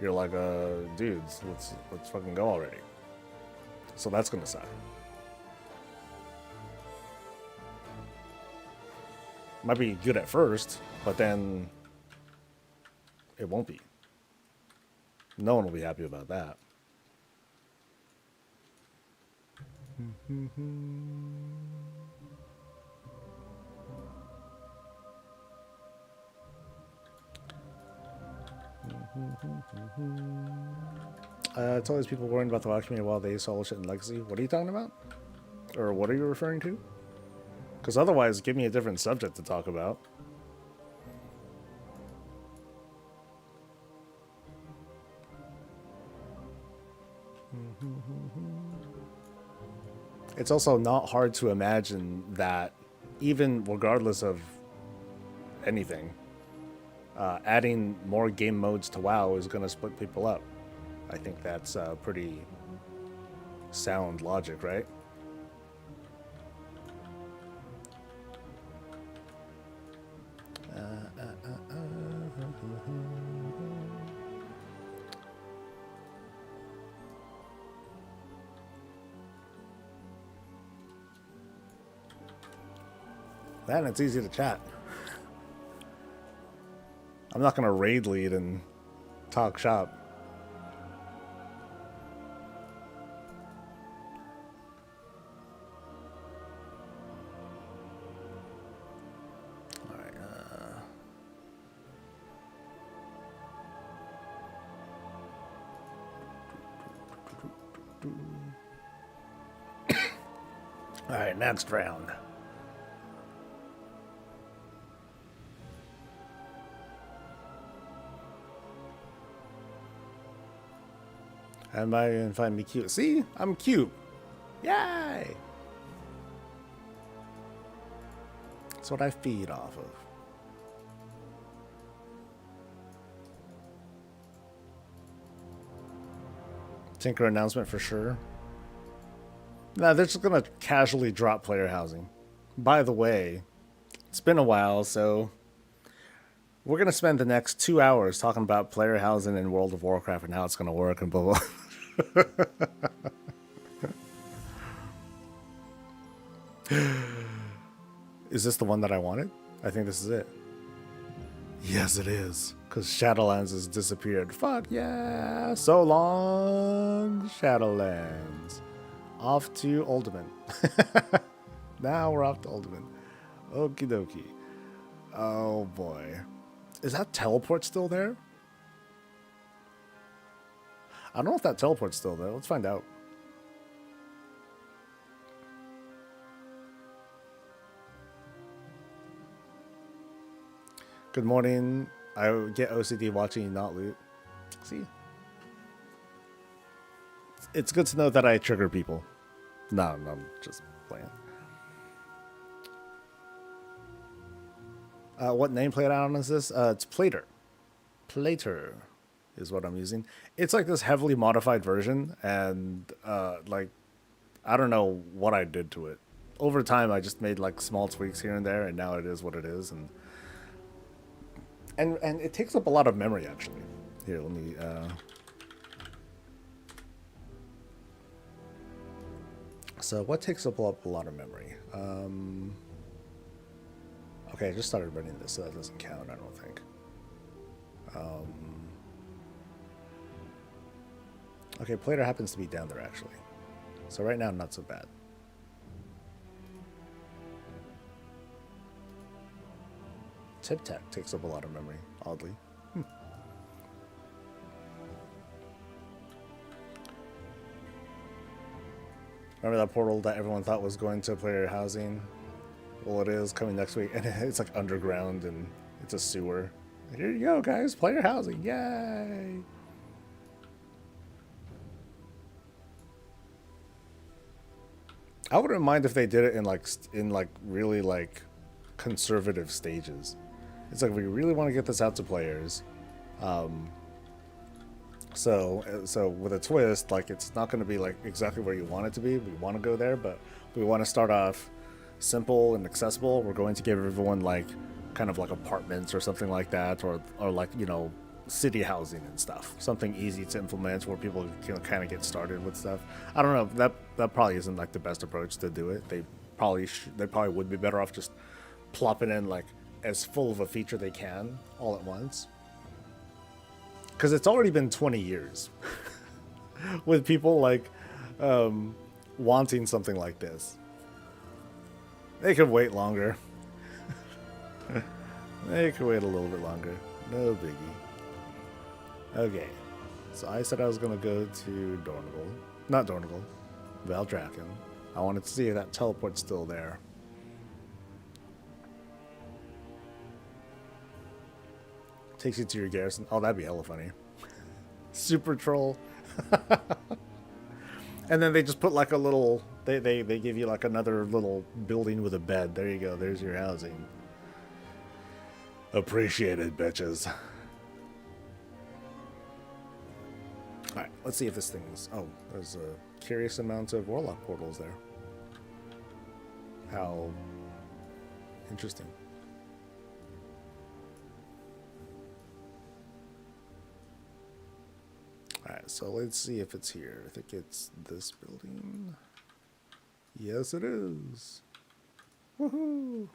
You're like, dudes, let's fucking go already. So that's gonna suck. Might be good at first, but then it won't be. No one will be happy about that. It's always people worrying about the WoW community while they solo shit in Legacy. What are you talking about? Or what are you referring to? Because otherwise, give me a different subject to talk about. It's also not hard to imagine that even regardless of anything, adding more game modes to WoW is going to split people up. I think that's pretty sound logic, right? Then it's easy to chat. I'm not gonna raid lead and talk shop. Alright, Alright, next round. Am I gonna find me cute? See? I'm cute. Yay! That's what I feed off of. Tinker announcement for sure. Nah, they're just gonna casually drop player housing. By the way, it's been a while, so we're gonna spend the next 2 hours talking about player housing in World of Warcraft and how it's gonna work and blah blah. Is this the one that I wanted? I think this is it. Yes, it is. Because Shadowlands has disappeared. Fuck yeah! So long, Shadowlands. Off to Ultimate. Now we're off to Ultimate. Okie dokie. Oh boy. Is that teleport still there? I don't know if that teleport's still there. Let's find out. Good morning. I get OCD watching you not loot. See? It's good to know that I trigger people. No, I'm just playing. What nameplate add-on is this? It's Plater. Plater is what I'm using. It's like this heavily modified version, and like I don't know what I did to it. Over time, I just made like small tweaks here and there, and now it is what it is. And it takes up a lot of memory actually. Here, let me. So what takes up a lot of memory? Okay, I just started running this, so that doesn't count, I don't think. Okay, Plater happens to be down there, actually. So right now, not so bad. Tip Tech takes up a lot of memory, oddly. Remember that portal that everyone thought was going to player housing? Well, it is coming next week, and it's like underground, and it's a sewer. Here you go, guys, player housing, yay! I wouldn't mind if they did it in like really like conservative stages. It's like we really want to get this out to players. So with a twist, like it's not going to be like exactly where you want it to be. We want to go there, but we want to start off simple and accessible. We're going to give everyone like kind of like apartments or something like that, or like, you know, city housing and stuff. Something easy to implement where people can kind of get started with stuff. I don't know. That probably isn't like the best approach to do it. They probably would be better off just plopping in like as full of a feature they can all at once. Because it's already been 20 years with people like wanting something like this. They could wait longer. They could wait a little bit longer. No biggie. Okay. So I said I was going to go to Dornigal. Not Dornigal. Valdrakken. I wanted to see if that teleport's still there. Takes you to your garrison. Oh, that'd be hella funny. Super troll. And then they just put like a little... They give you like another little building with a bed. There you go. There's your housing. Appreciated, bitches. Alright, let's see if this thing's... Oh, there's a curious amount of warlock portals there. How interesting. Alright, so let's see if it's here. I think it's this building. Yes, it is. Woohoo!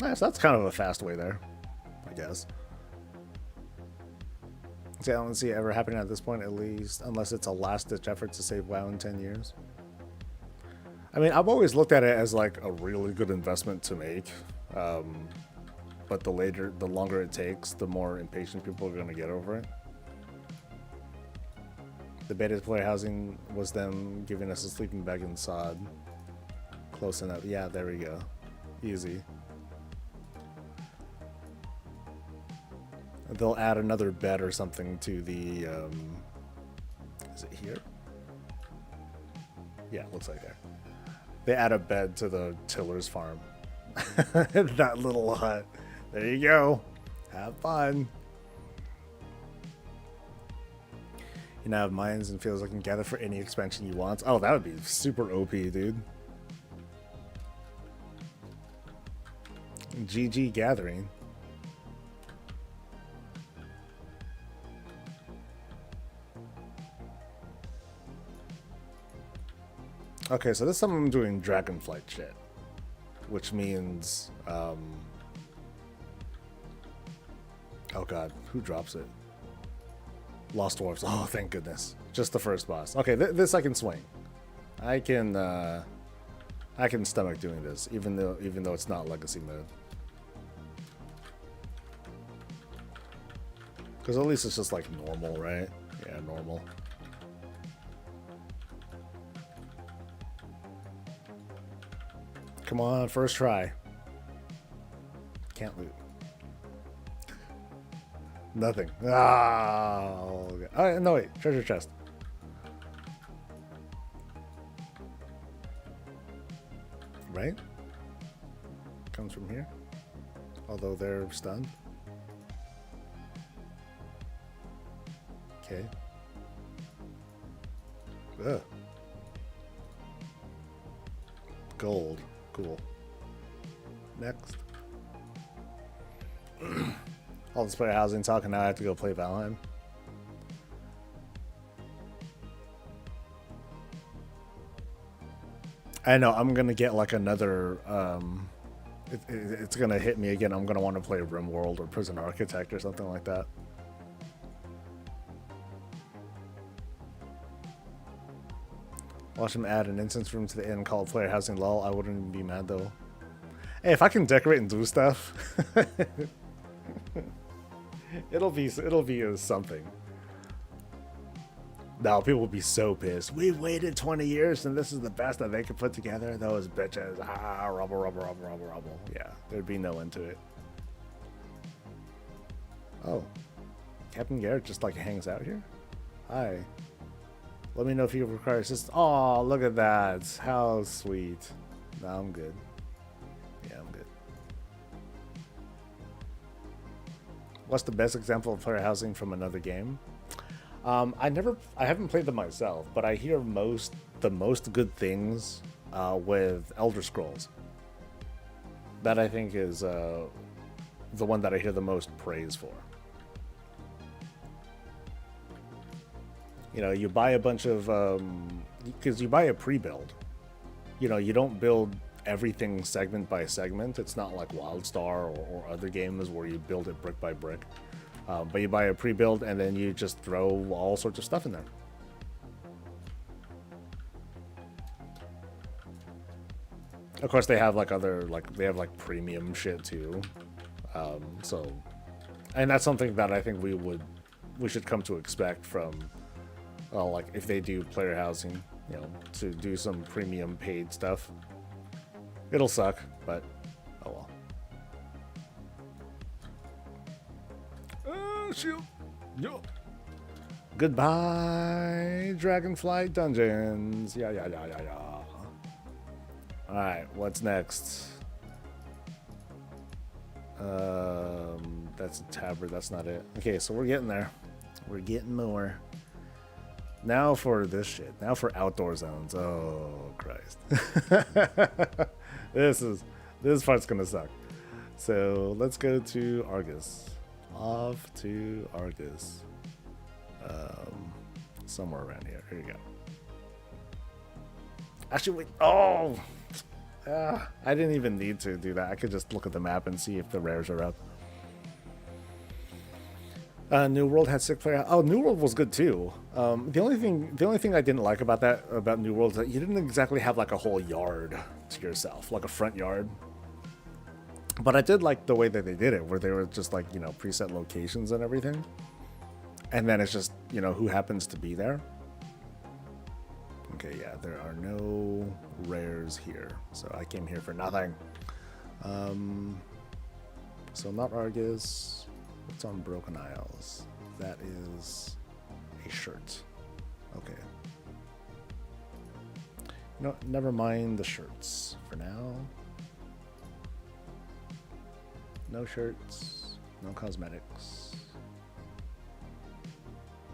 Nice, that's kind of a fast way there, I guess. See, I don't see it ever happening at this point, at least, unless it's a last-ditch effort to save WoW in 10 years. I mean, I've always looked at it as like a really good investment to make, but the longer it takes, the more impatient people are going to get over it. The beta player housing was them giving us a sleeping bag and sod. Close enough. Yeah, there we go. Easy. They'll add another bed or something to the, is it here? Yeah, it looks like there. They add a bed to the tiller's farm. That little hut. There you go. Have fun. You now have mines and fields that can gather for any expansion you want. Oh, that would be super OP, dude. GG gathering. Okay, so this time I'm doing dragonflight shit, which means, oh god, who drops it? Lost Dwarfs. Oh, thank goodness. Just the first boss. Okay, this I can swing. I can stomach doing this, even though it's not legacy mode. Because at least it's just like normal, right? Yeah, normal. Come on, first try. Can't loot. Nothing. Oh, okay. Oh, no, wait. Treasure chest. Right? Comes from here. Although they're stunned. Okay. Ugh. Gold. Cool. Next. All this player housing talk, and now I have to go play Valheim. I know, I'm gonna get like another, it's gonna hit me again. I'm gonna want to play RimWorld or Prison Architect or something like that. Watch him add an instance room to the inn called player housing lol. I wouldn't be mad though. Hey, if I can decorate and do stuff, it'll be something. Now people will be so pissed. We waited 20 years and this is the best that they could put together. Those bitches. Ah, rubble, rubble, rubble, rubble, rubble. Yeah, there'd be no end to it. Oh, Captain Garrett just like hangs out here. Hi. Let me know if you require assistance. Oh, look at that. How sweet. No, I'm good. Yeah, I'm good. What's the best example of player housing from another game? I haven't played them myself, but I hear the most good things with Elder Scrolls. That I think is the one that I hear the most praise for. You know, you buy a bunch of, because you buy a pre-build. You know, you don't build everything segment by segment. It's not like WildStar or other games where you build it brick by brick. But you buy a pre-build and then you just throw all sorts of stuff in there. Of course, they have like they have like premium shit too. So, and that's something that I think we should come to expect from. Well, like if they do player housing, you know, to do some premium paid stuff. It'll suck, but oh well. Oh, shoot. Yo. Goodbye, Dragonflight Dungeons. Yeah. Alright, what's next? That's a tabard, that's not it. Okay, so we're getting there. We're getting more. Now for this shit. Now for outdoor zones. Oh Christ. This part's gonna suck. So let's go to Argus. Off to Argus. Somewhere around here. Here you go. Actually, wait. Oh, I didn't even need to do that. I could just look at the map and see if the rares are up. New World had 6 player. Oh, New World was good too. The only thing I didn't like about New World is that you didn't exactly have like a whole yard to yourself, like a front yard. But I did like the way that they did it, where they were just like preset locations and everything, and then it's just who happens to be there. Okay, yeah, there are no rares here, so I came here for nothing. So not Argus. What's on Broken Isles? That is a shirt. Okay. No, never mind the shirts for now. No shirts, no cosmetics.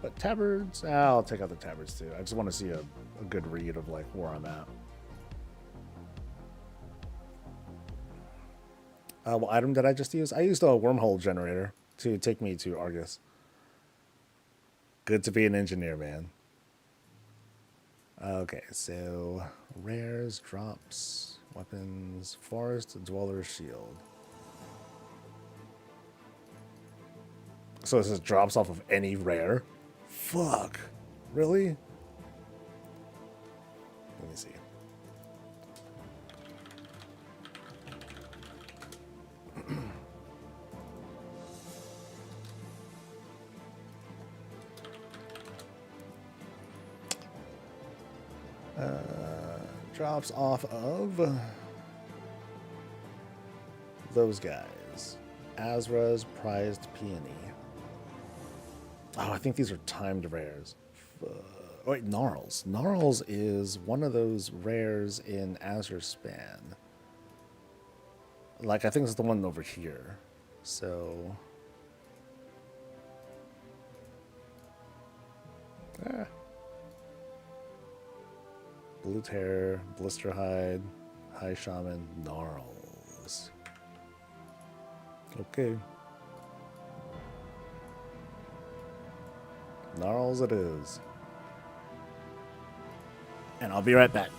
But tabards, I'll take out the tabards too. I just want to see a good read of like where I'm at. What item did I just use? I used a wormhole generator to take me to Argus. Good to be an engineer, man. Okay, so rares, drops, weapons, forest, dweller, shield. So this just drops off of any rare? Fuck. Really? Let me see. Drops off of those guys. Azra's prized peony. Oh, I think these are timed rares. Oh, wait, Gnarls. Gnarls is one of those rares in Azure Span. Like, I think it's the one over here. So... Blue Tear, Blisterhide, High Shaman, Gnarls. Okay. Gnarls it is. And I'll be right back.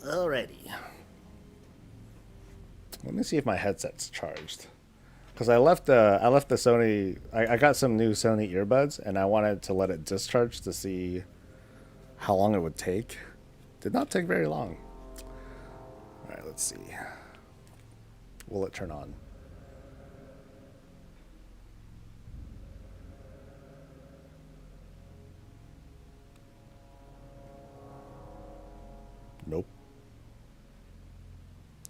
Alrighty. Let me see if my headset's charged. Because I left the Sony. I got some new Sony earbuds, and I wanted to let it discharge to see how long it would take. Did not take very long. All right, let's see. Will it turn on? Nope.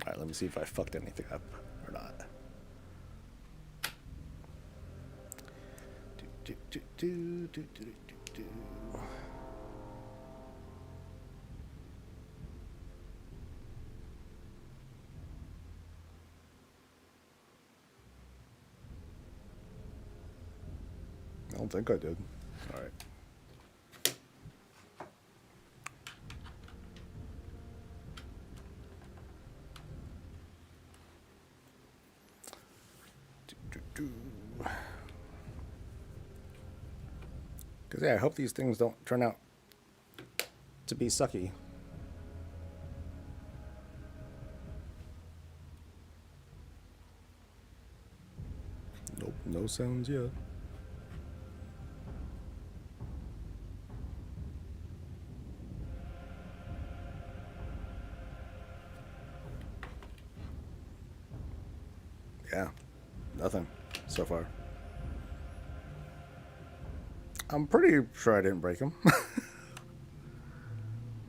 All right, let me see if I fucked anything up or not. I don't think I did. All right. Yeah, I hope these things don't turn out to be sucky. Nope, no sounds yet. Yeah, nothing so far. I'm pretty sure I didn't break him.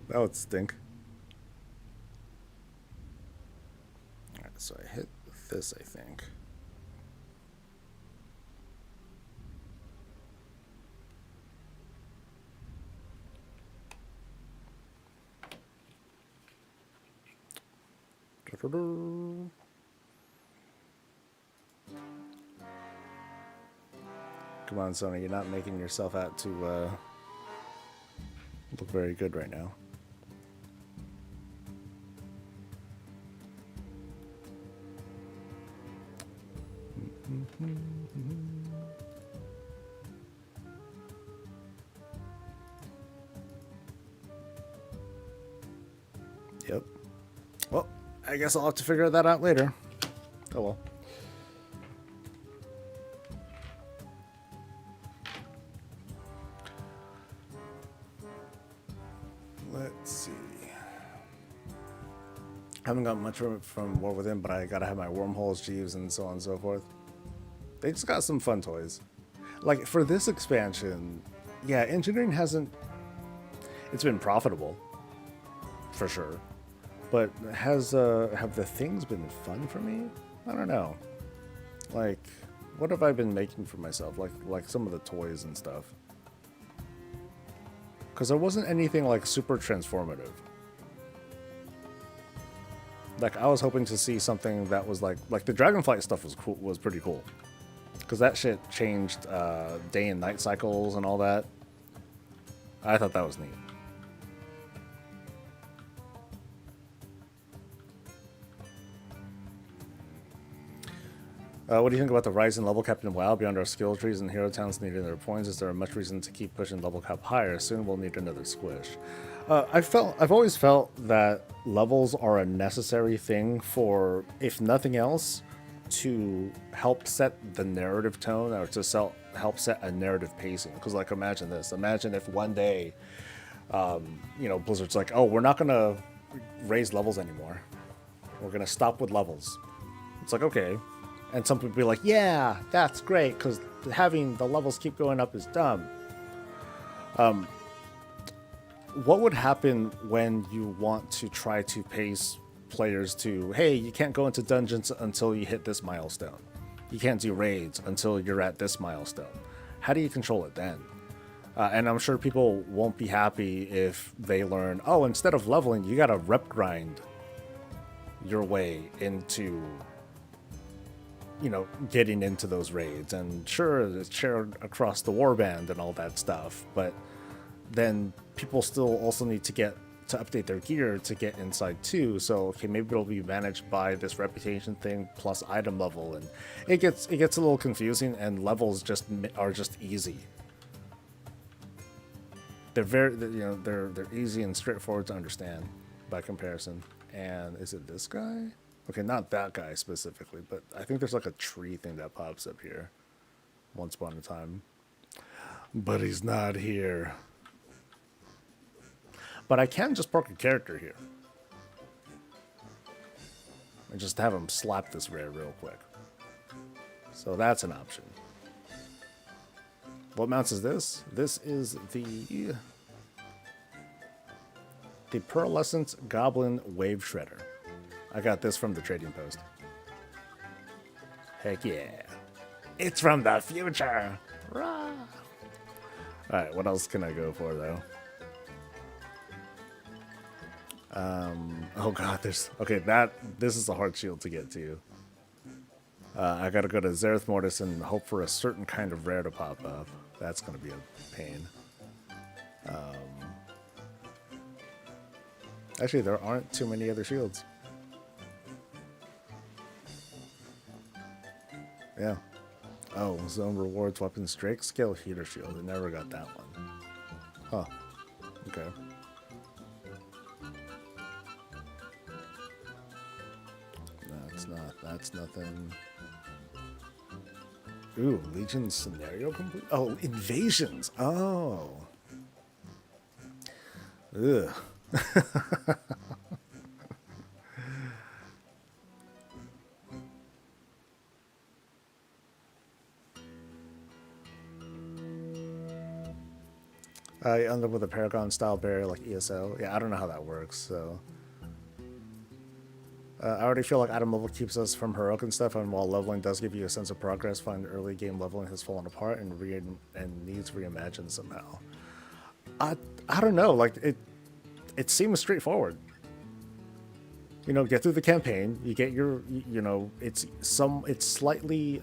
That would stink. Alright, so I hit this, I think. Come on, Sony, you're not making yourself out to look very good right now. Yep. Well, I guess I'll have to figure that out later. Oh well. Let's see. I haven't got much from War Within, but I gotta have my wormholes, Jeeves, and so on and so forth. They just got some fun toys. Like, for this expansion, yeah, engineering hasn't... It's been profitable, for sure. But have the things been fun for me? I don't know. Like, what have I been making for myself? Like some of the toys and stuff. Because there wasn't anything, like, super transformative. Like, I was hoping to see something that was like the Dragonflight stuff was cool, was pretty cool. Because that shit changed day and night cycles and all that. I thought that was neat. What do you think about the rise in level cap in WoW beyond our skill trees and hero towns needing their points? Is there much reason to keep pushing level cap higher? Soon we'll need another squish. I've always felt that levels are a necessary thing for, if nothing else, to help set the narrative tone or to help set a narrative pacing. Because, like, imagine this. Imagine if one day, you know, Blizzard's like, oh, we're not going to raise levels anymore. We're going to stop with levels. It's like, okay. And some people be like, yeah, that's great, because having the levels keep going up is dumb. What would happen when you want to try to pace players to, hey, you can't go into dungeons until you hit this milestone. You can't do raids until you're at this milestone. How do you control it then? And I'm sure people won't be happy if they learn, oh, instead of leveling, you got to rep grind your way into, you know, getting into those raids. And sure, it's shared across the warband and all that stuff, but then people still also need to update their gear to get inside too. So okay, maybe it'll be managed by this reputation thing plus item level, and it gets a little confusing. And levels are just easy. They're they're easy and straightforward to understand by comparison. And is it this guy? Okay, not that guy specifically, but I think there's like a tree thing that pops up here once upon a time. But he's not here. But I can just park a character here. And just have him slap this rare real quick. So that's an option. What mounts is this? This is the Pearlescent Goblin Wave Shredder. I got this from the trading post. Heck yeah. It's from the future. Rah! Alright, what else can I go for though? Oh god, this is a hard shield to get to. I gotta go to Azeroth Mortis and hope for a certain kind of rare to pop up. That's gonna be a pain. Actually, there aren't too many other shields. Yeah. Oh, zone rewards weapons Drake scale heater shield. I never got that one. Huh. Okay. That's nothing. Ooh, Legion scenario complete? Oh, invasions. Oh. Ugh. You end up with a Paragon style barrier like ESO. Yeah, I don't know how that works, so. I already feel like item level keeps us from heroic and stuff, and while leveling does give you a sense of progress, find early game leveling has fallen apart and needs reimagined somehow. I don't know, like it seems straightforward. You know, get through the campaign, you get your, you know, it's slightly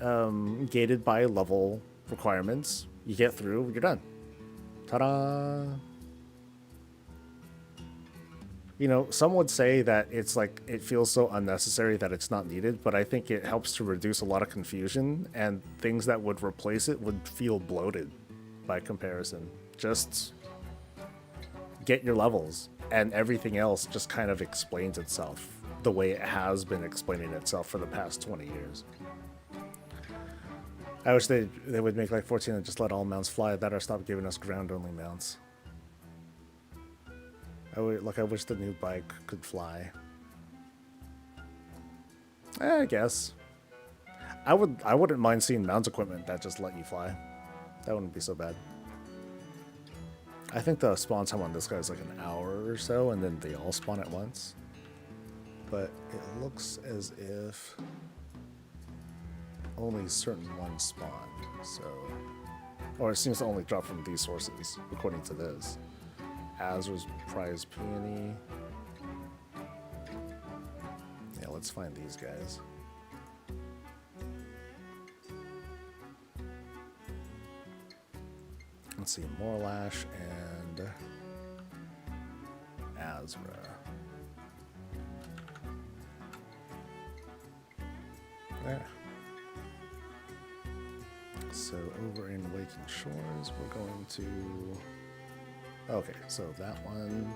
gated by level requirements. You get through, you're done. Ta-da! You know, some would say that it's like it feels so unnecessary that it's not needed, but I think it helps to reduce a lot of confusion, and things that would replace it would feel bloated by comparison. Just get your levels, and everything else just kind of explains itself the way it has been explaining itself for the past 20 years. I wish they would make like 14 and just let all mounts fly, that or stop giving us ground-only mounts. I wish the new bike could fly. I guess. I wouldn't mind seeing mount equipment that just let you fly. That wouldn't be so bad. I think the spawn time on this guy is like an hour or so, and then they all spawn at once. But it looks as if only certain ones spawn, so... Or it seems to only drop from these sources, according to this. Azra's prize peony. Yeah, let's find these guys. Let's see, Morlash and Azra. There. So over in Waking Shores, we're going to... Okay, so that one.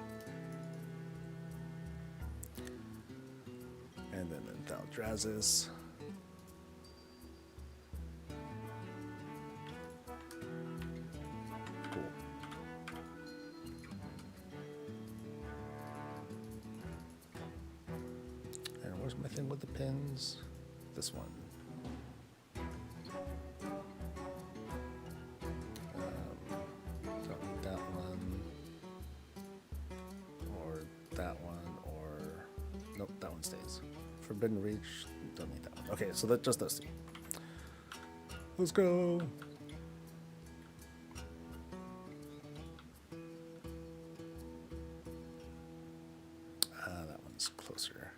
And then in Thaldraszus. Cool. And where's my thing with the pins? This one. Forbidden Reach, don't need that one. Okay, so that just those two. Let's go. That one's closer.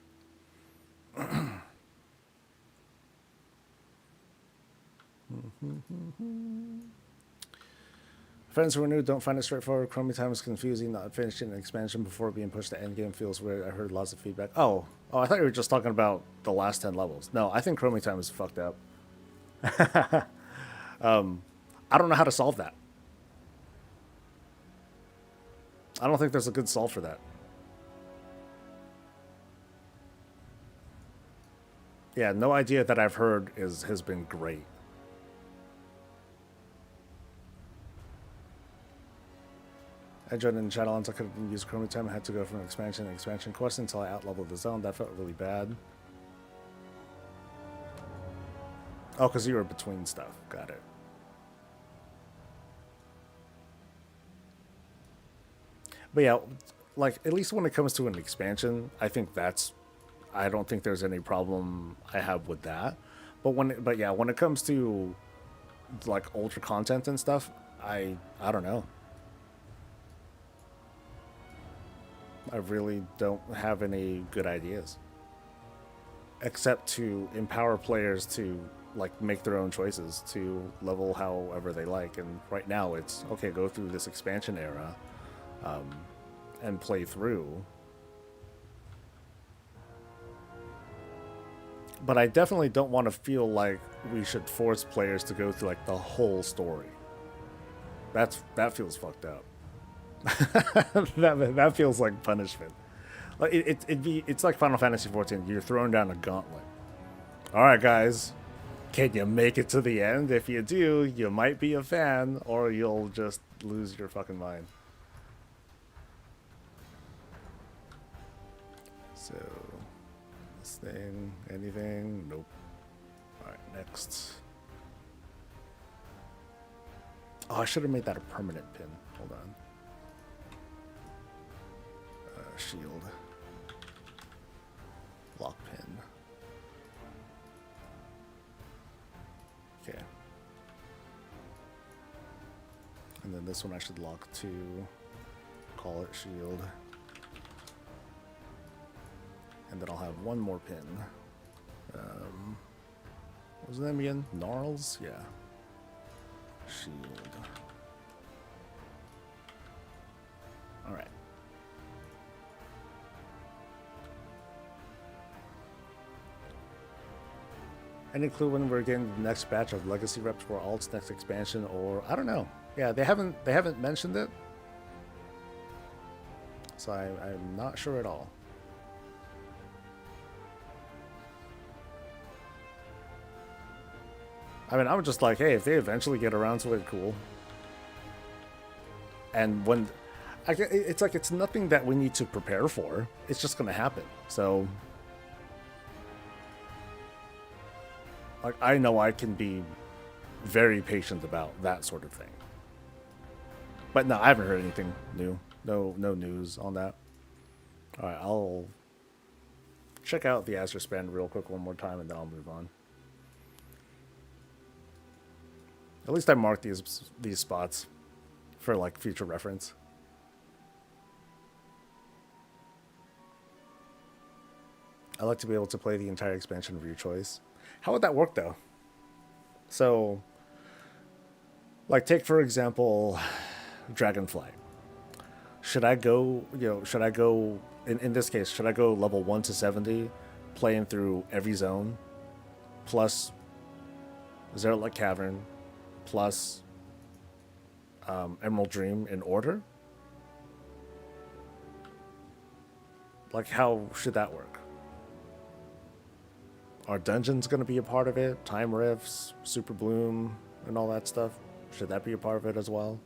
Friends who are new don't find it straightforward. Chromie time is confusing. Not finishing an expansion before being pushed to endgame feels weird. I heard lots of feedback. Oh, I thought you were just talking about the last 10 levels. No, I think Chromie time is fucked up. I don't know how to solve that. I don't think there's a good solve for that. Yeah, no idea that I've heard has been great. I joined in Shadowlands. I couldn't use Chromie time. I had to go from expansion to expansion quest until I outleveled the zone. That felt really bad. Oh, because you were between stuff. Got it. But yeah, like, at least when it comes to an expansion, I think I don't think there's any problem I have with that. But yeah, when it comes to like ultra content and stuff, I don't know. I really don't have any good ideas, except to empower players to like make their own choices, to level however they like. And right now it's okay, go through this expansion era and play through. But I definitely don't want to feel like we should force players to go through like the whole story. That feels fucked up. That feels like punishment. Like it's like Final Fantasy 14. You're throwing down a gauntlet. All right, guys, can you make it to the end? If you do, you might be a fan, or you'll just lose your fucking mind. So, this thing, anything? Nope. All right, next. Oh, I should have made that a permanent pin. Hold on. Shield. Lock pin. Okay. And then this one I should lock to. Call it shield. And then I'll have one more pin. What was the name again? Gnarls? Yeah. Shield. Alright. Any clue when we're getting the next batch of legacy reps for Alt's next expansion, or I don't know. Yeah, they haven't mentioned it. So I'm not sure at all. I mean, I was just like, hey, if they eventually get around to it, cool. And when, it's like, it's nothing that we need to prepare for. It's just going to happen. So, like, I know I can be very patient about that sort of thing. But no, I haven't heard anything new. No news on that. All right, I'll check out the Azure Span real quick one more time, and then I'll move on. At least I marked these spots for like future reference. I like to be able to play the entire expansion of your choice. How would that work though? So, like take for example, Dragonflight. Should I go, in this case, should I go level 1 to 70, playing through every zone, plus Azeroth Cavern, plus Emerald Dream in order? Like, how should that work? Are dungeons going to be a part of it? Time rifts, Super Bloom, and all that stuff? Should that be a part of it as well?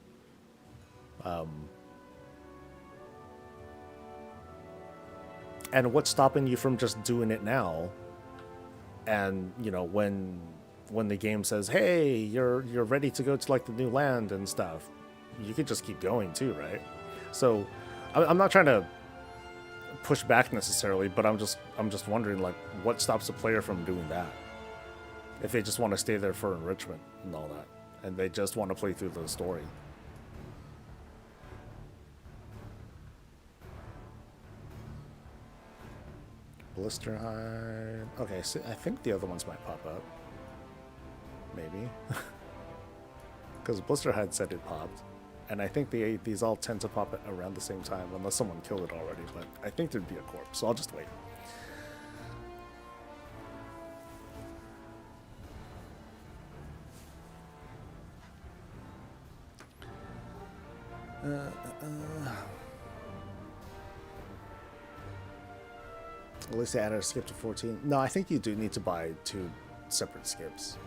And what's stopping you from just doing it now? And, when the game says, hey, you're ready to go to like the new land and stuff, you could just keep going too, right? So I'm not trying to push back necessarily, but I'm just wondering, like, what stops a player from doing that if they just want to stay there for enrichment and all that, and they just want to play through the story. Blister Hide. Okay, so I think the other ones might pop up. Maybe. Because Blister Hide said it popped. And I think these all tend to pop around the same time, unless someone killed it already. But I think there'd be a corpse, so I'll just wait. At least they added a skip to 14. No, I think you do need to buy 2 separate skips.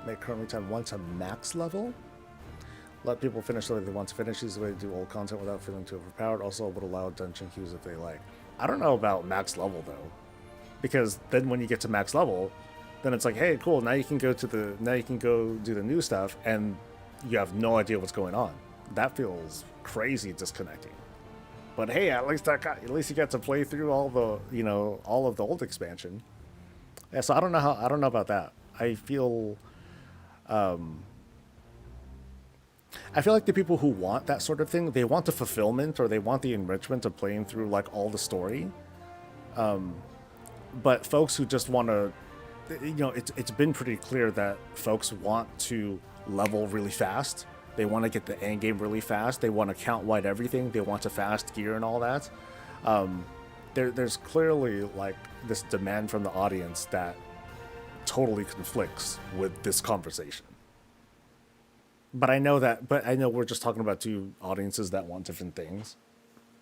Make currently time 1 to max level. Let people finish the way they want to finish. Is the way to do old content without feeling too overpowered. Also would allow dungeon queues if they like. I don't know about max level though, because then when you get to max level, then it's like, hey, cool. Now you can go do the new stuff, and you have no idea what's going on. That feels crazy disconnecting. But hey, at least you got to play through all of the old expansion. Yeah, so I don't know about that. I feel like the people who want that sort of thing, they want the fulfillment or they want the enrichment of playing through like all the story. But folks who just want to, it's been pretty clear that folks want to level really fast. They want to get the end game really fast. They want to count wide everything. They want to fast gear and all that. There's clearly like this demand from the audience that totally conflicts with this conversation. But I know that. But I know we're just talking about two audiences that want different things.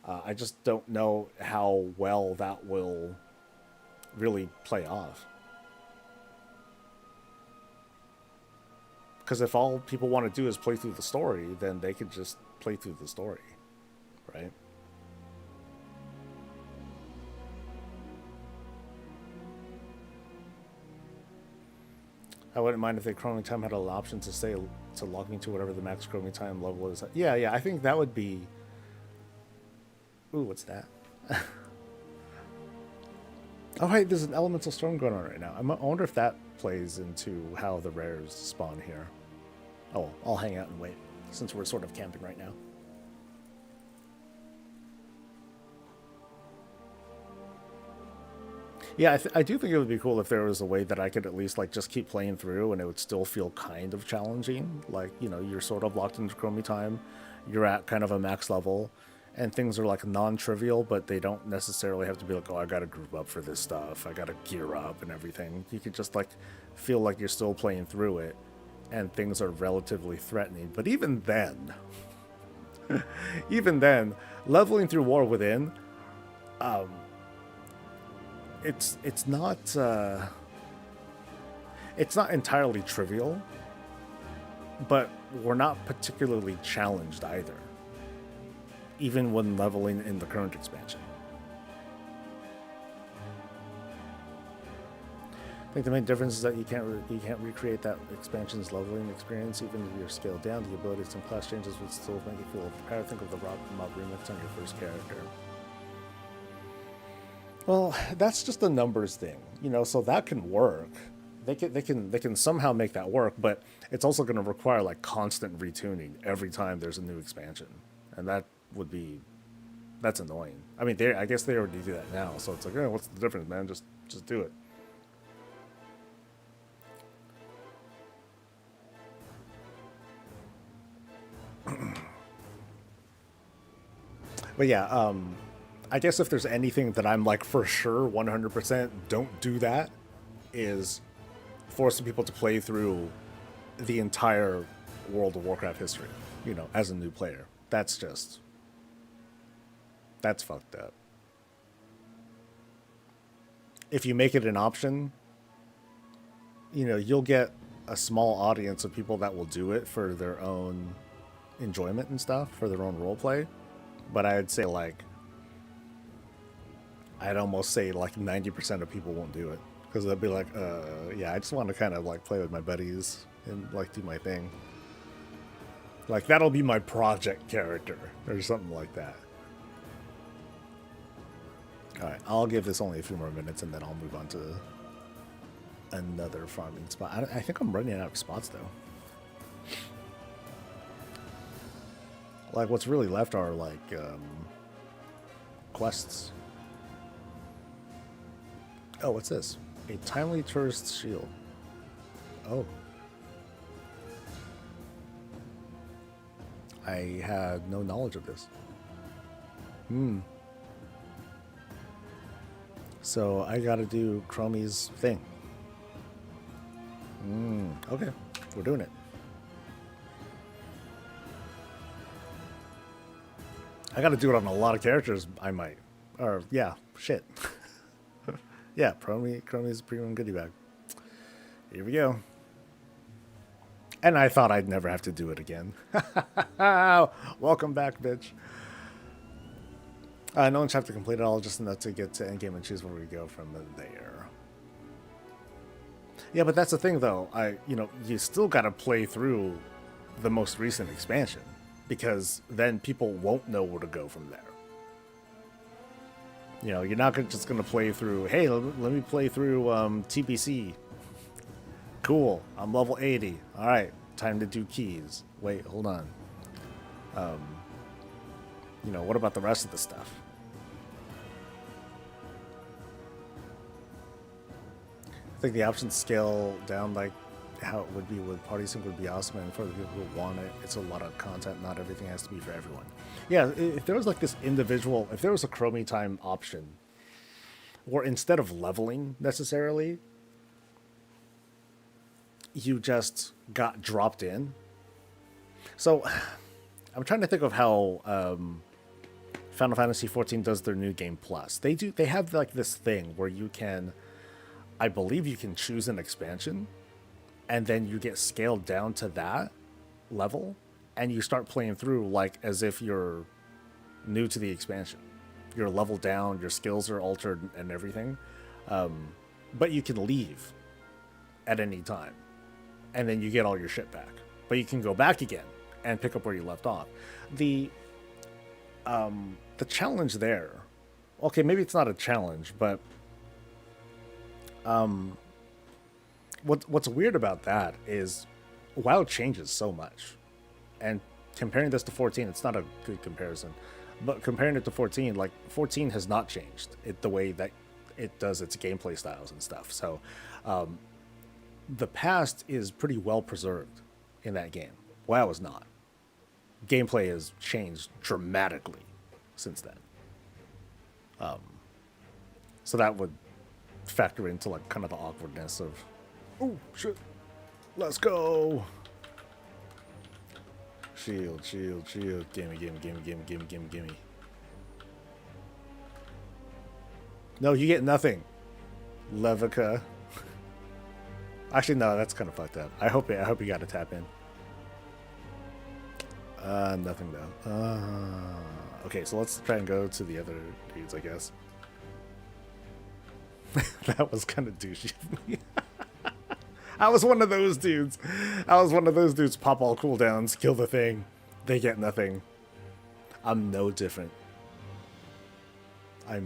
I just don't know how well that will really play off. Because if all people want to do is play through the story, then they could just play through the story, right? I wouldn't mind if the chroming time had an option to say to log me to whatever the max chroming time level is. Yeah, yeah, I think that would be. Ooh, what's that? Oh, hey, there's an elemental storm going on right now. I wonder if that plays into how the rares spawn here. Oh, I'll hang out and wait since we're sort of camping right now. Yeah, I do think it would be cool if there was a way that I could at least like just keep playing through and it would still feel kind of challenging. Like, you know, you're sort of locked into chromie time, you're at kind of a max level, and things are like non-trivial, but they don't necessarily have to be like, oh, I gotta group up for this stuff, I gotta gear up and everything. You could just like feel like you're still playing through it, and things are relatively threatening. But even then, even then, leveling through War Within, it's not entirely trivial, but we're not particularly challenged either, even when leveling in the current expansion. I think the main difference is that you can't recreate that expansion's leveling experience even if you're scaled down. The abilities and class changes would still make you feel prepared. Think of the mob remix on your first character. Well, that's just a numbers thing, you know. So that can work. They can somehow make that work, but it's also going to require like constant retuning every time there's a new expansion, and that's annoying. I mean, I guess they already do that now, so it's like, oh, what's the difference, man? Just do it. But yeah, I guess if there's anything that I'm like for sure 100% don't do that, is forcing people to play through the entire World of Warcraft history, you know, as a new player. That's fucked up. If you make it an option, you know, you'll get a small audience of people that will do it for their own enjoyment and stuff, for their own role play. But I'd say like I'd almost say like 90% of people won't do it because they'll be like, yeah, I just want to kind of like play with my buddies and like do my thing. Like that'll be my project character or something like that. All right, I'll give this only a few more minutes and then I'll move on to another farming spot. I think I'm running out of spots though. Like what's really left are like quests. Oh, what's this? A timely tourist shield. Oh. I had no knowledge of this. So I gotta do Chromie's thing. Okay, we're doing it. I gotta do it on a lot of characters, I might. Or, yeah, shit. Yeah, Chromie's a premium goodie bag. Here we go. And I thought I'd never have to do it again. Welcome back, bitch. No one's have to complete it all, just enough to get to endgame and choose where we go from there. Yeah, but that's the thing, though. You still gotta play through the most recent expansion, because then people won't know where to go from there. You know, you're not just gonna play through, hey, let me play through TBC. Cool, I'm level 80. All right, time to do keys. Wait, hold on. What about the rest of the stuff? I think the options scale down like how it would be with Party Sync would be awesome, and for the people who want it, it's a lot of content. Not everything has to be for everyone. Yeah, if there was like this individual, if there was a Chromie time option, or instead of leveling necessarily, you just got dropped in So, I'm trying to think of how Final Fantasy XIV does their new game plus. They have like this thing where you can, I believe you can choose an expansion, and then you get scaled down to that level, and you start playing through like as if you're new to the expansion. You're leveled down, your skills are altered and everything, but you can leave at any time, and then you get all your shit back. But you can go back again and pick up where you left off. The challenge there, okay, maybe it's not a challenge, but what's weird about that is WoW changes so much, and comparing this to 14, it's not a good comparison, but comparing it to 14, like 14 has not changed the way that it does its gameplay styles and stuff. So the past is pretty well preserved in that game. WoW is not. Gameplay has changed dramatically since then. So that would factor into like kind of the awkwardness of, oh shit, let's go. Shield, shield, shield. Gimme, gimme, gimme, gimme, gimme, gimme, gimme. No, you get nothing. Levica. Actually, no, that's kind of fucked up. I hope you got to tap in. Nothing though. Okay, so let's try and go to the other dudes, I guess. That was kind of douchey of me. I was one of those dudes. Pop all cooldowns, kill the thing. They get nothing. I'm no different. I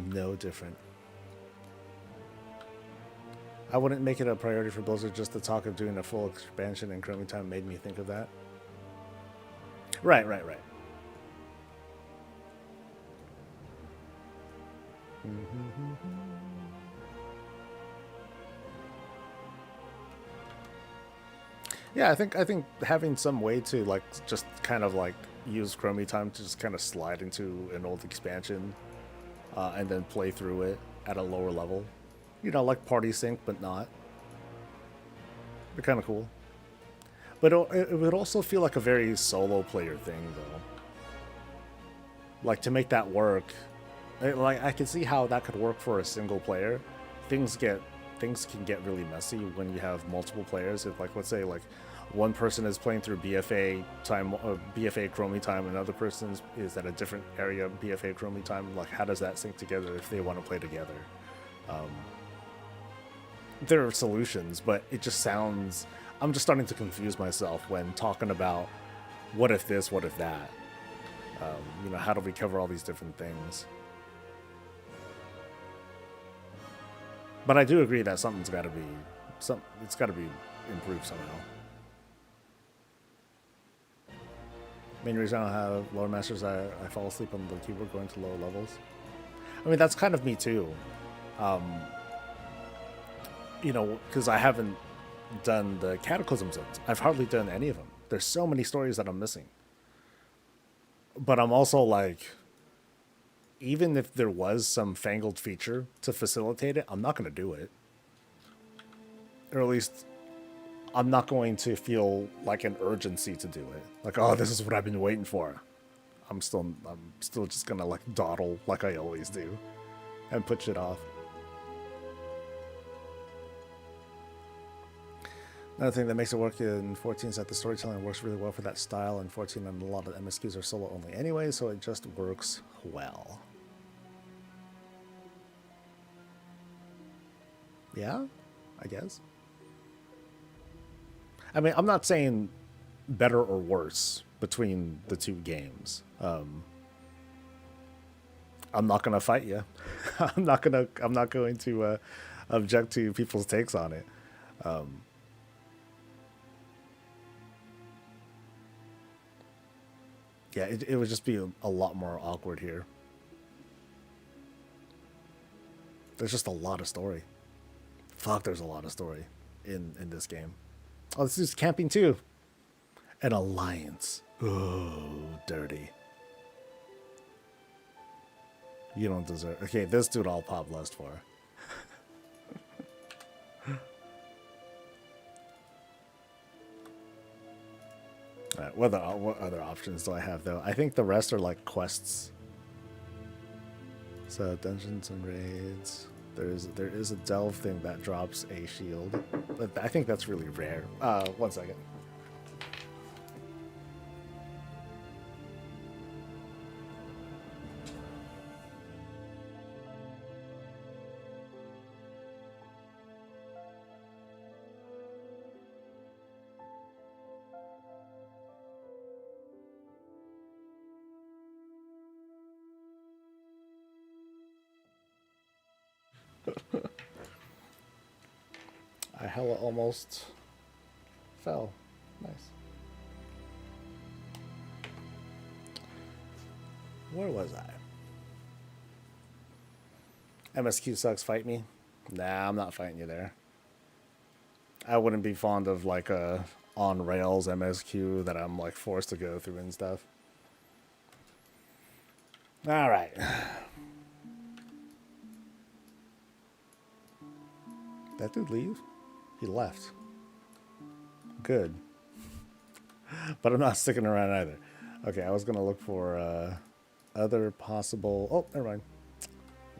wouldn't make it a priority for Blizzard. Just the talk of doing a full expansion in Chromie Time made me think of that. Right. Yeah, I think having some way to like just kind of like use Chromie Time to just kind of slide into an old expansion, and then play through it at a lower level, you know, like party sync, but not. They're kind of cool. But it would also feel like a very solo player thing, though. Like to make that work, like I can see how that could work for a single player. Things can get really messy when you have multiple players. If like let's say like one person is playing through BFA time, BFA Chromie Time, and another person is at a different area BFA Chromie Time. Like how does that sync together if they want to play together? There are solutions, but it just sounds. I'm just starting to confuse myself when talking about what if this, what if that. You know, how do we cover all these different things? But I do agree that something's got to be, it's got to be improved somehow. Main reason I don't have lower masters, I fall asleep on the keyboard going to lower levels. I mean, that's kind of me too. You know, because I haven't done the Cataclysm zones. I've hardly done any of them. There's so many stories that I'm missing. But I'm also like, even if there was some fangled feature to facilitate it, I'm not going to do it. Or at least, I'm not going to feel like an urgency to do it. Like, oh, this is what I've been waiting for. I'm still just going to like dawdle like I always do. And put shit off. Another thing that makes it work in 14 is that the storytelling works really well for that style, and 14 and a lot of MSQs are solo only anyway, so it just works well. Yeah, I guess. I mean, I'm not saying better or worse between the two games. I'm not gonna fight you. I'm not going to object to people's takes on it. Yeah, it would just be a lot more awkward here. There's just a lot of story. Fuck, there's a lot of story in this game. Oh, this is camping too. An alliance. Oh, dirty. You don't deserve... Okay, this dude I'll pop lust for. Right, what other options do I have though? I think the rest are like quests. So dungeons and raids. There is a delve thing that drops a shield, but I think that's really rare. 1 second. I hella almost fell. Nice. Where was I? MSQ sucks, fight me. Nah, I'm not fighting you there. I wouldn't be fond of like a on rails MSQ that I'm like forced to go through and stuff. All right. That dude leave? He left. Good. But I'm not sticking around either. Okay, I was gonna look for other possible. Oh, never mind.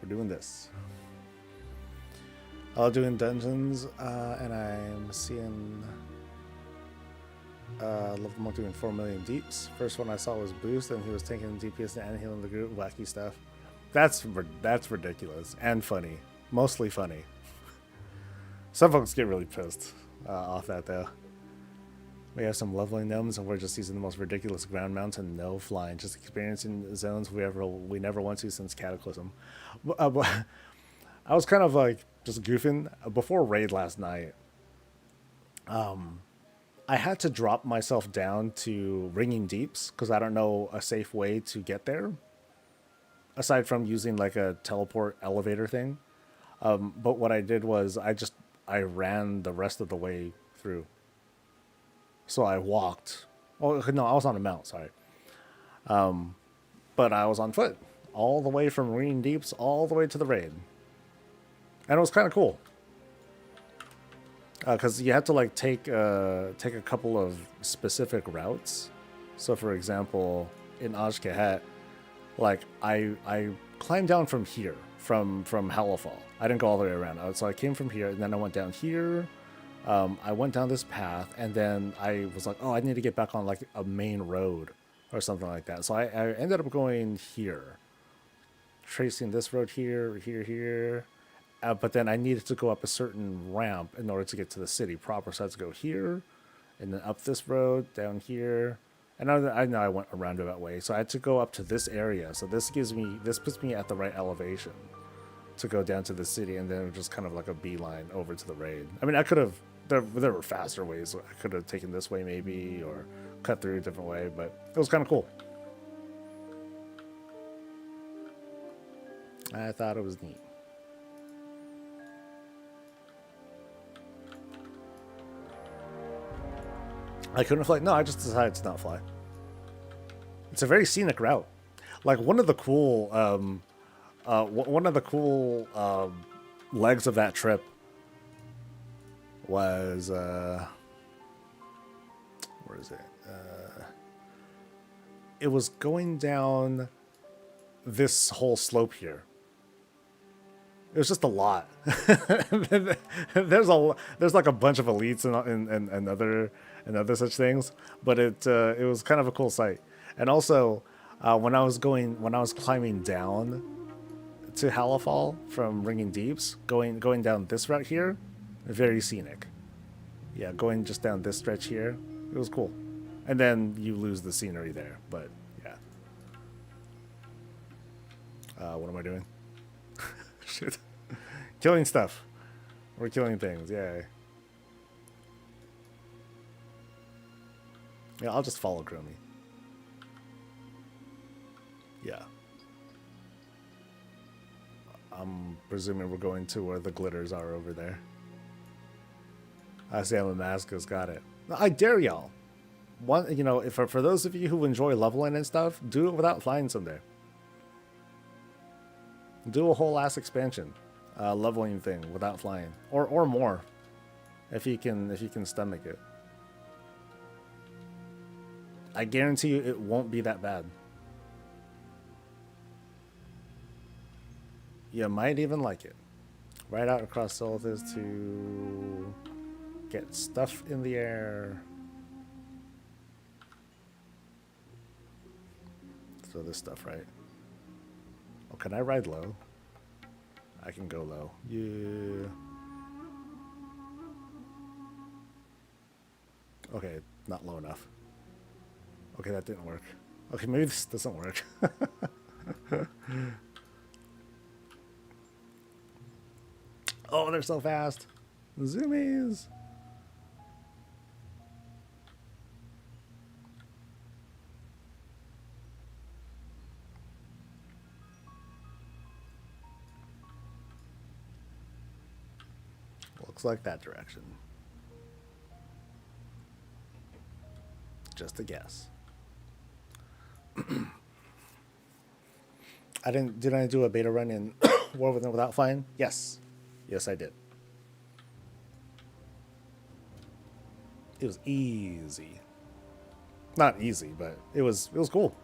We're doing this. I'm doing dungeons, and I'm seeing level 1 doing 4 million deeps. First one I saw was Boost, and he was taking DPS and healing the group. Wacky stuff. That's ridiculous and funny. Mostly funny. Some folks get really pissed off that though. We have some leveling gnomes, and we're just using the most ridiculous ground mounts and no flying, just experiencing zones we never went to since Cataclysm. I was kind of like just goofing before raid last night. I had to drop myself down to Ringing Deeps because I don't know a safe way to get there, aside from using like a teleport elevator thing. But what I did was I ran the rest of the way through. So I walked. Oh no, I was on a mount. Sorry, but I was on foot all the way from Ringing Deeps all the way to the raid, and it was kind of cool. Because you had to like take a couple of specific routes. So for example, in Ajkahet, like I climbed down from here from Hellafall. I didn't go all the way around. So I came from here and then I went down here. I went down this path and then I was like, oh, I need to get back on like a main road or something like that. So I ended up going here, tracing this road here. But then I needed to go up a certain ramp in order to get to the city proper. So I had to go here, and then up this road, down here. And I know I went a roundabout way. So I had to go up to this area. So this puts me at the right elevation to go down to the city. And then it was just kind of like a beeline over to the raid. I mean, I could have, there were faster ways. I could have taken this way maybe, or cut through a different way. But it was kind of cool. I thought it was neat. I couldn't fly. No, I just decided to not fly. It's a very scenic route. Like one of the cool, legs of that trip was where is it? It was going down this whole slope here. It was just a lot. There's like a bunch of elites and other such things, but it was kind of a cool sight. And also, when I was climbing down to Hellafall from Ringing Deeps, going down this route here, very scenic. Yeah, going just down this stretch here, it was cool. And then you lose the scenery there, but yeah. What am I doing? Shit. Killing stuff. We're killing things, yeah. Yeah, I'll just follow Chromie. Yeah. I'm presuming we're going to where the glitters are over there. I see I'm a Damascus, got it. I dare y'all. For those of you who enjoy leveling and stuff, do it without flying someday. Do a whole ass expansion. Leveling thing without flying, or more, if you can stomach it. I guarantee you it won't be that bad. You might even like it. Ride out across Azeroth to get stuff in the air. So this stuff, right? Oh, can I ride low? I can go low. Yeah. Okay, not low enough. Okay, that didn't work. Okay, maybe this doesn't work. Oh, they're so fast. Zoomies. Looks like that direction. Just a guess. Did I do a beta run in War Within without flying? Yes. Yes, I did. It was easy. Not easy, but it was cool.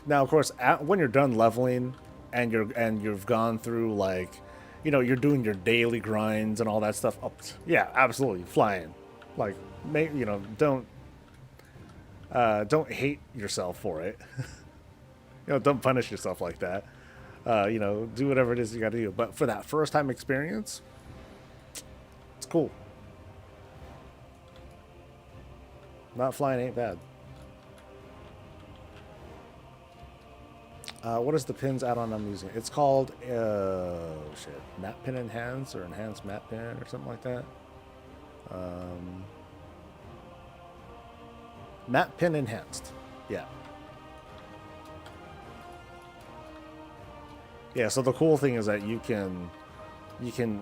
Now, of course, when you're done leveling and you've gone through, like, you know, you're doing your daily grinds and all that stuff. Oh, yeah, absolutely, flying. Like, you know, don't hate yourself for it. You know, don't punish yourself like that. You know, do whatever it is you got to do. But for that first time experience, it's cool. Not flying ain't bad. What is the pins add-on I'm using? It's called Map Pin Enhance or Enhanced Map Pin or something like that. Map Pin Enhanced. Yeah. Yeah, so the cool thing is that you can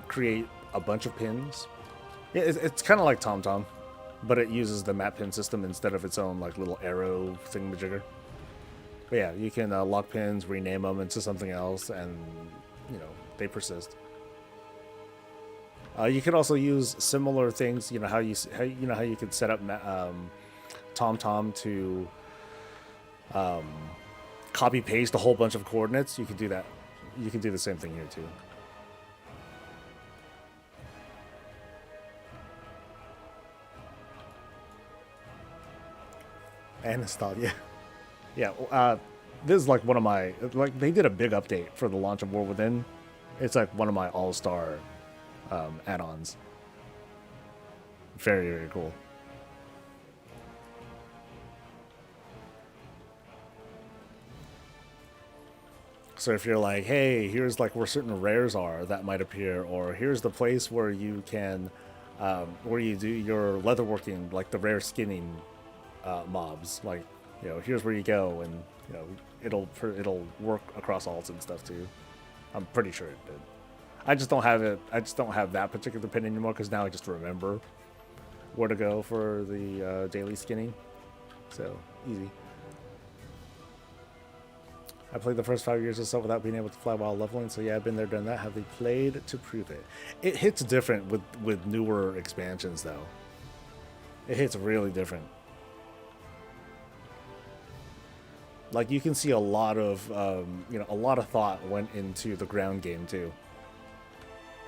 create a bunch of pins. Yeah, it's kind of like TomTom, but it uses the map pin system instead of its own like little arrow thingamajigger. But yeah, you can lock pins, rename them into something else, and you know they persist. You can also use similar things. You know how you could set up TomTom to copy paste a whole bunch of coordinates. You can do that. You can do the same thing here too. And installed, yeah. Yeah, this is like one of my, like, they did a big update for the launch of War Within. It's like one of my all-star add-ons. Very, very cool. So if you're like, hey, here's like where certain rares are that might appear, or here's the place where you can, where you do your leatherworking, like the rare skinning mobs, like, you know, here's where you go, and you know it'll work across alts and stuff too. I'm pretty sure it did. I just don't have it. I just don't have that particular pin anymore because now I just remember where to go for the daily skinning. So easy. I played the first 5 years or so without being able to fly while leveling, so yeah, I've been there, done that. Have they played to prove it? It hits different with newer expansions, though. It hits really different. Like, you can see a lot of, a lot of thought went into the ground game too.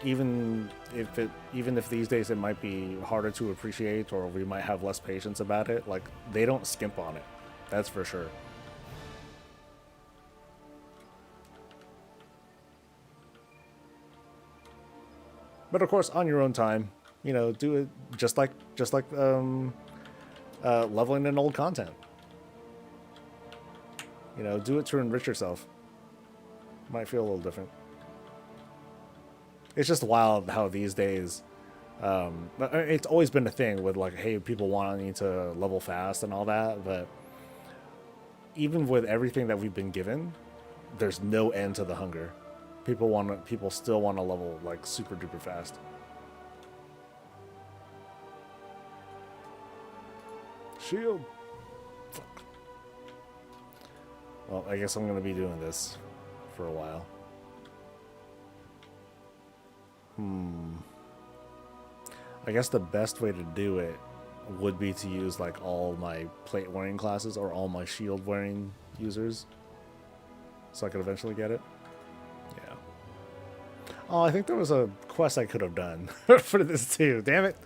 Even if these days it might be harder to appreciate, or we might have less patience about it, like, they don't skimp on it. That's for sure. But of course, on your own time, you know, do it just like leveling in old content. You know, do it to enrich yourself. Might feel a little different. It's just wild how these days, it's always been a thing with like, hey, people wanting to level fast and all that, but even with everything that we've been given, there's no end to the hunger. People still want to level like super duper fast. Shield. Fuck. Well, I guess I'm gonna be doing this for a while. I guess the best way to do it would be to use like all my plate wearing classes or all my shield wearing users, so I could eventually get it. Yeah. Oh, I think there was a quest I could have done for this too. Damn it.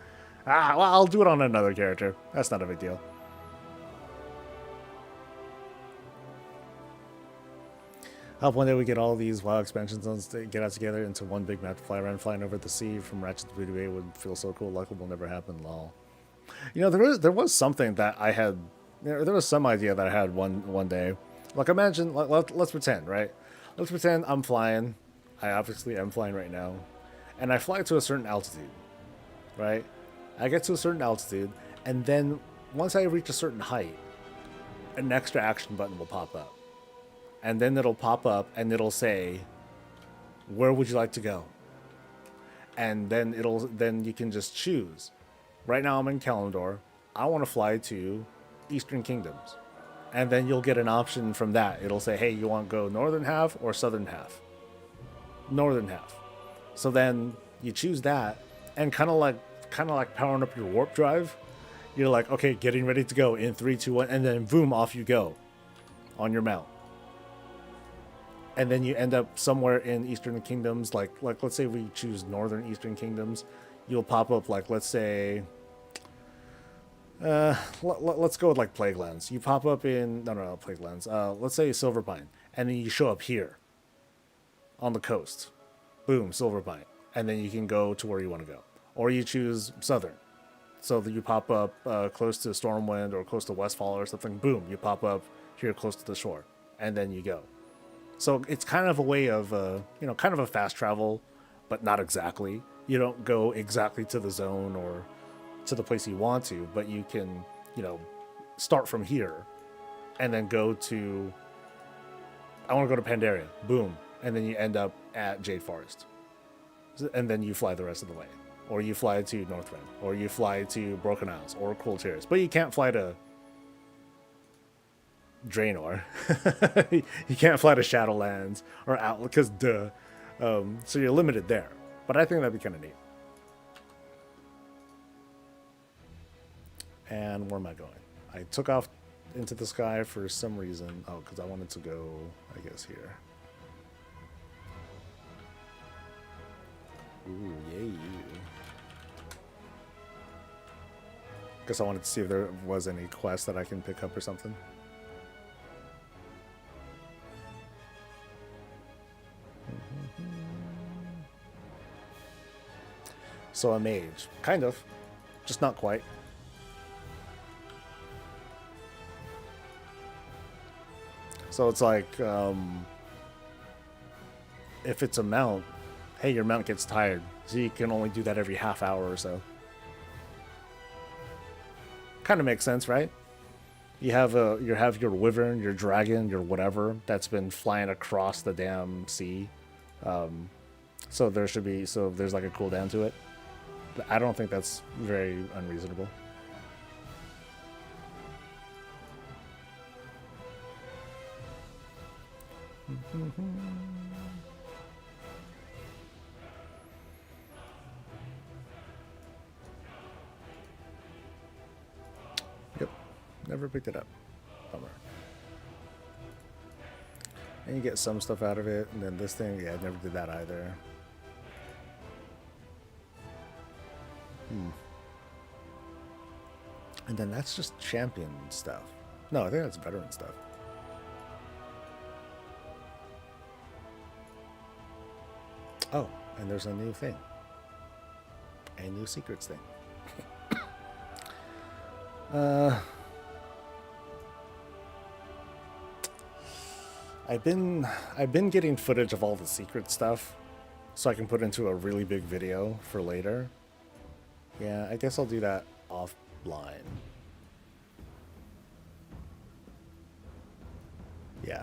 Ah, well, I'll do it on another character. That's not a big deal. Hope one day we get all these WoW expansion zones to get out together into one big map to fly around. Flying over the sea from Ratchet to Booty would feel so cool. Luckily, will never happen. Lol. You know, there was something that I had. There was some idea that I had one day. Like imagine, let's pretend, right? Let's pretend I'm flying. I obviously am flying right now, and I fly to a certain altitude, right? I get to a certain altitude, and then once I reach a certain height, an extra action button will pop up. And then it'll pop up and it'll say, where would you like to go? And then then you can just choose. Right now I'm in Kalimdor. I want to fly to Eastern Kingdoms. And then you'll get an option from that. It'll say, hey, you want to go northern half or southern half? Northern half. So then you choose that, and kind of like powering up your warp drive. You're like, okay, getting ready to go in 3, 2, 1, and then boom, off you go on your mount. And then you end up somewhere in Eastern Kingdoms, like let's say we choose Northern Eastern Kingdoms, you'll pop up like, let's say, let's go with like Plaguelands. You pop up in no Plaguelands. Let's say Silverpine, and then you show up here on the coast. Boom, Silverpine, and then you can go to where you want to go, or you choose Southern, so that you pop up close to Stormwind or close to Westfall or something. Boom, you pop up here close to the shore, and then you go. So it's kind of a way of, kind of a fast travel, but not exactly. You don't go exactly to the zone or to the place you want to, but you can, start from here and then go to, I want to go to Pandaria. Boom. And then you end up at Jade Forest. And then you fly the rest of the way. Or you fly to Northrend. Or you fly to Broken Isles or Cruel Tears. But you can't fly to Draenor. You can't fly to Shadowlands or Outlook because duh. So you're limited there. But I think that'd be kind of neat. And where am I going? I took off into the sky for some reason. Oh, because I wanted to go, I guess, here. Ooh, yay. Guess I wanted to see if there was any quest that I can pick up or something. So a mage. Kind of. Just not quite. So it's like, if it's a mount, hey, your mount gets tired. So you can only do that every half hour or so. Kind of makes sense, right? You have your wyvern, your dragon, your whatever that's been flying across the damn sea. So there's like a cooldown to it. I don't think that's very unreasonable. Yep, never picked it up. Bummer. And you get some stuff out of it, and then this thing, yeah, I never did that either. And then that's just champion stuff. No, I think that's veteran stuff. Oh, and there's a new thing. A new secrets thing. I've been getting footage of all the secret stuff so I can put into a really big video for later. Yeah, I guess I'll do that offline. Yeah.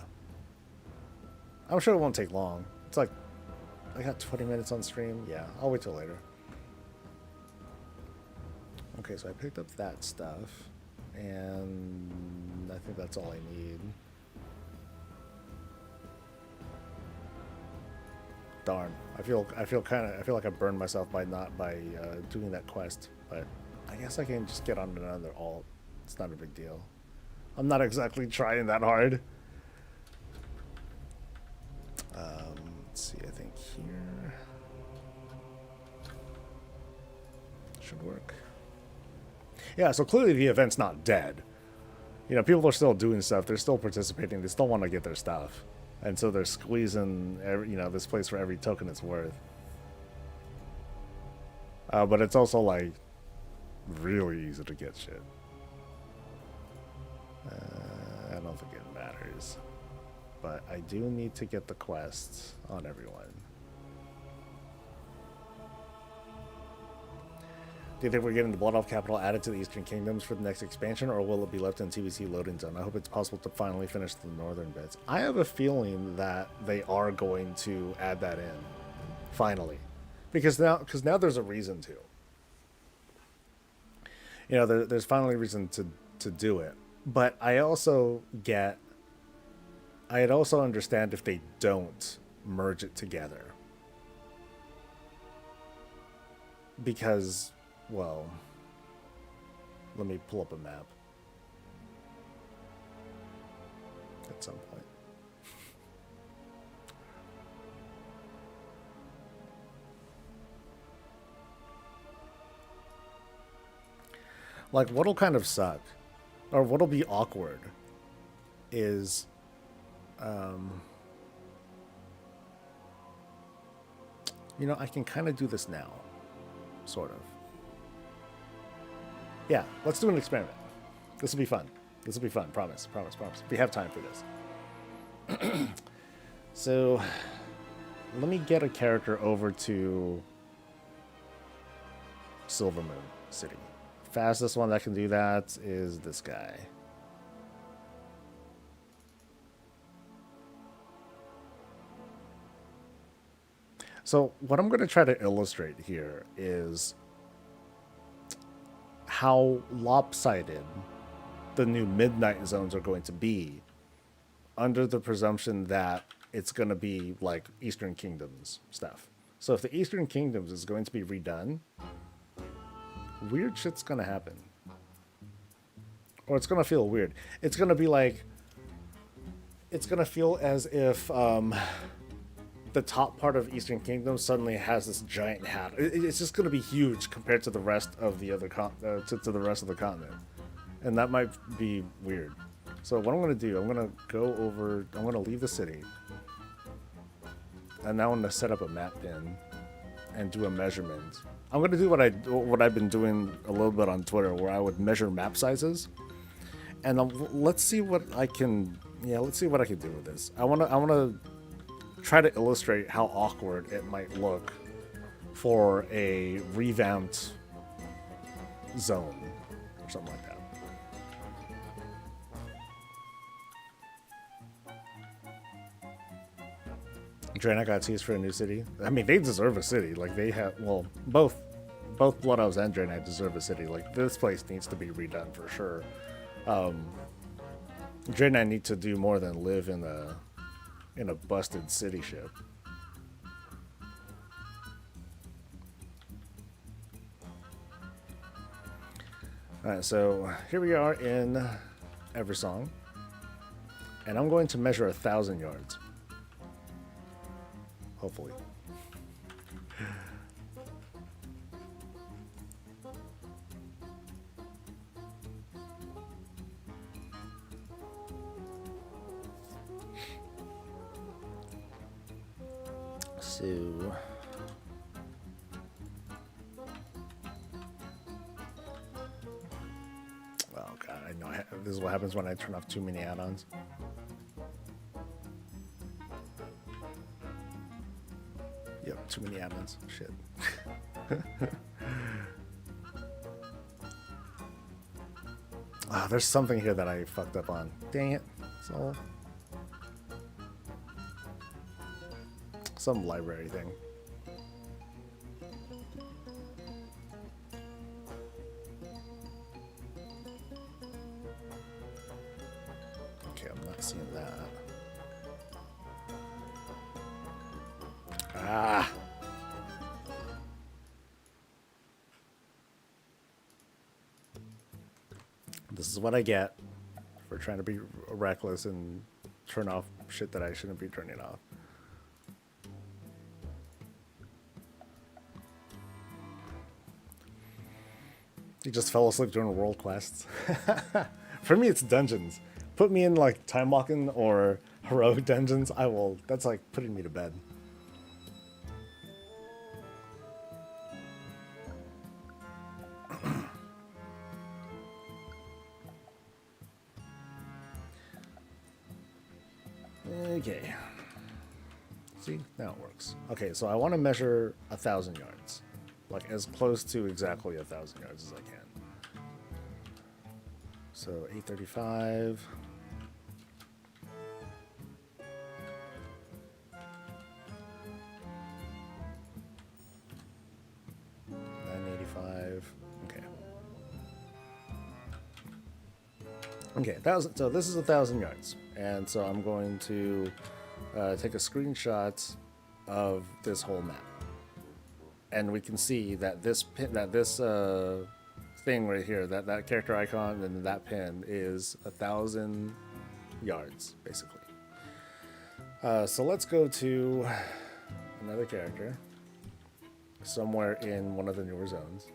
I'm sure it won't take long. It's like, I got 20 minutes on stream. Yeah, I'll wait till later. Okay, so I picked up that stuff, and I think that's all I need. Darn. I feel like I burned myself by not doing that quest, but I guess I can just get on another alt. It's not a big deal. I'm not exactly trying that hard. Let's see, I think here should work. Yeah, so clearly the event's not dead. You know, people are still doing stuff. They're still participating. They still want to get their stuff. And so they're squeezing, this place for every token it's worth. But it's also, like, really easy to get shit. I don't think it matters. But I do need to get the quests on everyone. Do you think we're getting the Blood Elf capital added to the Eastern Kingdoms for the next expansion, or will it be left in TBC loading zone? I hope it's possible to finally finish the northern bits. I have a feeling that they are going to add that in, finally, because now there's a reason to. You know, there's finally a reason to do it. But I'd also understand if they don't merge it together, because. Well, let me pull up a map at some point. Like, what'll kind of suck, or what'll be awkward, is, I can kind of do this now, sort of. Yeah, let's do an experiment. This will be fun. This will be fun. Promise. We have time for this. So, let me get a character over to Silvermoon City. Fastest one that can do that is this guy. So, what I'm going to try to illustrate here is how lopsided the new midnight zones are going to be, under the presumption that it's going to be like Eastern Kingdoms stuff. So if the Eastern Kingdoms is going to be redone, weird shit's going to happen. Or it's going to feel weird. It's going to be like, it's going to feel as if the top part of Eastern Kingdom suddenly has this giant hat. It's just going to be huge compared to the rest of the other to the rest of the continent, and that might be weird. So what I'm going to do, I'm going to go over. I'm going to leave the city, and now I'm going to set up a map pin and do a measurement. I'm going to do what I've been doing a little bit on Twitter, where I would measure map sizes, and let's see what I can. Yeah, let's see what I can do with this. I want to try to illustrate how awkward it might look for a revamped zone or something like that. Draenei got teased for a new city. I mean, they deserve a city. Like, they have, well, both Blood Elves and Draenei deserve a city. Like, this place needs to be redone for sure. Draenei need to do more than live in a busted city ship. Alright, so here we are in Eversong, and I'm going to measure 1,000 yards. Hopefully. So, well, God, I know this is what happens when I turn off too many add-ons. Yep, too many add-ons. Shit. There's something here that I fucked up on. Dang it. So, some library thing. Okay, I'm not seeing that. Ah. This is what I get for trying to be reckless and turn off shit that I shouldn't be turning off. You just fell asleep during world quests. For me, it's dungeons. Put me in like time walking or heroic dungeons. I will. That's like putting me to bed. Okay. See, now it works. Okay, so I want to measure 1,000 yards, like as close to exactly 1,000 yards as I can. So 835. Okay. Okay, 1,000. So this is 1,000 yards, and so I'm going to take a screenshot of this whole map, and we can see that this pin, thing right here, that character icon and that pin is 1,000 yards basically. So let's go to another character somewhere in one of the newer zones.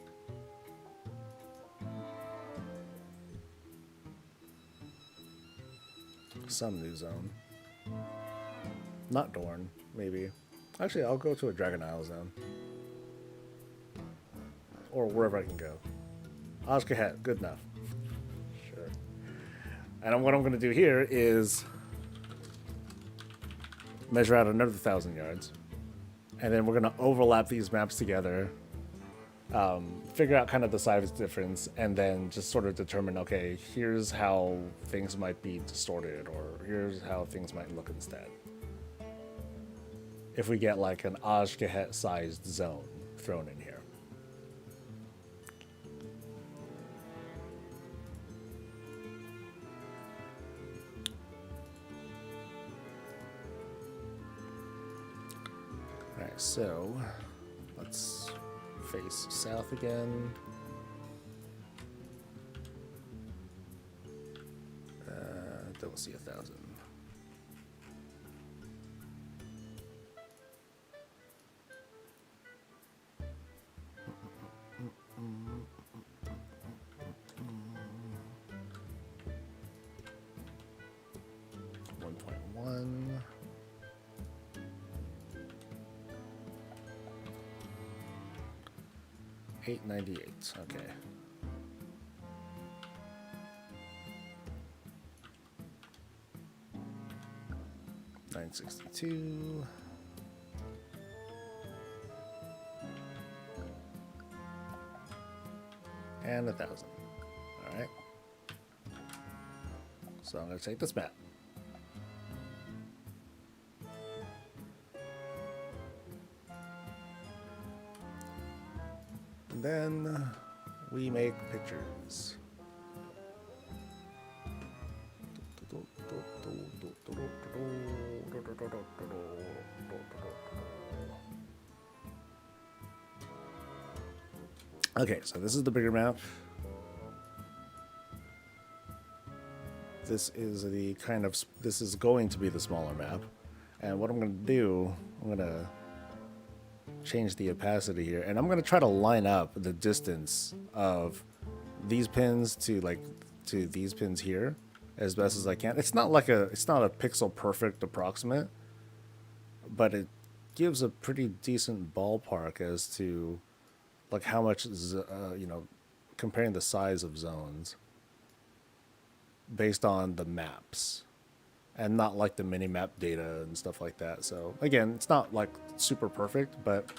Some new zone. Not Dorn, maybe. Actually, I'll go to a Dragon Isle zone. Or wherever I can go. Ashkahet, good enough. Sure. And what I'm going to do here is measure out another 1,000 yards. And then we're going to overlap these maps together. Figure out kind of the size difference, and then just sort of determine, okay, here's how things might be distorted, or here's how things might look instead. If we get like an Ashkahet sized zone thrown in here. Alright, so let's face south again. Don't see 1,000. $8.98. Okay. $9.62. And 1,000. All right. So I'm going to take this map. And then we make pictures. Okay, so this is the bigger map. This is the kind of, this is going to be the smaller map. And what I'm going to do, I'm going to change the opacity here, and I'm going to try to line up the distance of these pins to these pins here as best as I can. It's not like it's not a pixel perfect approximate, but it gives a pretty decent ballpark as to like how much you know, comparing the size of zones based on the maps and not like the mini map data and stuff like that. So again, it's not like super perfect, but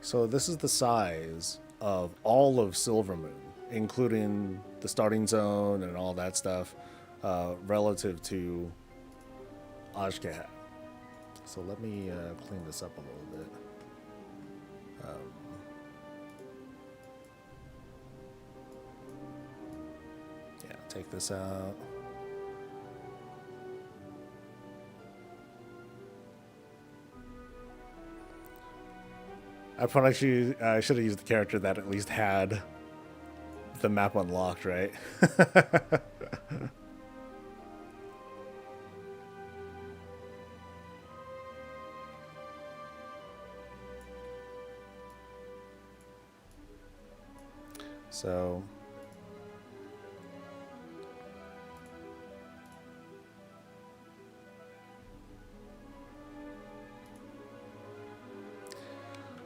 so this is the size of all of Silvermoon, including the starting zone and all that stuff, relative to Ashkahet. So let me clean this up a little bit. Yeah, Take this out. I probably should have used the character that at least had the map unlocked, right?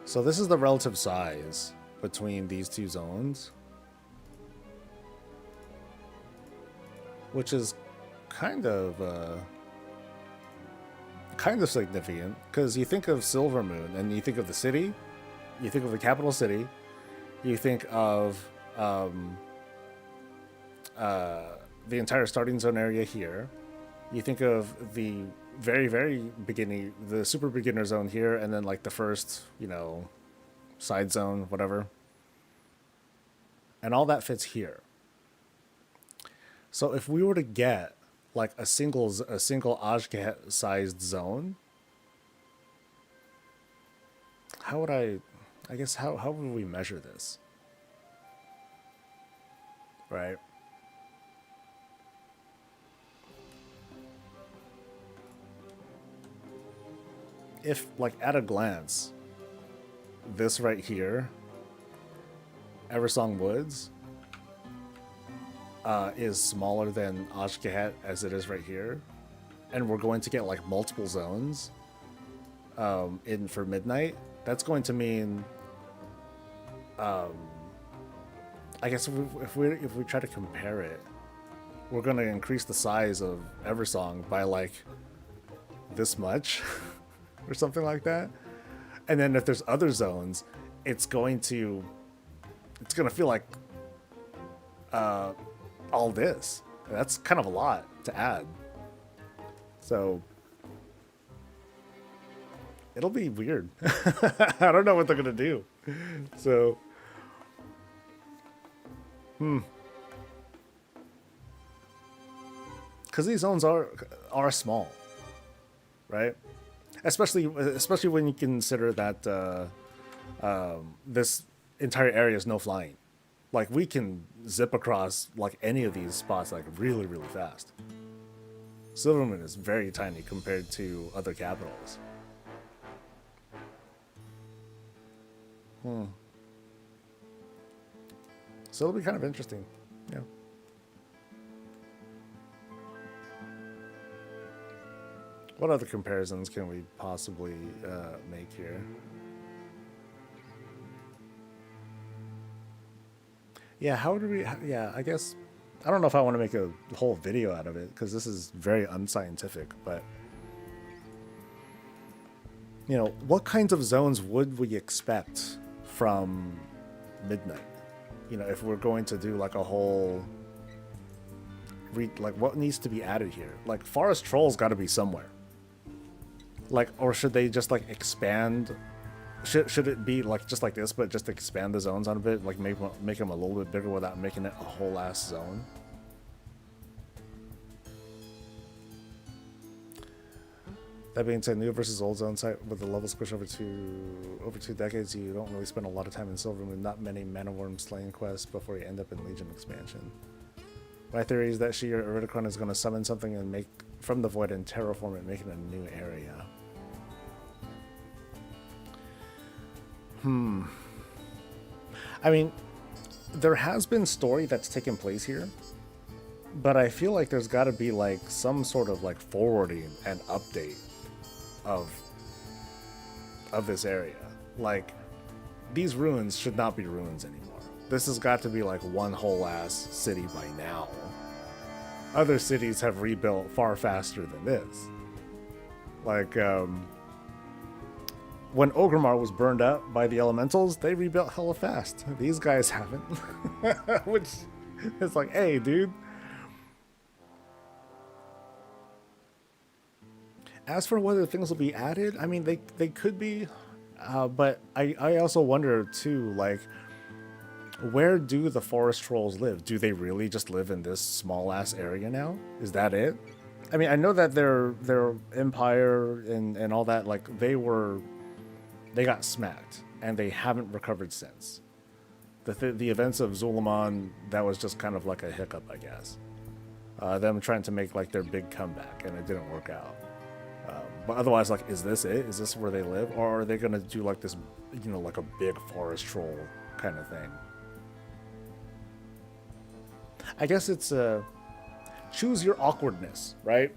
So this is the relative size between these two zones, which is kind of significant, because you think of Silvermoon and you think of the city, you think of the capital city, you think of the entire starting zone area here, you think of the very, very beginning, the super beginner zone here, and then like the first, side zone, whatever. And all that fits here. So if we were to get like a single Ajget sized zone, how would I guess how would we measure this? Right? If, like, at a glance, this right here, Eversong Woods, is smaller than Ajget as it is right here, and we're going to get like multiple zones in for midnight, that's going to mean, I guess if we try to compare it, we're going to increase the size of Eversong by like this much. Or something like that. And then if there's other zones, it's gonna feel like all this. That's kind of a lot to add. So it'll be weird. I don't know what they're gonna do. So because these zones are small, right? Especially when you consider that this entire area is no flying. Like, we can zip across like any of these spots like really, really fast. Silvermoon is very tiny compared to other capitals. So it'll be kind of interesting. Yeah. What other comparisons can we possibly make here? Yeah, how would we... Yeah, I guess... I don't know if I want to make a whole video out of it, because this is very unscientific, but... what kinds of zones would we expect from midnight? If we're going to do like a whole... Like, what needs to be added here? Like, forest trolls got to be somewhere. Like, or should they just like expand? Should it be like just like this, but just expand the zones on a bit, like make them a little bit bigger without making it a whole ass zone? That being said, new versus old zone site with the level squish over two decades, you don't really spend a lot of time in Silvermoon. Not many mana worm slaying quests before you end up in Legion expansion. My theory is that she or Iridicron is going to summon something and make from the void and terraform it, making a new area. I mean, there has been story that's taken place here, but I feel like there's got to be like some sort of like forwarding and update of this area. Like, these ruins should not be ruins anymore. This has got to be like one whole ass city by now. Other cities have rebuilt far faster than this. Like, when Orgrimmar was burned up by the elementals, they rebuilt hella fast. These guys haven't. Which is like, hey, dude. As for whether things will be added, I mean, they could be. But I also wonder, too, like, Where do the forest trolls live? Do they really just live in this small ass area now? Is that it? I mean, I know that their empire and all that, like they got smacked and they haven't recovered since. The events of Zulaman, that was just kind of like a hiccup, I guess. Them trying to make like their big comeback and it didn't work out. But otherwise, like, is this it? Is this where they live, or are they gonna do like this, like a big forest troll kind of thing? I guess it's choose your awkwardness, right?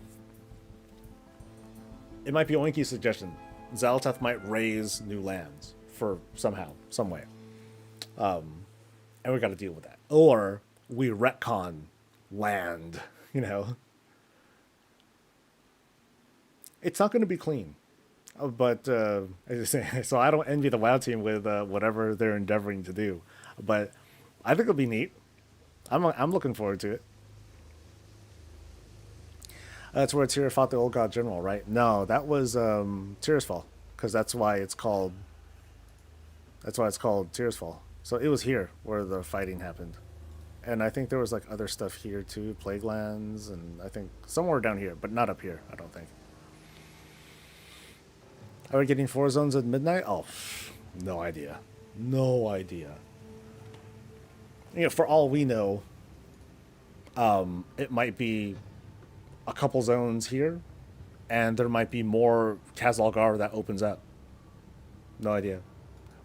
It might be Oinky's suggestion. Xal'atath might raise new lands for somehow, some way, and we got to deal with that. Or we retcon land, It's not going to be clean, but as I say, so I don't envy the WoW team with whatever they're endeavoring to do, but I think it'll be neat. I'm looking forward to it. That's where Tyr fought the old god general, right? No, that was Tyr's Fall, because that's why it's called. That's why it's called Tyr's Fall. So it was here where the fighting happened, and I think there was like other stuff here too, plague lands, and I think somewhere down here, but not up here. I don't think. Are we getting 4 zones at midnight? Oh, no idea. No idea. For all we know, it might be a couple zones here, and there might be more Khazalgar that opens up. No idea.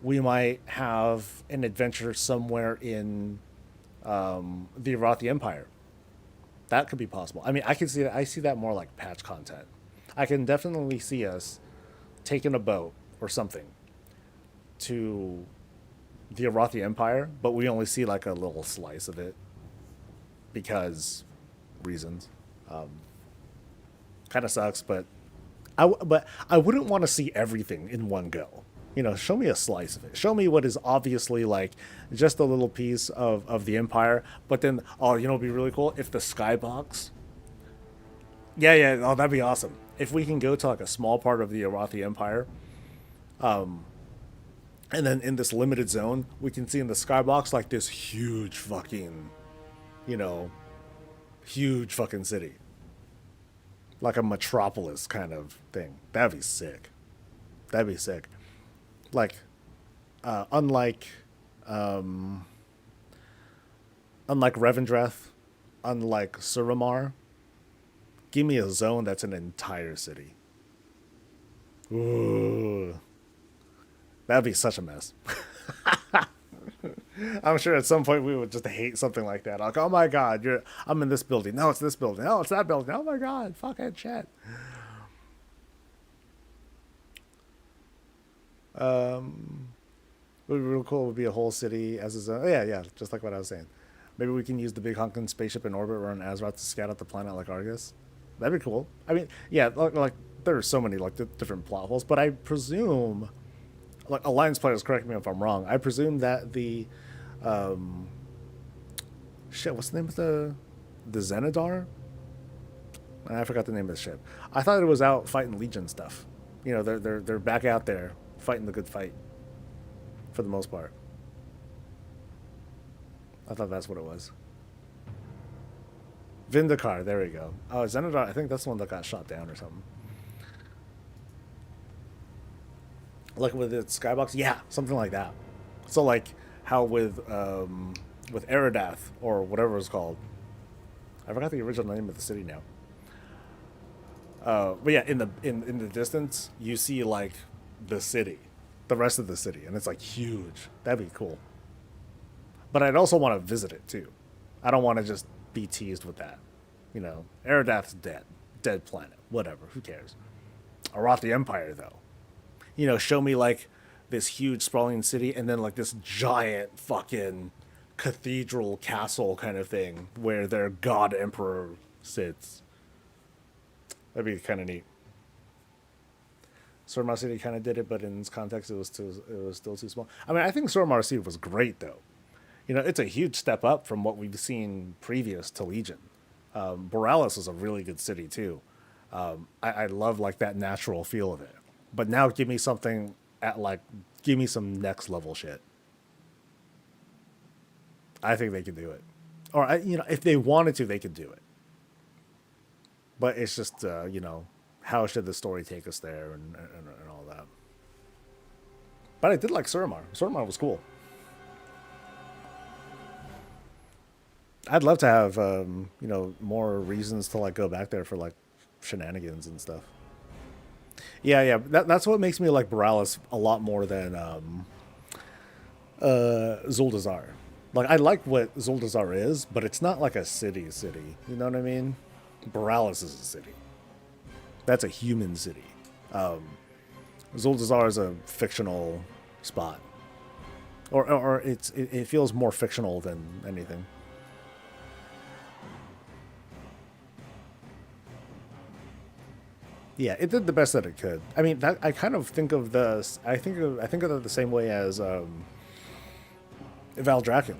We might have an adventure somewhere in the Arathi Empire. That could be possible. I mean, I can see that. I see that more like patch content. I can definitely see us taking a boat or something to the Arathi Empire, but we only see like a little slice of it because reasons. Kind of sucks, but I wouldn't want to see everything in one go. Show me a slice of it. Show me what is obviously like just a little piece of the Empire, but then it'd be really cool if the skybox. Yeah, oh, that'd be awesome. If we can go to like a small part of the Arathi Empire, and then in this limited zone, we can see in the skybox like this huge fucking, huge fucking city. Like a metropolis kind of thing. That'd be sick. That'd be sick. Like, unlike Revendreth, unlike Suramar, give me a zone that's an entire city. Ooh. That'd be such a mess. I'm sure at some point we would just hate something like that. Like, oh my god, I'm in this building. No, it's this building. No, it's that building. Oh my god, fucking shit. What would be real cool would be a whole city as a zone. Oh, yeah, just like what I was saying. Maybe we can use the big honking spaceship in orbit around Azeroth to scout out the planet like Argus. That'd be cool. I mean, yeah, like there are so many like different plot holes, but I presume, like Alliance players, correct me if I'm wrong. I presume that the, what's the name of the Xenadar? I forgot the name of the ship. I thought it was out fighting Legion stuff. They're back out there fighting the good fight, for the most part. I thought that's what it was. Vindikar, there we go. Oh, Xenadar, I think that's the one that got shot down or something. Like with its skybox? Yeah, something like that. So like how with Eridath, or whatever it's called. I forgot the original name of the city now. But yeah, in the distance, you see like the city, the rest of the city, and it's like huge. That'd be cool. But I'd also want to visit it too. I don't want to just be teased with that. Eridath's dead planet, whatever. Who cares? Arathi Empire though. Show me like this huge sprawling city, and then like this giant fucking cathedral castle kind of thing where their god emperor sits. That'd be kind of neat. Suramar City kind of did it, but in this context, it was still too small. I mean, I think Suramar City was great, though. It's a huge step up from what we've seen previous to Legion. Borealis was a really good city, too. I love, like, that natural feel of it. But now give me something give me some next level shit. I think they could do it. Or, if they wanted to, they could do it. But it's just, how should the story take us there and all that. But I did like Suramar. Suramar was cool. I'd love to have, more reasons to like go back there for like shenanigans and stuff. Yeah, yeah. That's what makes me like Borealis a lot more than Zuldazar. Like I like what Zuldazar is, but it's not like a city. You know what I mean? Borealis is a city. That's a human city. Zuldazar is a fictional spot, or it feels more fictional than anything. Yeah, it did the best that it could. I mean, that I kind of think of the I think of it the same way as Valdrakken.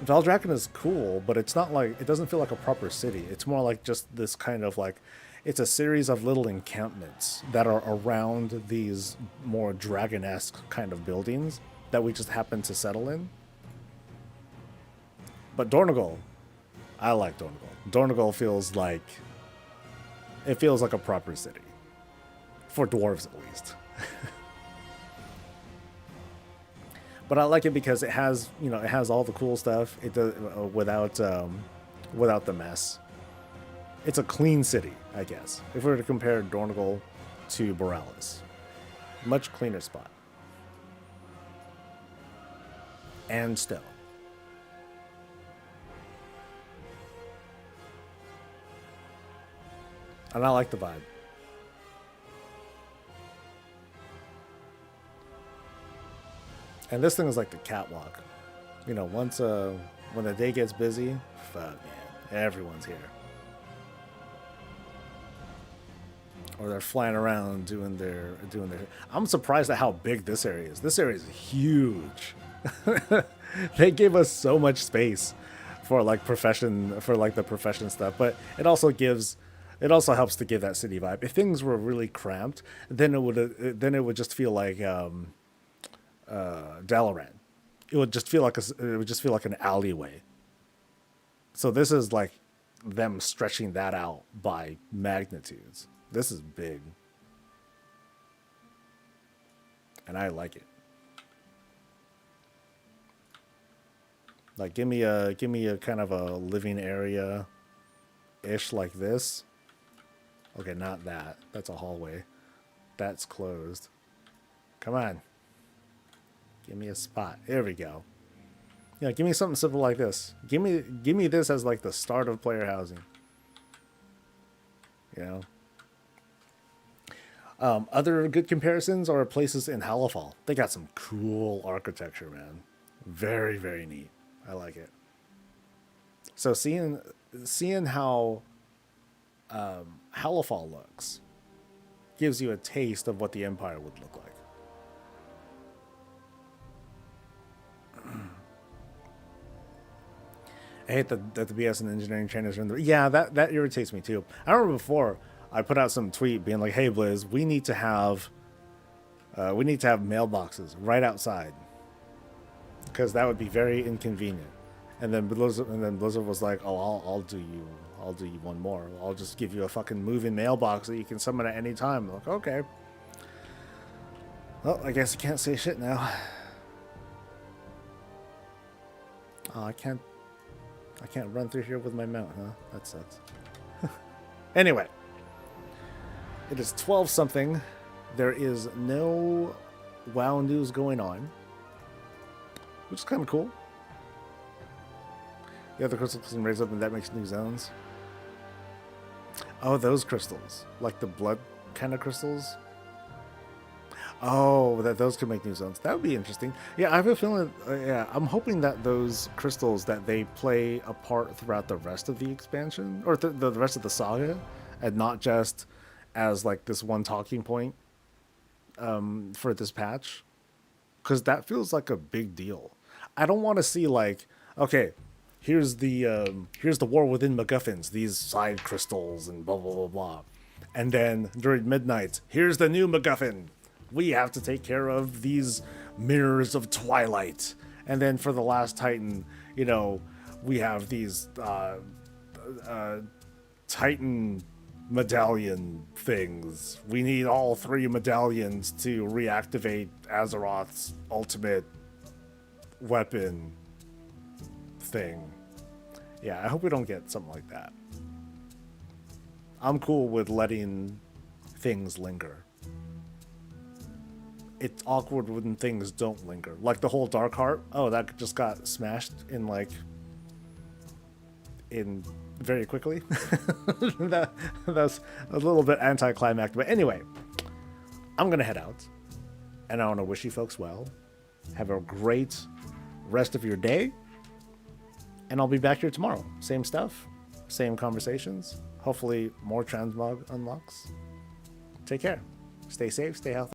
Valdrakken is cool, but it's not like it doesn't feel like a proper city. It's more like just this kind of like it's a series of little encampments that are around these more dragon-esque kind of buildings that we just happen to settle in. But Dornogal, I like Dornogal. Dornogal feels like it feels like a proper city. For dwarves at least. But I like it because it has, it has all the cool stuff. It does without the mess. It's a clean city, I guess. If we were to compare Dornogal to Borealis, much cleaner spot. And stone. And I like the vibe. And this thing is like the catwalk. Once when the day gets busy, fuck man, everyone's here. Or they're flying around doing their. I'm surprised at how big this area is. This area is huge. They gave us so much space for like the profession stuff, but it also helps to give that city vibe. If things were really cramped, then it would just feel like Dalaran. It would just feel like an alleyway. So this is like them stretching that out by magnitudes. This is big. And I like it. Like give me a kind of a living area ish like this. Okay, not that. That's a hallway. That's closed. Come on. Give me a spot. There we go. Yeah, give me something simple like this. Give me this as like the start of player housing. Other good comparisons are places in Halifal. They got some cool architecture, man. Very, very neat. I like it. So seeing how Halifal looks gives you a taste of what the Empire would look like. I hate that the BS and engineering trainers are in the... Yeah, that irritates me too. I remember before I put out some tweet being like, "Hey Blizz, we need to have mailboxes right outside because that would be very inconvenient." And then Blizzard was like, "Oh, I'll do you one more. I'll just give you a fucking moving mailbox that you can summon at any time." I'm like, okay. Well, I guess you can't say shit now. Oh, I can't run through here with my mount, huh? That sucks. Anyway, it is 12 something. There is no WoW news going on, which is kind of cool. Yeah, the crystals can raise up and that makes new zones. Oh, those crystals. Like the blood kind of crystals. Oh, those could make new zones. That would be interesting. Yeah, I have a feeling... I'm hoping that those crystals, that they play a part throughout the rest of the expansion, or the rest of the saga, and not just as like this one talking point for this patch. Because that feels like a big deal. I don't want to see like, okay, here's the war within MacGuffins, these side crystals and blah, blah, blah, blah. And then during midnight, here's the new MacGuffin. We have to take care of these mirrors of twilight And then for the last Titan, you know, we have these Titan medallion things. We need all 3 medallions to reactivate Azeroth's ultimate weapon thing. Yeah, I hope we don't get something like that. I'm cool with letting things linger. It's awkward when things don't linger. Like the whole Dark Heart. Oh, that just got smashed in very quickly. That's a little bit anticlimactic. But anyway, I'm going to head out. And I want to wish you folks well. Have a great rest of your day. And I'll be back here tomorrow. Same stuff. Same conversations. Hopefully more transmog unlocks. Take care. Stay safe. Stay healthy.